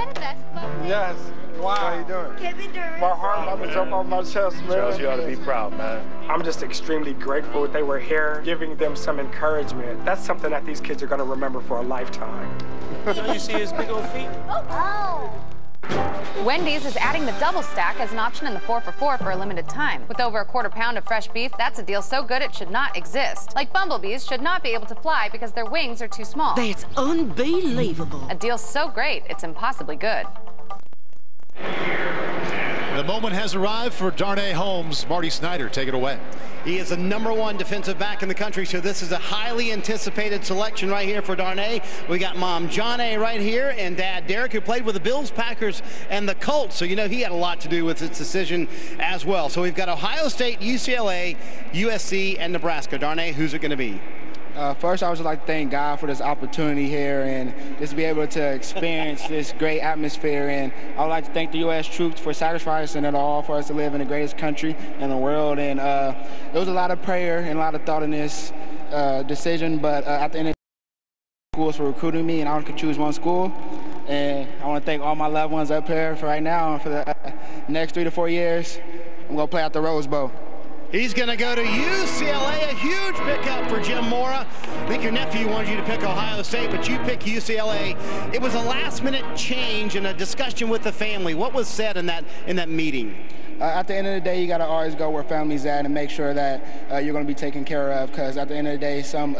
Speaker 10: Yes. Wow. How you doing? My heart about to jump off my chest, man.
Speaker 5: Charles, you ought to be proud, man.
Speaker 10: I'm just extremely grateful that they were here, giving them some encouragement. That's something that these kids are going to remember for a lifetime.
Speaker 5: Don't you see his big old feet?
Speaker 8: Oh. Wendy's is adding the double stack as an option in the 4 for $4 for a limited time. With over a quarter pound of fresh beef, that's a deal so good it should not exist. Like bumblebees should not be able to fly because their wings are too small.
Speaker 11: That's unbelievable.
Speaker 8: A deal so great, it's impossibly good.
Speaker 1: The moment has arrived for Darnay Holmes. Marty Snyder, take it away.
Speaker 26: He is the #1 defensive back in the country, so this is a highly anticipated selection right here for Darnay. We got mom Johnny right here and dad Derek, who played with the Bills, Packers, and the Colts. So you know he had a lot to do with this decision as well. So we've got Ohio State, UCLA, USC, and Nebraska. Darnay, who's it going to be?
Speaker 28: First, I would just like to thank God for this opportunity here and just be able to experience this great atmosphere. And I would like to thank the U.S. troops for sacrificing it all for us to live in the greatest country in the world. And there was a lot of prayer and a lot of thought in this decision. But at the end of the day, schools for recruiting me, and I could choose one school. And I want to thank all my loved ones up here for right now and for the next 3 to 4 years. I'm going to play at the Rose Bowl.
Speaker 26: He's going to go to UCLA, a huge pickup for Jim Mora. I think your nephew wanted you to pick Ohio State, but you picked UCLA. It was a last-minute change and a discussion with the family. What was said in that meeting?
Speaker 28: At the end of the day, you got to always go where family's at and make sure that you're going to be taken care of, because at the end of the day, some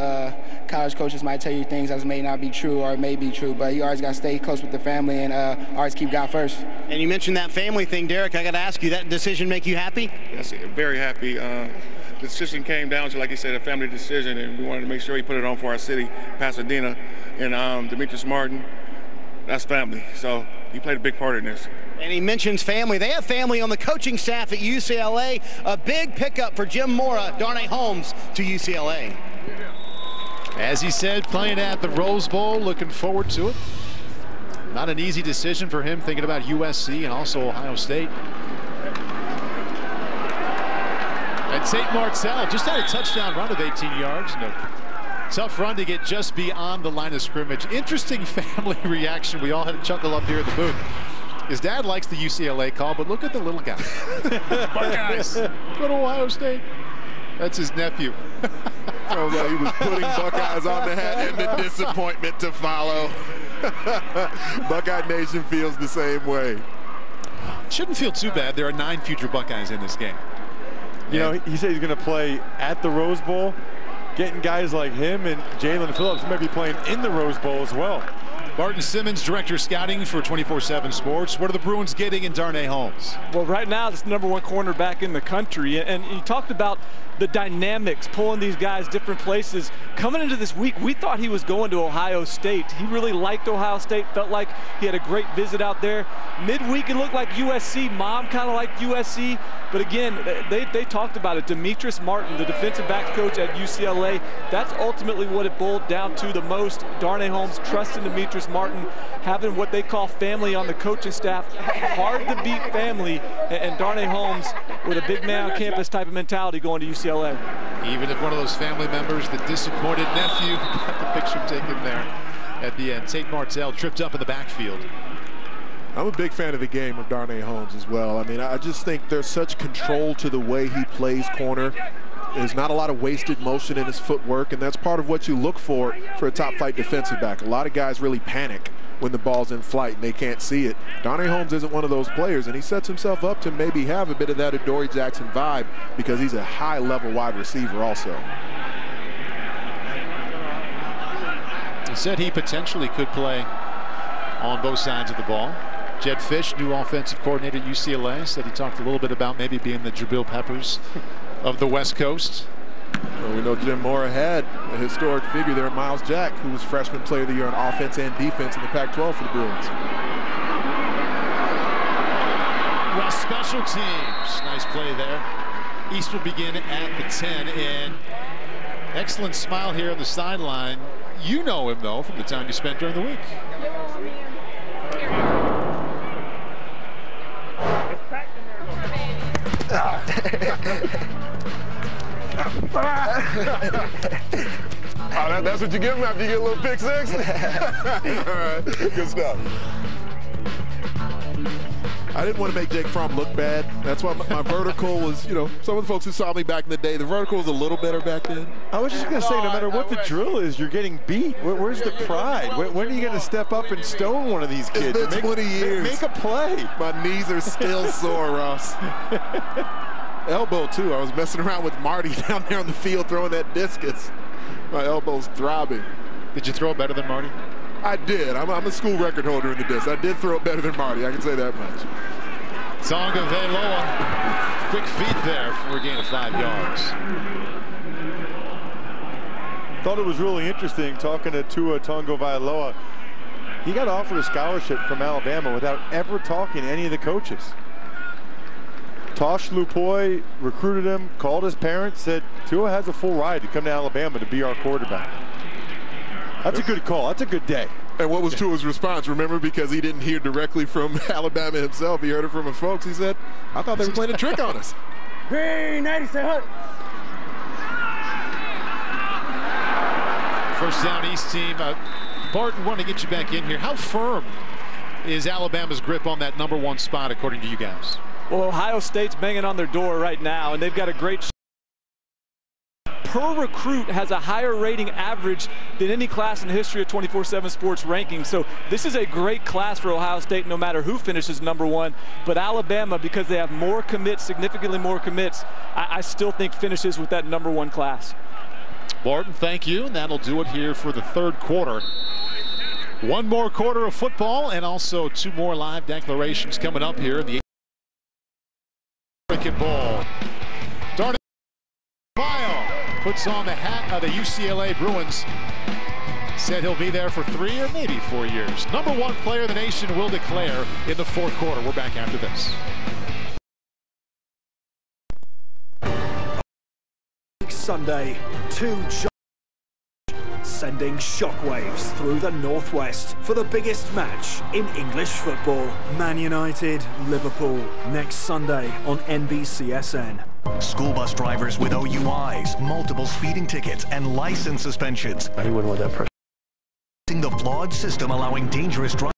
Speaker 28: college coaches might tell you things that may not be true or may be true, but you always got to stay close with the family and always keep God first.
Speaker 26: And you mentioned that family thing, Derek. I got to ask you, that decision make you happy?
Speaker 5: Yes, very happy. The decision came down to, like you said, a family decision, and we wanted to make sure he put it on for our city, Pasadena, and Demetrius Martin. That's family, so he played a big part in this.
Speaker 26: And he mentions family. They have family on the coaching staff at UCLA. A big pickup for Jim Mora, Darnay Holmes to UCLA.
Speaker 1: As he said, playing at the Rose Bowl, looking forward to it. Not an easy decision for him, thinking about USC and also Ohio State. And Tate Martell just had a touchdown run of 18 yards. And a tough run to get just beyond the line of scrimmage. Interesting family reaction. We all had a chuckle up here at the booth. His dad likes the UCLA call, but look at the little guy. Buckeyes. Go to Ohio State. That's his nephew.
Speaker 2: Sounds like he was putting Buckeyes on the hat and the disappointment to follow. Buckeye Nation feels the same way.
Speaker 1: Shouldn't feel too bad. There are 9 future Buckeyes in this game.
Speaker 3: You know, he said he's going to play at the Rose Bowl. Getting guys like him and Jalen Phillips might be playing in the Rose Bowl as well.
Speaker 1: Martin Simmons, Director of Scouting for 24/7 Sports. What are the Bruins getting in Darnay Holmes?
Speaker 23: Well, right now, it's the #1 cornerback in the country. And you talked about the dynamics, pulling these guys different places. Coming into this week, we thought he was going to Ohio State. He really liked Ohio State, felt like he had a great visit out there. Midweek, it looked like USC. Mom kind of liked USC. But again, they talked about it. Demetrius Martin, the defensive backs coach at UCLA, that's ultimately what it boiled down to the most. Darnay Holmes trusting Demetrius Martin, having what they call family on the coaching staff. Hard to beat family, and Darnay Holmes with a big man on campus type of mentality going to UCLA.
Speaker 1: Even if one of those family members, the disappointed nephew, got the picture taken there at the end. Tate Martell tripped up in the backfield.
Speaker 2: I'm a big fan of the game of Darnay Holmes as well. I mean, I just think there's such control to the way he plays corner. There's not a lot of wasted motion in his footwork, and that's part of what you look for a top flight defensive back. A lot of guys really panic when the ball's in flight and they can't see it. Darnay Holmes isn't one of those players, and he sets himself up to maybe have a bit of that Adoree Jackson vibe because he's a high-level wide receiver also.
Speaker 1: He said he potentially could play on both sides of the ball. Jed Fish, new offensive coordinator at UCLA, said he talked a little bit about maybe being the Jabril Peppers of the West Coast.
Speaker 2: Well, we know Jim Mora had a historic figure there, Miles Jack, who was freshman player of the year on offense and defense in the Pac-12 for the Bruins.
Speaker 1: Well, special teams. Nice play there. East will begin at the 10, and excellent smile here on the sideline. You know him, though, from the time you spent during the week.
Speaker 7: Oh, that's what you give him after you get a little pick six? All right, good stuff.
Speaker 2: I didn't want to make Jake Fromm look bad. That's why my vertical was, you know, some of the folks who saw me back in the day, the vertical was a little better back then.
Speaker 3: I was just going to say, no matter what the drill is, you're getting beat. Where's the pride? When are you going to step up and stone one of these kids?
Speaker 2: It's been 20 years.
Speaker 3: Make a play.
Speaker 2: My knees are still sore, Ross. Elbow, too. I was messing around with Marty down there on the field throwing that discus. My elbow's throbbing.
Speaker 1: Did you throw it better than Marty?
Speaker 2: I did. I'm a school record holder in the disc. I did throw it better than Marty. I can say that much.
Speaker 1: Tonga Vailoa, quick feet there for a gain of 5 yards.
Speaker 3: Thought it was really interesting talking to Tua Tagovailoa. He got offered a scholarship from Alabama without ever talking to any of the coaches. Tosh Lupoi recruited him, called his parents, said Tua has a full ride to come to Alabama to be our quarterback. That's a good call. That's a good day.
Speaker 2: And what was Tua's response? Remember, because he didn't hear directly from Alabama himself. He heard it from his folks. He said, I thought they were playing a trick on us.
Speaker 16: Green 90, say hut.
Speaker 1: First down, East team. Barton, want to get you back in here. How firm is Alabama's grip on that #1 spot, according to you guys?
Speaker 23: Well, Ohio State's banging on their door right now, and they've got a great per recruit has a higher rating average than any class in the history of 24/7 Sports rankings. So this is a great class for Ohio State, no matter who finishes #1. But Alabama, because they have more commits, significantly more commits, I still think finishes with that #1 class.
Speaker 1: Barton, thank you. And that'll do it here for the third quarter. One more quarter of football, and also 2 more live declarations coming up here in the American Bowl. Darn puts on the hat of the UCLA Bruins. Said he'll be there for 3 or maybe 4 years. #1 player of the nation will declare in the fourth quarter. We're back after this.
Speaker 12: Sunday, 2 sending shockwaves through the Northwest for the biggest match in English football. Man United, Liverpool, next Sunday on NBCSN.
Speaker 15: School bus drivers with OUIs, multiple speeding tickets, and license suspensions.
Speaker 10: I wouldn't want that pressure.
Speaker 15: The flawed system allowing dangerous driving.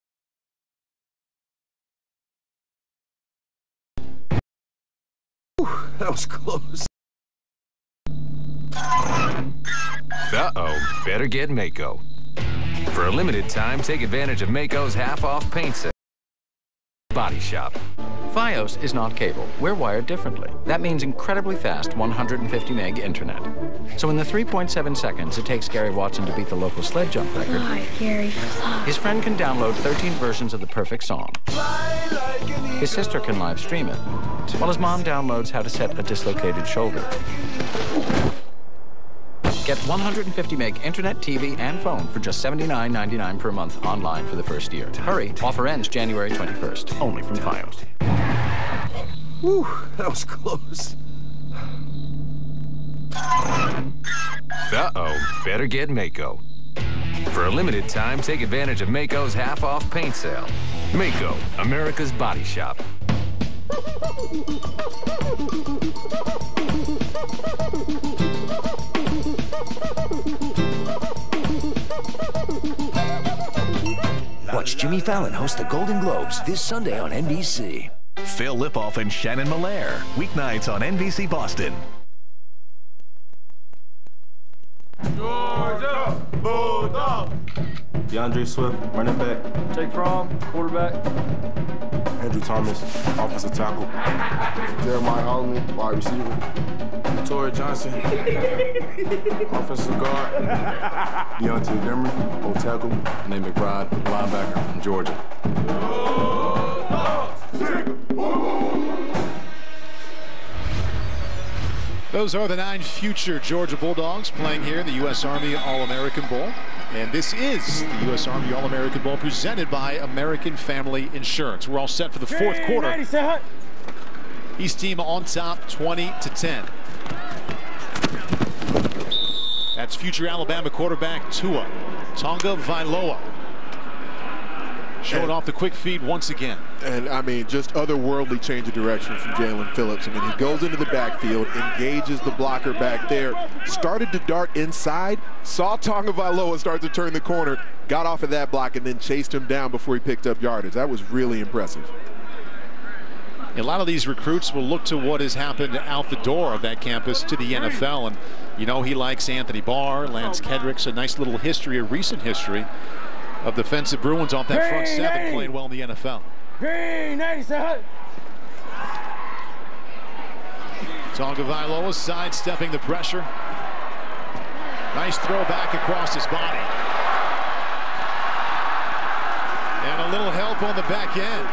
Speaker 12: That was close.
Speaker 13: Uh-oh, better get Mako. For a limited time, take advantage of Mako's half-off paint set. Body Shop.
Speaker 14: Fios is not cable. We're wired differently. That means incredibly fast 150 meg internet. So in the 3.7 seconds it takes Gary Watson to beat the local sled jump record,
Speaker 16: Gary, fly.
Speaker 14: his friend can download 13 versions of the perfect song. His sister can live stream it, while his mom downloads how to set a dislocated shoulder. Get 150 meg internet, TV, and phone for just $79.99 per month online for the first year. Hurry, offer ends January 21st, only from Fios.
Speaker 12: Whew, that was close.
Speaker 13: Uh-oh, better get Mako. For a limited time, take advantage of Mako's half-off paint sale. Mako, America's Body Shop.
Speaker 15: Watch Jimmy Fallon host the Golden Globes this Sunday on NBC. Phil Lipoff and Shannon Malaire, weeknights on NBC Boston.
Speaker 16: Georgia, Bulldog.
Speaker 17: DeAndre Swift, running back.
Speaker 23: Jake Fromm, quarterback.
Speaker 17: Andrew Thomas, offensive tackle.
Speaker 27: Jeremiah Holloman, wide receiver.
Speaker 17: Tori Johnson, offensive guard. Deontay Demery, old tackle.
Speaker 18: Nate McBride, linebacker from Georgia.
Speaker 1: Those are the 9 future Georgia Bulldogs playing here in the U.S. Army All-American Bowl. And this is the U.S. Army All-American Bowl presented by American Family Insurance. We're all set for the fourth quarter. East team on top 20-10. That's future Alabama quarterback Tua Tagovailoa. Showing off the quick feed once again.
Speaker 2: And, I mean, just otherworldly change of direction from Jalen Phillips. I mean, he goes into the backfield, engages the blocker back there, started to dart inside, saw Tagovailoa start to turn the corner, got off of that block, and then chased him down before he picked up yardage. That was really impressive.
Speaker 1: A lot of these recruits will look to what has happened out the door of that campus to the NFL. And, you know, he likes Anthony Barr, Lance Kedricks, a nice little history, a recent history of defensive Bruins off that front seven, playing well in the NFL. Tagovailoa sidestepping the pressure. Nice throw back across his body. And a little help on the back end.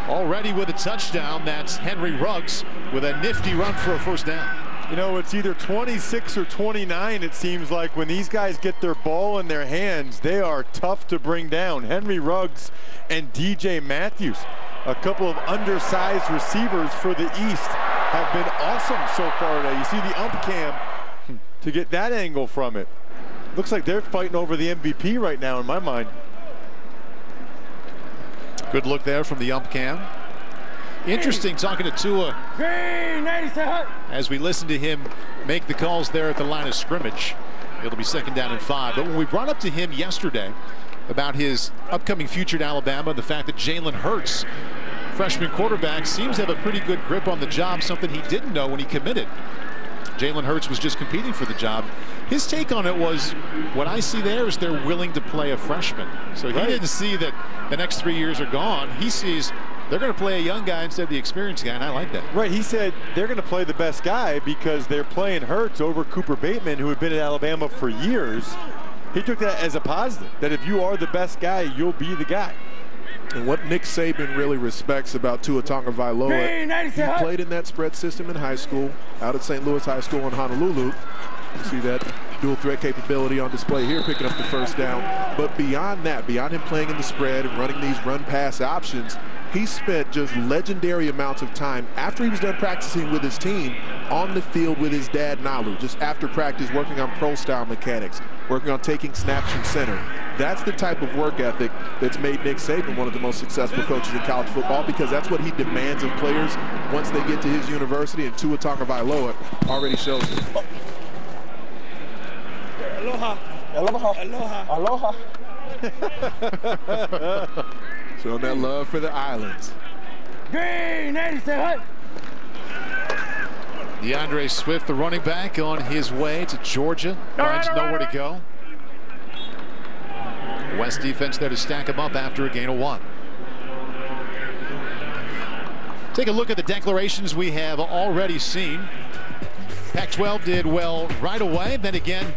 Speaker 1: Already with a touchdown, that's Henry Ruggs with a nifty run for a first down.
Speaker 3: You know, it's either 26 or 29, it seems like, when these guys get their ball in their hands. They are tough to bring down. Henry Ruggs and DJ Matthews, a couple of undersized receivers for the East, have been awesome so far today. You see the ump cam to get that angle from it. Looks like they're fighting over the MVP right now in my mind.
Speaker 1: Good look there from the ump cam. Interesting talking to Tua as we listen to him make the calls there at the line of scrimmage. It'll be 2nd down and 5. But when we brought up to him yesterday about his upcoming future at Alabama, the fact that Jalen Hurts, freshman quarterback, seems to have a pretty good grip on the job, something he didn't know when he committed. Jalen Hurts was just competing for the job. His take on it was, what I see there is they're willing to play a freshman. So he didn't see that the next 3 years are gone. He sees they're going to play a young guy instead of the experienced guy, and I like that.
Speaker 3: Right, he said they're going to play the best guy because they're playing Hurts over Cooper Bateman, who had been at Alabama for years. He took that as a positive, that if you are the best guy, you'll be the guy.
Speaker 2: And what Nick Saban really respects about Tua Tagovailoa, he played in that spread system in high school, out at St. Louis High School in Honolulu. You see that dual threat capability on display here, picking up the first down. But beyond that, beyond him playing in the spread and running these run-pass options, he spent just legendary amounts of time after he was done practicing with his team on the field with his dad, Nalu, just after practice working on pro-style mechanics, working on taking snaps from center. That's the type of work ethic that's made Nick Saban one of the most successful coaches in college football, because that's what he demands of players once they get to his university, and Tua Tagovailoa already shows it.
Speaker 16: Aloha. Aloha. Aloha.
Speaker 2: Aloha. Showing that love for the islands.
Speaker 16: Green 87.
Speaker 1: DeAndre Swift, the running back, on his way to Georgia. Finds nowhere to go. West defense there to stack him up after a gain of 1. Take a look at the declarations we have already seen. Pac-12 did well right away, then again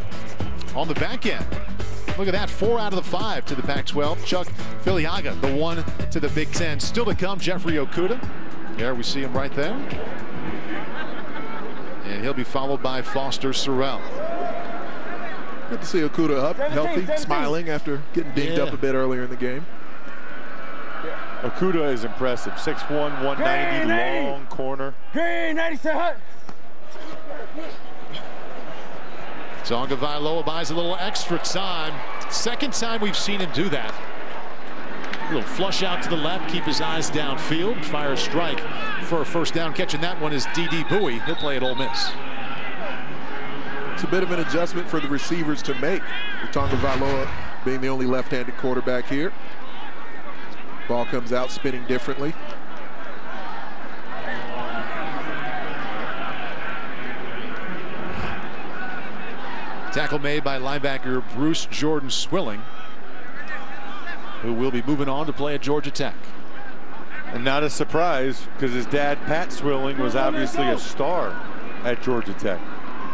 Speaker 1: on the back end. Look at that, 4 out of the 5 to the Pac-12. Chuck Filiaga, the 1 to the Big Ten. Still to come, Jeffrey Okudah. There we see him right there. And he'll be followed by Foster Sorrell.
Speaker 2: Good to see Okudah up, healthy, smiling after getting dinged up a bit earlier in the game.
Speaker 3: Okudah is impressive. 6'1", 190, long corner.
Speaker 16: Green 97.
Speaker 1: Tagovailoa buys a little extra time. 2nd time we've seen him do that. A little flush out to the left, keep his eyes downfield, fire a strike for a first down. Catching that one is D.D. Bowie. He'll play at Ole Miss.
Speaker 2: It's a bit of an adjustment for the receivers to make, with Tagovailoa being the only left-handed quarterback here. Ball comes out spinning differently.
Speaker 1: Tackle made by linebacker Bruce Jordan Swilling, who will be moving on to play at Georgia Tech.
Speaker 3: And not a surprise, because his dad, Pat Swilling, was obviously a star at Georgia Tech.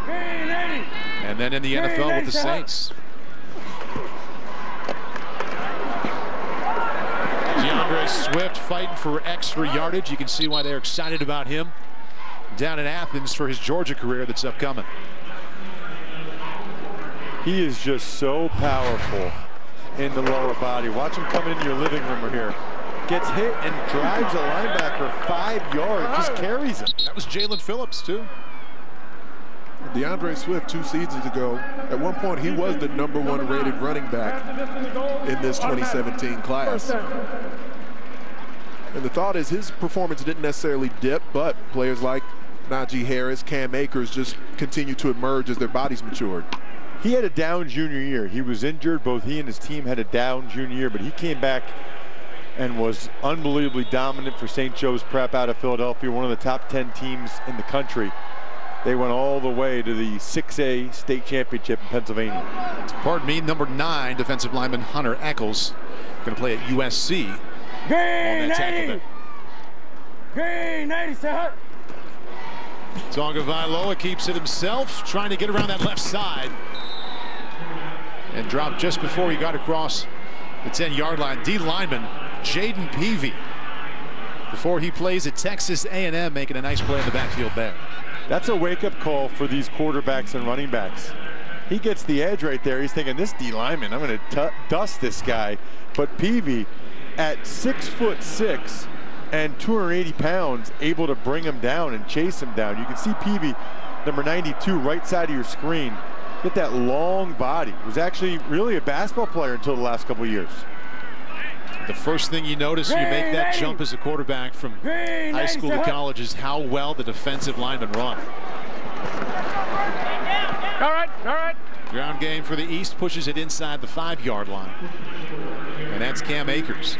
Speaker 1: And then in the NFL with the Saints. DeAndre Swift fighting for extra yardage. You can see why they're excited about him down in Athens for his Georgia career that's upcoming.
Speaker 3: He is just so powerful in the lower body. Watch him coming into your living room here. Gets hit and drives a linebacker 5 yards, just carries him.
Speaker 1: That was Jalen Phillips, too.
Speaker 2: DeAndre Swift 2 seasons ago, at one point he was the #1 rated running back in this 2017 class. And the thought is his performance didn't necessarily dip, but players like Najee Harris, Cam Akers just continue to emerge as their bodies matured.
Speaker 3: He had a down junior year. He was injured. Both he and his team had a down junior year, but he came back and was unbelievably dominant for St. Joe's Prep out of Philadelphia, one of the top 10 teams in the country. They went all the way to the 6A state championship in Pennsylvania.
Speaker 1: Pardon me, #9 defensive lineman Hunter Echols going to play at USC.
Speaker 16: Green
Speaker 1: 80.
Speaker 16: Green 80, set.
Speaker 1: Tagovailoa keeps it himself, trying to get around that left side. And dropped just before he got across the 10-yard line. D lineman Jaden Peavy, before he plays at Texas A&M, making a nice play in the backfield there.
Speaker 3: That's a wake-up call for these quarterbacks and running backs. He gets the edge right there. He's thinking, this D lineman, I'm going to dust this guy. But Peavy, at 6'6" and 280 pounds, able to bring him down and chase him down. You can see Peavy, number 92, right side of your screen. Get that long body. Was actually really a basketball player until the last couple of years.
Speaker 1: The first thing you notice when you make that jump as a quarterback from high school to college is how well the defensive linemen run.
Speaker 16: All right.
Speaker 1: Ground game for the East, pushes it inside the 5-yard line. And that's Cam Akers.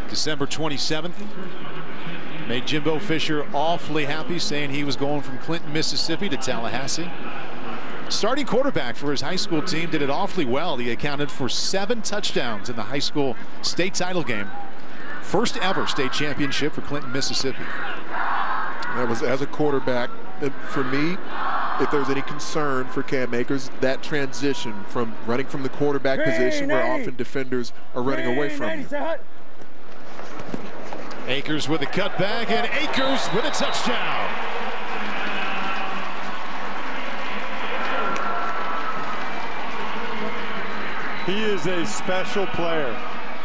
Speaker 1: December 27th. Made Jimbo Fisher awfully happy, saying he was going from Clinton, Mississippi to Tallahassee. Starting quarterback for his high school team, did it awfully well. He accounted for 7 touchdowns in the high school state title game. First ever state championship for Clinton, Mississippi.
Speaker 2: That was as a quarterback. For me, if there's any concern for Cam Akers, that transition from running from the quarterback position where often defenders are running away from you.
Speaker 1: Akers with a cutback, and Akers with a touchdown.
Speaker 3: He is a special player,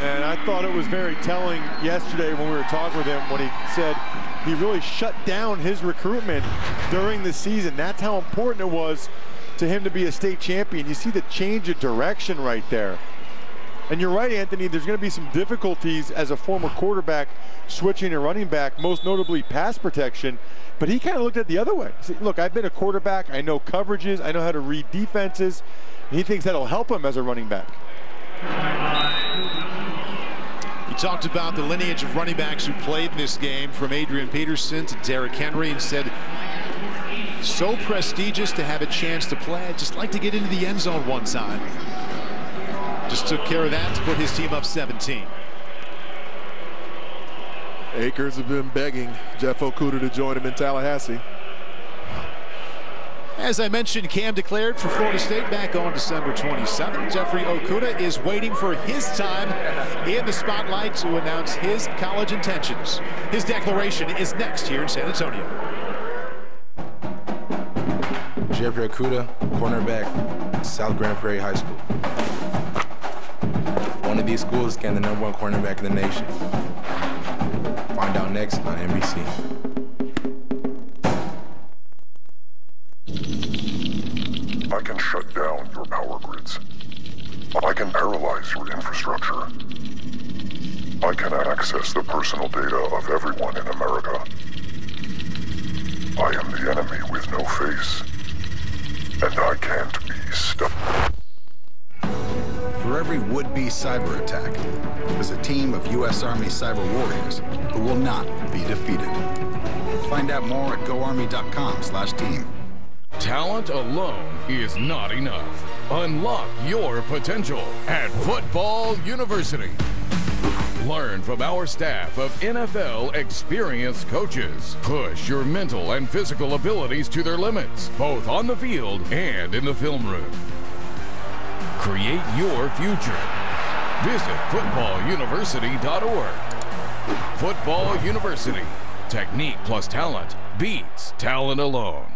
Speaker 3: and I thought it was very telling yesterday when we were talking with him when he said he really shut down his recruitment during the season. That's how important it was to him to be a state champion. You see the change of direction right there. And you're right, Anthony, there's going to be some difficulties as a former quarterback switching to running back, most notably pass protection. But he kind of looked at the other way. He said, look, I've been a quarterback. I know coverages. I know how to read defenses. And he thinks that'll help him as a running back.
Speaker 1: He talked about the lineage of running backs who played in this game, from Adrian Peterson to Derrick Henry, and said, so prestigious to have a chance to play. I'd just like to get into the end zone one time. Just took care of that to put his team up 17.
Speaker 2: Akers have been begging Jeff Okudah to join him in Tallahassee.
Speaker 1: As I mentioned, Cam declared for Florida State back on December 27th. Jeffrey Okudah is waiting for his time in the spotlight to announce his college intentions. His declaration is next here in San Antonio.
Speaker 17: Jeffrey Okudah, cornerback, South Grand Prairie High School. One of these schools can the #1 cornerback in the nation. Find out next on NBC.
Speaker 4: I can shut down your power grids. I can paralyze your infrastructure. I can access the personal data of everyone in America. I am the enemy with no face, and I can't be stopped.
Speaker 6: For every would-be cyber attack, there's a team of U.S. Army cyber warriors who will not be defeated. Find out more at goarmy.com/team.
Speaker 9: Talent alone is not enough. Unlock your potential at Football University. Learn from our staff of NFL experienced coaches. Push your mental and physical abilities to their limits, both on the field and in the film room. Create your future. Visit footballuniversity.org. Football University. Technique plus talent beats talent alone.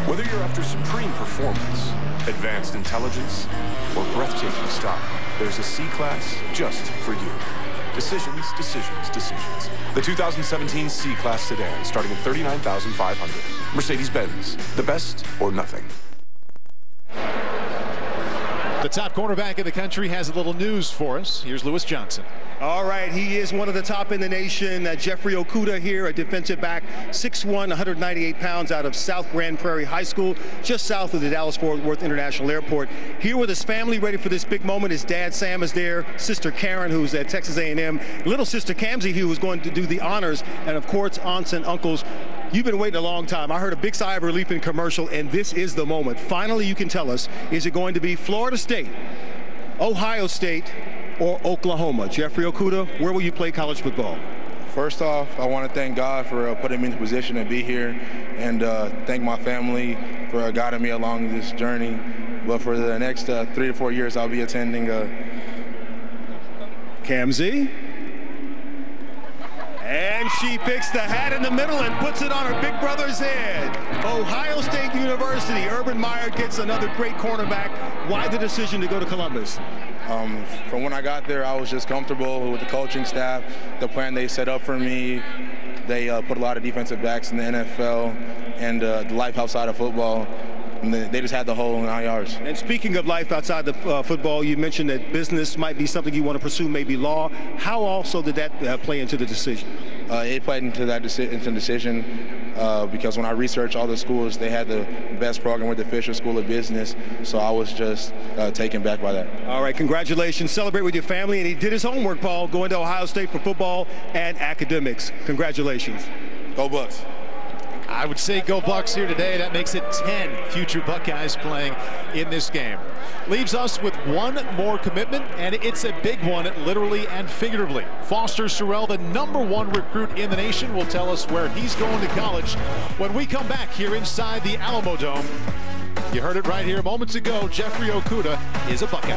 Speaker 11: Whether you're after supreme performance, advanced intelligence, or breathtaking style, there's a C-Class just for you. Decisions, decisions, decisions. The 2017 C-Class sedan starting at $39,500. Mercedes-Benz, the best or nothing.
Speaker 1: The top cornerback in the country has a little news for us. Here's Lewis Johnson.
Speaker 26: All right, he is one of the top in the nation. Jeffrey Okudah here, a defensive back, 6'1", 198 pounds out of South Grand Prairie High School, just south of the Dallas-Fort Worth International Airport. Here with his family, ready for this big moment. His dad, Sam, is there. Sister Karen, who's at Texas A&M. Little sister Kamsi, who was going to do the honors. And, of course, aunts and uncles. You've been waiting a long time. I heard a big sigh of relief in commercial, and this is the moment. Finally, you can tell us, is it going to be Florida State, Ohio State, or Oklahoma? Jeffrey Okudah, where will you play college football?
Speaker 17: First off, I want to thank God for putting me in the position to be here, and thank my family for guiding me along this journey. But for the next 3 to 4 years, I'll be attending.
Speaker 26: Kamsi. And she picks the hat in the middle and puts it on her big brother's head. Ohio State University. Urban Meyer gets another great cornerback. Why the decision to go to Columbus?
Speaker 17: From when I got there, I was just comfortable with the coaching staff, the plan they set up for me. They put a lot of defensive backs in the NFL and the life outside of football. And they just had the whole 9 yards.
Speaker 26: And speaking of life outside the football, you mentioned that business might be something you want to pursue, maybe law. How also did that play into the decision?
Speaker 17: It played into that decision because when I researched all the schools, they had the best program with the Fisher School of Business. So I was just taken back by that.
Speaker 26: All right, congratulations. Celebrate with your family. And he did his homework, Paul, going to Ohio State for football and academics. Congratulations.
Speaker 17: Go Bucks.
Speaker 1: I would say go Bucks here today. That makes it 10 future Buckeyes playing in this game. Leaves us with one more commitment, and it's a big one, literally and figuratively. Foster Sorrell, the #1 recruit in the nation, will tell us where he's going to college when we come back here inside the Alamo Dome. You heard it right here moments ago. Jeffrey Okudah is a Buckeye.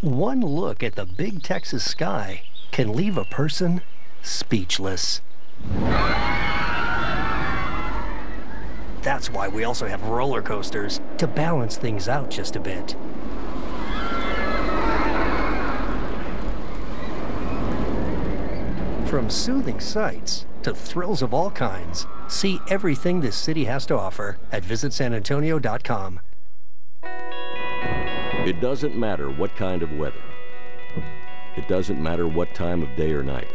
Speaker 18: One look at the big Texas sky can leave a person speechless. That's why we also have roller coasters to balance things out just a bit. From soothing sights to thrills of all kinds, see everything this city has to offer at visitsanantonio.com.
Speaker 19: It doesn't matter what kind of weather. It doesn't matter what time of day or night.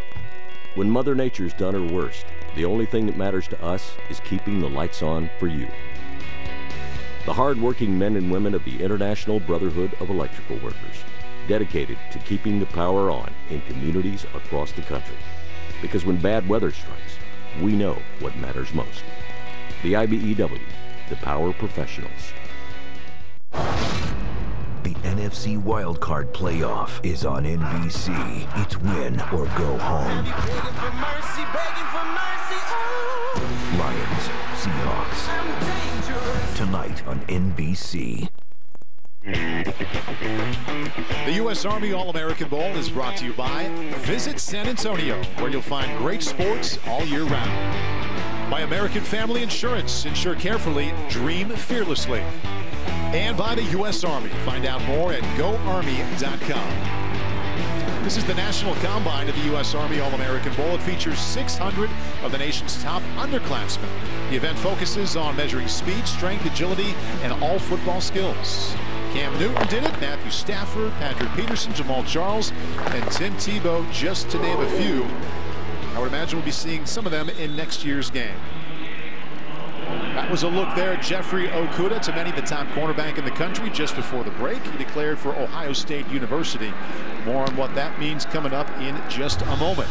Speaker 19: When Mother Nature's done her worst, the only thing that matters to us is keeping the lights on for you. The hard-working men and women of the International Brotherhood of Electrical Workers, dedicated to keeping the power on in communities across the country. Because when bad weather strikes, we know what matters most. The IBEW, the power professionals.
Speaker 15: The NFC Wildcard Playoff is on NBC. It's win or go home. Lions, Seahawks. Tonight on NBC.
Speaker 1: The U.S. Army All-American Bowl is brought to you by Visit San Antonio, where you'll find great sports all year round. By American Family Insurance. Insure carefully, dream fearlessly. And by the U.S. Army. Find out more at GoArmy.com. This is the National Combine of the U.S. Army All-American Bowl. It features 600 of the nation's top underclassmen. The event focuses on measuring speed, strength, agility, and all football skills. Cam Newton did it, Matthew Stafford, Patrick Peterson, Jamal Charles, and Tim Tebow, just to name a few. I would imagine we'll be seeing some of them in next year's game. That was a look there at Jeffrey Okudah, to many the top cornerback in the country. Just before the break, he declared for Ohio State University. More on what that means coming up in just a moment.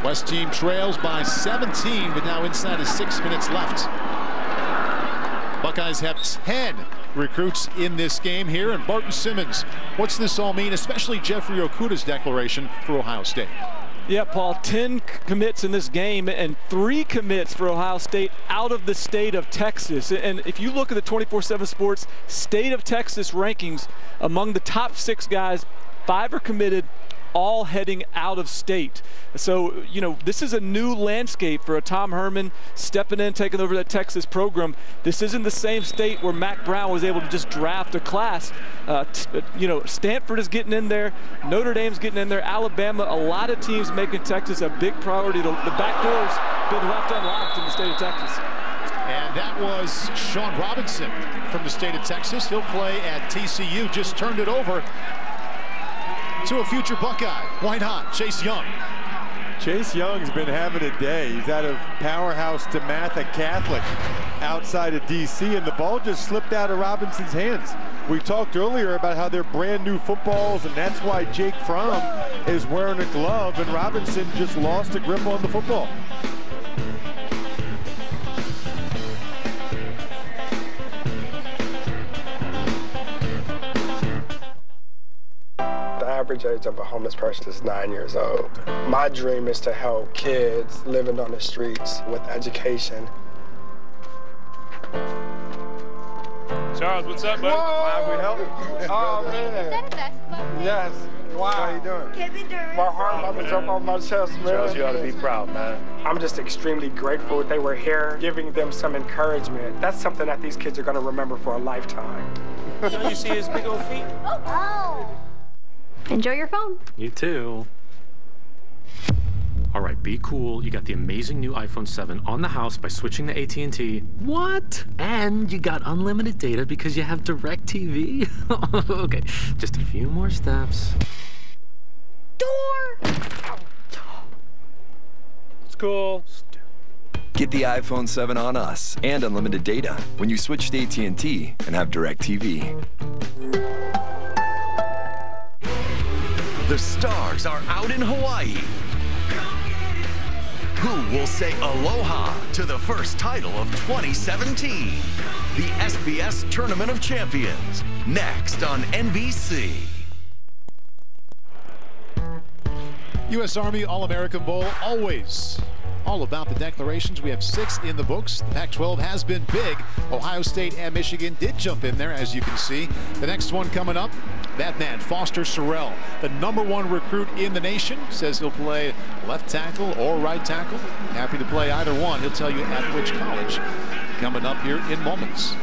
Speaker 1: West team trails by 17, but now inside of 6 minutes left. Buckeye Buckeyes have 10 recruits in this game here. And Barton Simmons, what's this all mean, especially Jeffrey Okudah's declaration for Ohio State?
Speaker 23: Yeah, Paul, 10 commits in this game and 3 commits for Ohio State out of the state of Texas. And if you look at the 24/7 Sports state of Texas rankings, among the top 6 guys, 5 are committed, all heading out of state. So, you know, this is a new landscape for a Tom Herman stepping in, taking over that Texas program. This isn't the same state where Mac Brown was able to just draft a class. You know, Stanford is getting in there, Notre Dame's getting in there, Alabama, a lot of teams making Texas a big priority. The back door's been left unlocked in the state of Texas.
Speaker 1: And that was Sean Robinson from the state of Texas. He'll play at TCU, just turned it over to a future Buckeye. Why not? Chase Young.
Speaker 3: Chase Young's been having a day. He's out of Powerhouse to Matha Catholic outside of D.C., and the ball just slipped out of Robinson's hands. We talked earlier about how they're brand new footballs, and that's why Jake Fromm is wearing a glove, and Robinson just lost a grip on the football.
Speaker 10: The average age of a homeless person is 9 years old. My dream is to help kids living on the streets with education.
Speaker 16: Charles, what's up, buddy?
Speaker 10: Why we help? Oh, man. Yes. Wow. How you doing? My heart about to jump off my chest, man.
Speaker 16: Charles, you ought to be proud, man.
Speaker 10: I'm just extremely grateful they were here, giving them some encouragement. That's something that these kids are going to remember for a lifetime.
Speaker 16: You see his big old feet?
Speaker 5: Oh. Enjoy your phone.
Speaker 8: You too. All right, be cool. You got the amazing new iPhone 7 on the house by switching to AT&T. What? And you got unlimited data because you have DirecTV? Okay, just a few more steps.
Speaker 5: Door!
Speaker 16: It's cool.
Speaker 20: Get the iPhone 7 on us and unlimited data when you switch to AT&T and have DirecTV.
Speaker 15: The stars are out in Hawaii. Who will say aloha to the first title of 2017? The SBS Tournament of Champions, next on NBC.
Speaker 1: U.S. Army All-American Bowl, always all about the declarations. We have 6 in the books. The Pac-12 has been big. Ohio State and Michigan did jump in there, as you can see. The next one coming up, that man, Foster Sorrell, the #1 recruit in the nation, says he'll play left tackle or right tackle. Happy to play either one. He'll tell you at which college. Coming up here in moments.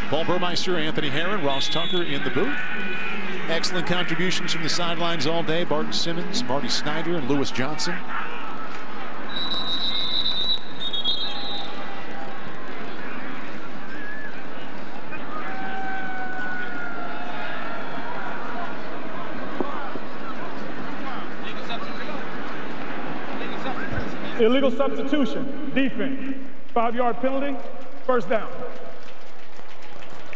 Speaker 1: Paul Burmeister, Anthony Herron, Ross Tucker in the booth. Excellent contributions from the sidelines all day. Barton Simmons, Marty Snyder, and Lewis Johnson.
Speaker 16: Illegal substitution, defense, 5-yard penalty, first down.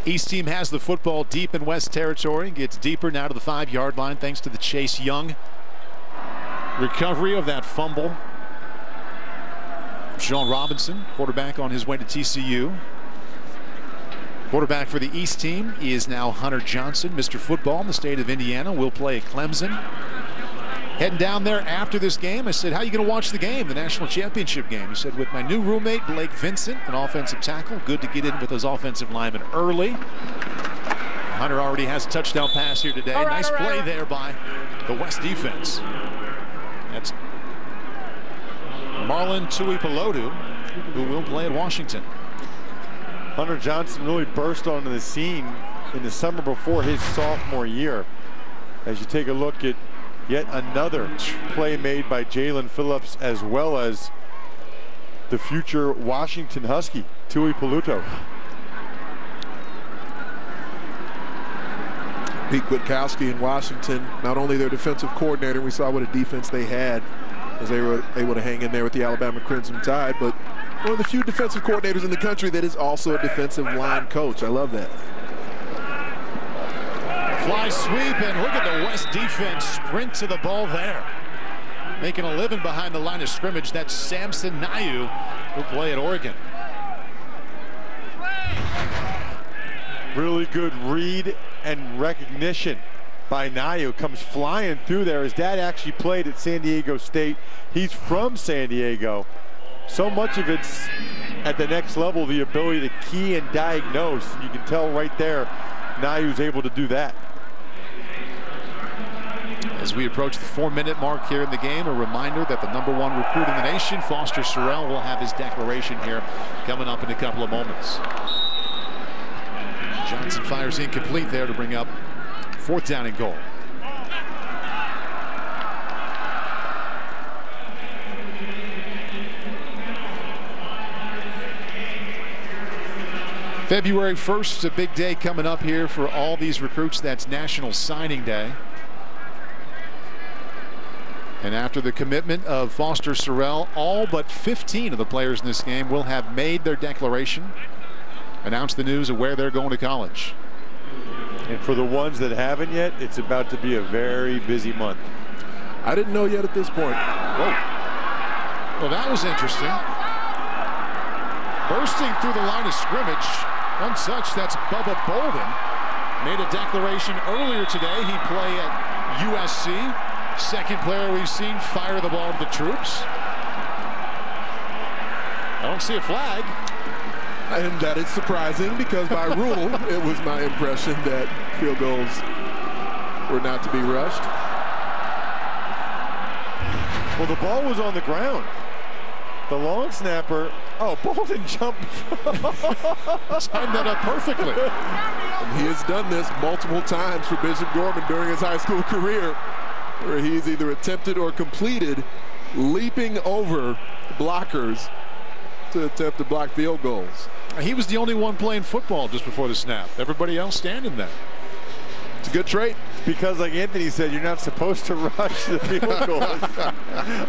Speaker 1: East team has the football deep in West Territory. Gets deeper now to the 5-yard line thanks to the Chase Young recovery of that fumble. Sean Robinson, quarterback on his way to TCU. Quarterback for the East team is now Hunter Johnson. Mr. Football in the state of Indiana will play at Clemson. Heading down there after this game, I said, how are you going to watch the game, the national championship game? He said, with my new roommate, Blake Vincent, an offensive tackle. Good to get in with those offensive linemen early. Hunter already has a touchdown pass here today. Nice play there by the West defense. That's Marlon Tuipulotu, who will play at Washington.
Speaker 3: Hunter Johnson really burst onto the scene in the summer before his sophomore year. As you take a look at yet another play made by Jalen Phillips, as well as the future Washington Husky, Tuipulotu.
Speaker 2: Pete Kwiatkowski in Washington, not only their defensive coordinator, we saw what a defense they had as they were able to hang in there with the Alabama Crimson Tide, but one of the few defensive coordinators in the country that is also a defensive line coach. I love that.
Speaker 1: Fly sweep, and look at the West defense sprint to the ball there. Making a living behind the line of scrimmage. That's Samson Nayu, who'll play at Oregon.
Speaker 3: Really good read and recognition by Nayu. Comes flying through there. His dad actually played at San Diego State. He's from San Diego. So much of it's at the next level, the ability to key and diagnose. And you can tell right there, Nayu's able to do that.
Speaker 1: As we approach the 4-minute mark here in the game, a reminder that the #1 recruit in the nation, Foster Sorrell, will have his declaration here coming up in a couple of moments. Johnson fires incomplete there to bring up 4th down and goal. February 1st, a big day coming up here for all these recruits. That's National Signing Day. And after the commitment of Foster Sorrell, all but 15 of the players in this game will have made their declaration, announced the news of where they're going to college.
Speaker 3: And for the ones that haven't yet, it's about to be a very busy month.
Speaker 2: I didn't know yet at this point.
Speaker 1: Whoa. Well, that was interesting. Bursting through the line of scrimmage, untouched, that's Bubba Bolden. Made a declaration earlier today. He played at USC. Second player we've seen fire the ball to the troops. I don't see a flag.
Speaker 2: And that is surprising because by rule, it was my impression that field goals were not to be rushed.
Speaker 3: Well, the ball was on the ground. The long snapper, Bolden jumped.
Speaker 1: Timed that up perfectly.
Speaker 2: And he has done this multiple times for Bishop Gorman during his high school career, where he's either attempted or completed leaping over blockers to attempt to block field goals.
Speaker 1: He was the only one playing football just before the snap. Everybody else standing there.
Speaker 2: It's a good trait.
Speaker 3: Because like Anthony said, you're not supposed to rush the field goals.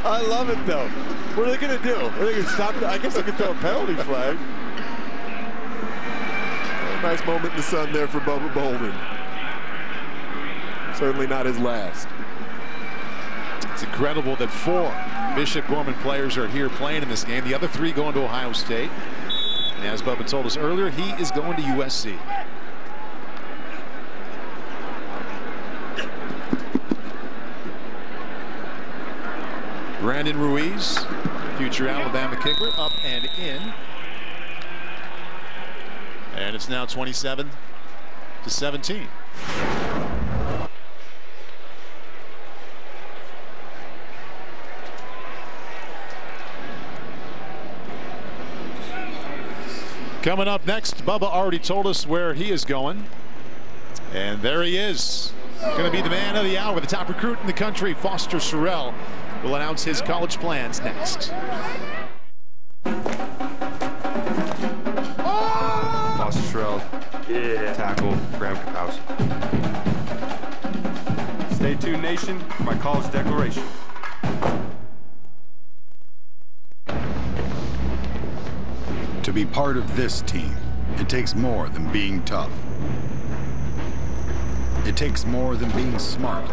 Speaker 3: I love it though. What are they going to do? Are they going to stop? I guess they could throw a penalty flag.
Speaker 2: A nice moment in the sun there for Bubba Bolden. Certainly not his last.
Speaker 1: It's incredible that 4 Bishop Gorman players are here playing in this game. The other 3 going to Ohio State. And as Bubba told us earlier, he is going to USC. Brandon Ruiz, future Alabama kicker, up and in. And it's now 27-17. Coming up next, Bubba already told us where he is going. And there he is. Going to be the man of the hour, the top recruit in the country, Foster Sorrell, will announce his college plans next.
Speaker 7: Foster Sorrell, tackle, Graham Kapowski. Stay tuned, nation, for my college declaration.
Speaker 6: To be part of this team, it takes more than being tough. It takes more than being smart.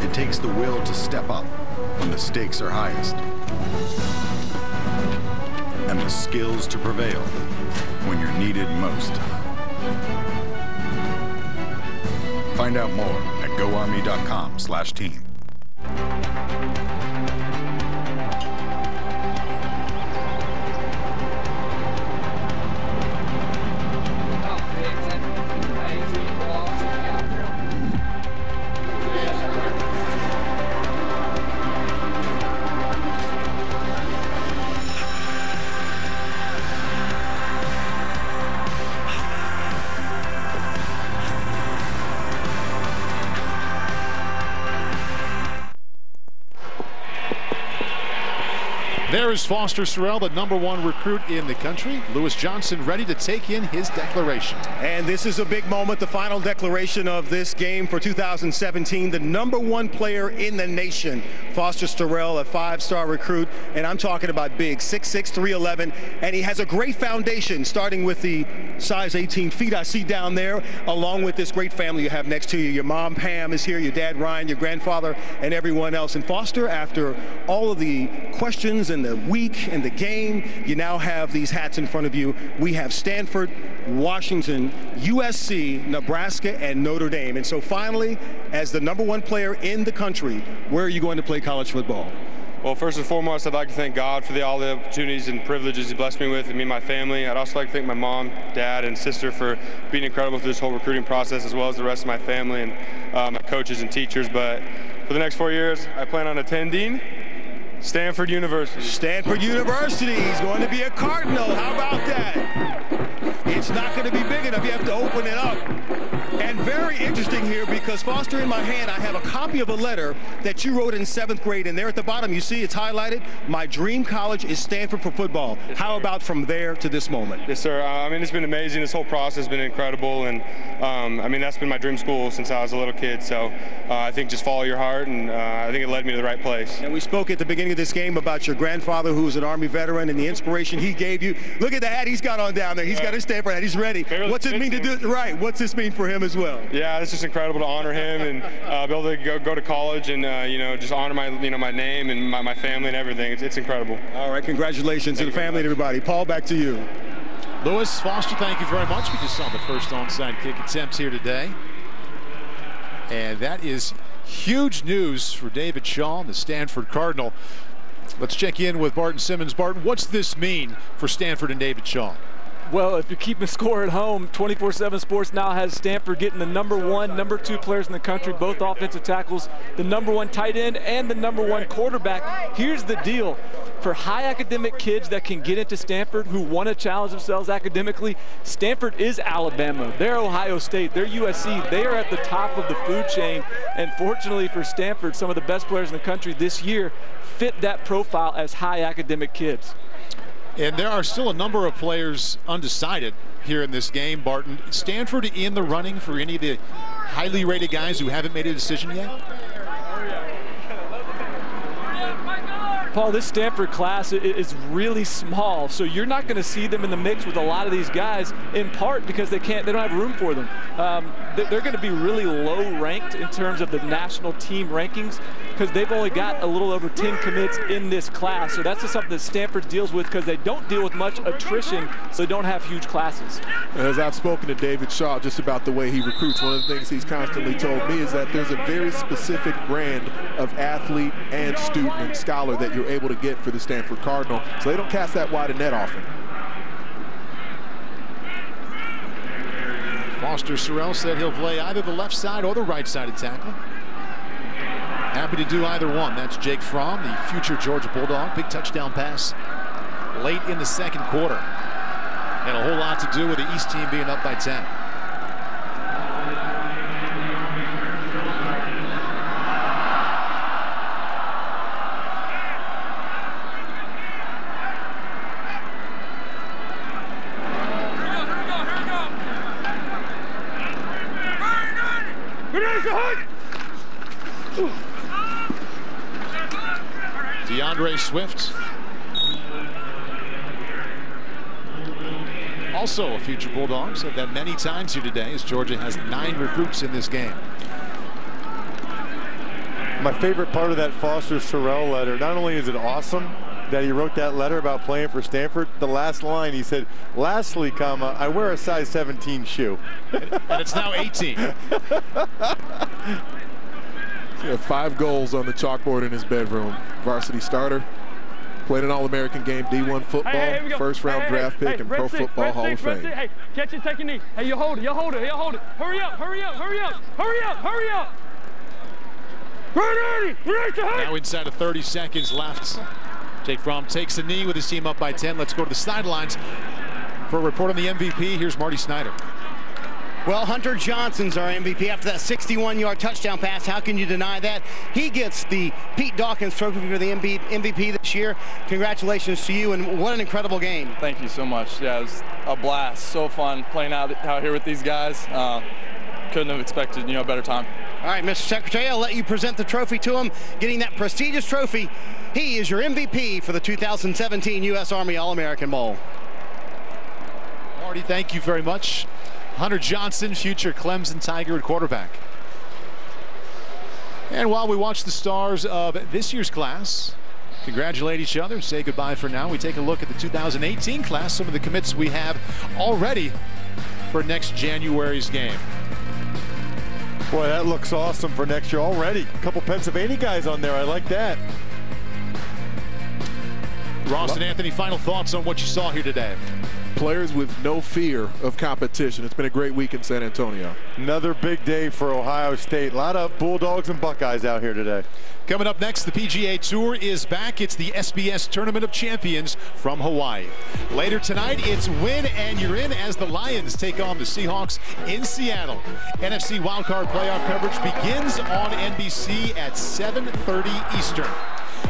Speaker 6: It takes the will to step up when the stakes are highest. And the skills to prevail when you're needed most. Find out more at goarmy.com/team.
Speaker 1: There is Foster Sorrell, the #1 recruit in the country. Lewis Johnson ready to take in his declaration.
Speaker 26: And this is a big moment, the final declaration of this game for 2017. The #1 player in the nation, Foster Sorrell, a 5-star recruit. And I'm talking about big, 6'6", 311. And he has a great foundation, starting with the size 18 feet I see down there, along with this great family you have next to you. Your mom, Pam, is here, your dad, Ryan, your grandfather, and everyone else. And Foster, after all of the questions and the
Speaker 12: week and the game, you now have these hats in front of you. We have Stanford, Washington, USC, Nebraska, and Notre Dame. And so finally, as the #1 player in the country, where are you going to play college football?
Speaker 7: Well, first and foremost, I'd like to thank God for all the opportunities and privileges He blessed me with, and me and my family. I'd also like to thank my mom, dad, and sister for being incredible through this whole recruiting process, as well as the rest of my family and my coaches and teachers. But for the next 4 years, I plan on attending Stanford University.
Speaker 12: Stanford University is going to be a Cardinal. How about that? It's not going to be big enough. You have to open it up. And very interesting here, because Foster, in my hand, I have a copy of a letter that you wrote in 7th grade. And there at the bottom, you see it's highlighted. My dream college is Stanford for football.
Speaker 7: Yes,
Speaker 12: how
Speaker 7: sir.
Speaker 12: about from there to this moment?
Speaker 7: Yes, sir. I mean, it's been amazing. This whole process has been incredible. And, I mean, that's been my dream school since I was a little kid. So I think just follow your heart, and I think it led me to the right place.
Speaker 12: And we spoke at the beginning of this game about your grandfather, who was an Army veteran, and the inspiration he gave you. Look at the hat he's got on down there. He's got his Stanford hat. He's ready. What's it mean to do it right? What's this mean for him as well?
Speaker 7: Yeah, it's just incredible to honor him and be able to go to college and just honor my my name and my family and everything. It's incredible.
Speaker 12: All right, congratulations to the family and everybody. Paul, back to you.
Speaker 1: Lewis, Foster, thank you very much. We just saw the first onside kick attempt here today. And that is huge news for David Shaw, the Stanford Cardinal. Let's check in with Barton Simmons. Barton, what's this mean for Stanford and David Shaw?
Speaker 23: Well, if you're keeping score at home, 24/7 Sports now has Stanford getting the #1, #2 players in the country, both offensive tackles, the #1 tight end, and the #1 quarterback. Here's the deal. For high academic kids that can get into Stanford who want to challenge themselves academically, Stanford is Alabama. They're Ohio State. They're USC. They are at the top of the food chain. And fortunately for Stanford, some of the best players in the country this year fit that profile as high academic kids.
Speaker 1: And there are still a number of players undecided here in this game, Barton. Stanford in the running for any of the highly rated guys who haven't made a decision yet?
Speaker 23: Paul, this Stanford class is really small, so you're not going to see them in the mix with a lot of these guys, in part because they don't have room for them. They're going to be really low ranked in terms of the national team rankings because they've only got a little over 10 commits in this class. So that's just something that Stanford deals with because they don't deal with much attrition, so they don't have huge classes.
Speaker 2: As I've spoken to David Shaw just about the way he recruits, one of the things he's constantly told me is that there's a very specific brand of athlete and student and scholar that you're able to get for the Stanford Cardinal, so they don't cast that wide a net often.
Speaker 1: Foster Sorrell said he'll play either the left side or the right sided tackle. Happy to do either one. That's Jake Fromm, the future Georgia Bulldog. Big touchdown pass late in the second quarter. And a whole lot to do with the East team being up by 10. DeAndre Swift, also a future Bulldog, said that many times here today as Georgia has 9 recruits in this game.
Speaker 3: My favorite part of that Foster Sorrell letter, not only is it awesome that he wrote that letter about playing for Stanford, the last line he said, lastly, comma, I wear a size 17 shoe.
Speaker 1: And it's now 18.
Speaker 2: He had 5 goals on the chalkboard in his bedroom. Varsity starter, played an All-American game, D1 football, first-round draft pick, and Pro Football Hall of Fame.
Speaker 16: Hey, catch it, take your knee. Hey, you hold it, you hold it, you hold it. Hurry up, hurry up, hurry up, hurry up, hurry up.
Speaker 1: Now inside of 30 seconds left. Jake Fromm takes a knee with his team up by 10. Let's go to the sidelines for a report on the MVP. Here's Marty Snyder.
Speaker 26: Well, Hunter Johnson's our MVP after that 61-yard touchdown pass. How can you deny that? He gets the Pete Dawkins Trophy for the MVP this year. Congratulations to you, and what an incredible game.
Speaker 13: Thank you so much. Yeah, it was a blast. So fun playing out here with these guys. Couldn't have expected, a better time.
Speaker 26: All right, Mr. Secretary, I'll let you present the trophy to him. Getting that prestigious trophy, he is your MVP for the 2017 U.S. Army All-American Bowl.
Speaker 1: Marty, thank you very much. Hunter Johnson, future Clemson Tiger at quarterback. And while we watch the stars of this year's class, congratulate each other, say goodbye for now. We take a look at the 2018 class, some of the commits we have already for next January's game.
Speaker 3: Boy, that looks awesome for next year already. A couple Pennsylvania guys on there. I like that.
Speaker 1: Ross and Anthony, final thoughts on what you saw here today?
Speaker 2: Players with no fear of competition. It's been a great week in San Antonio.
Speaker 3: Another big day for Ohio State. A lot of Bulldogs and Buckeyes out here today.
Speaker 1: Coming up next, the PGA Tour is back. It's the SBS Tournament of Champions from Hawaii. Later tonight, it's win and you're in as the Lions take on the Seahawks in Seattle. NFC Wildcard Playoff coverage begins on NBC at 7:30 Eastern.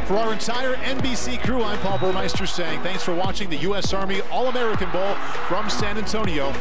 Speaker 1: For our entire NBC crew, I'm Paul Burmeister saying thanks for watching the U.S. Army All-American Bowl from San Antonio.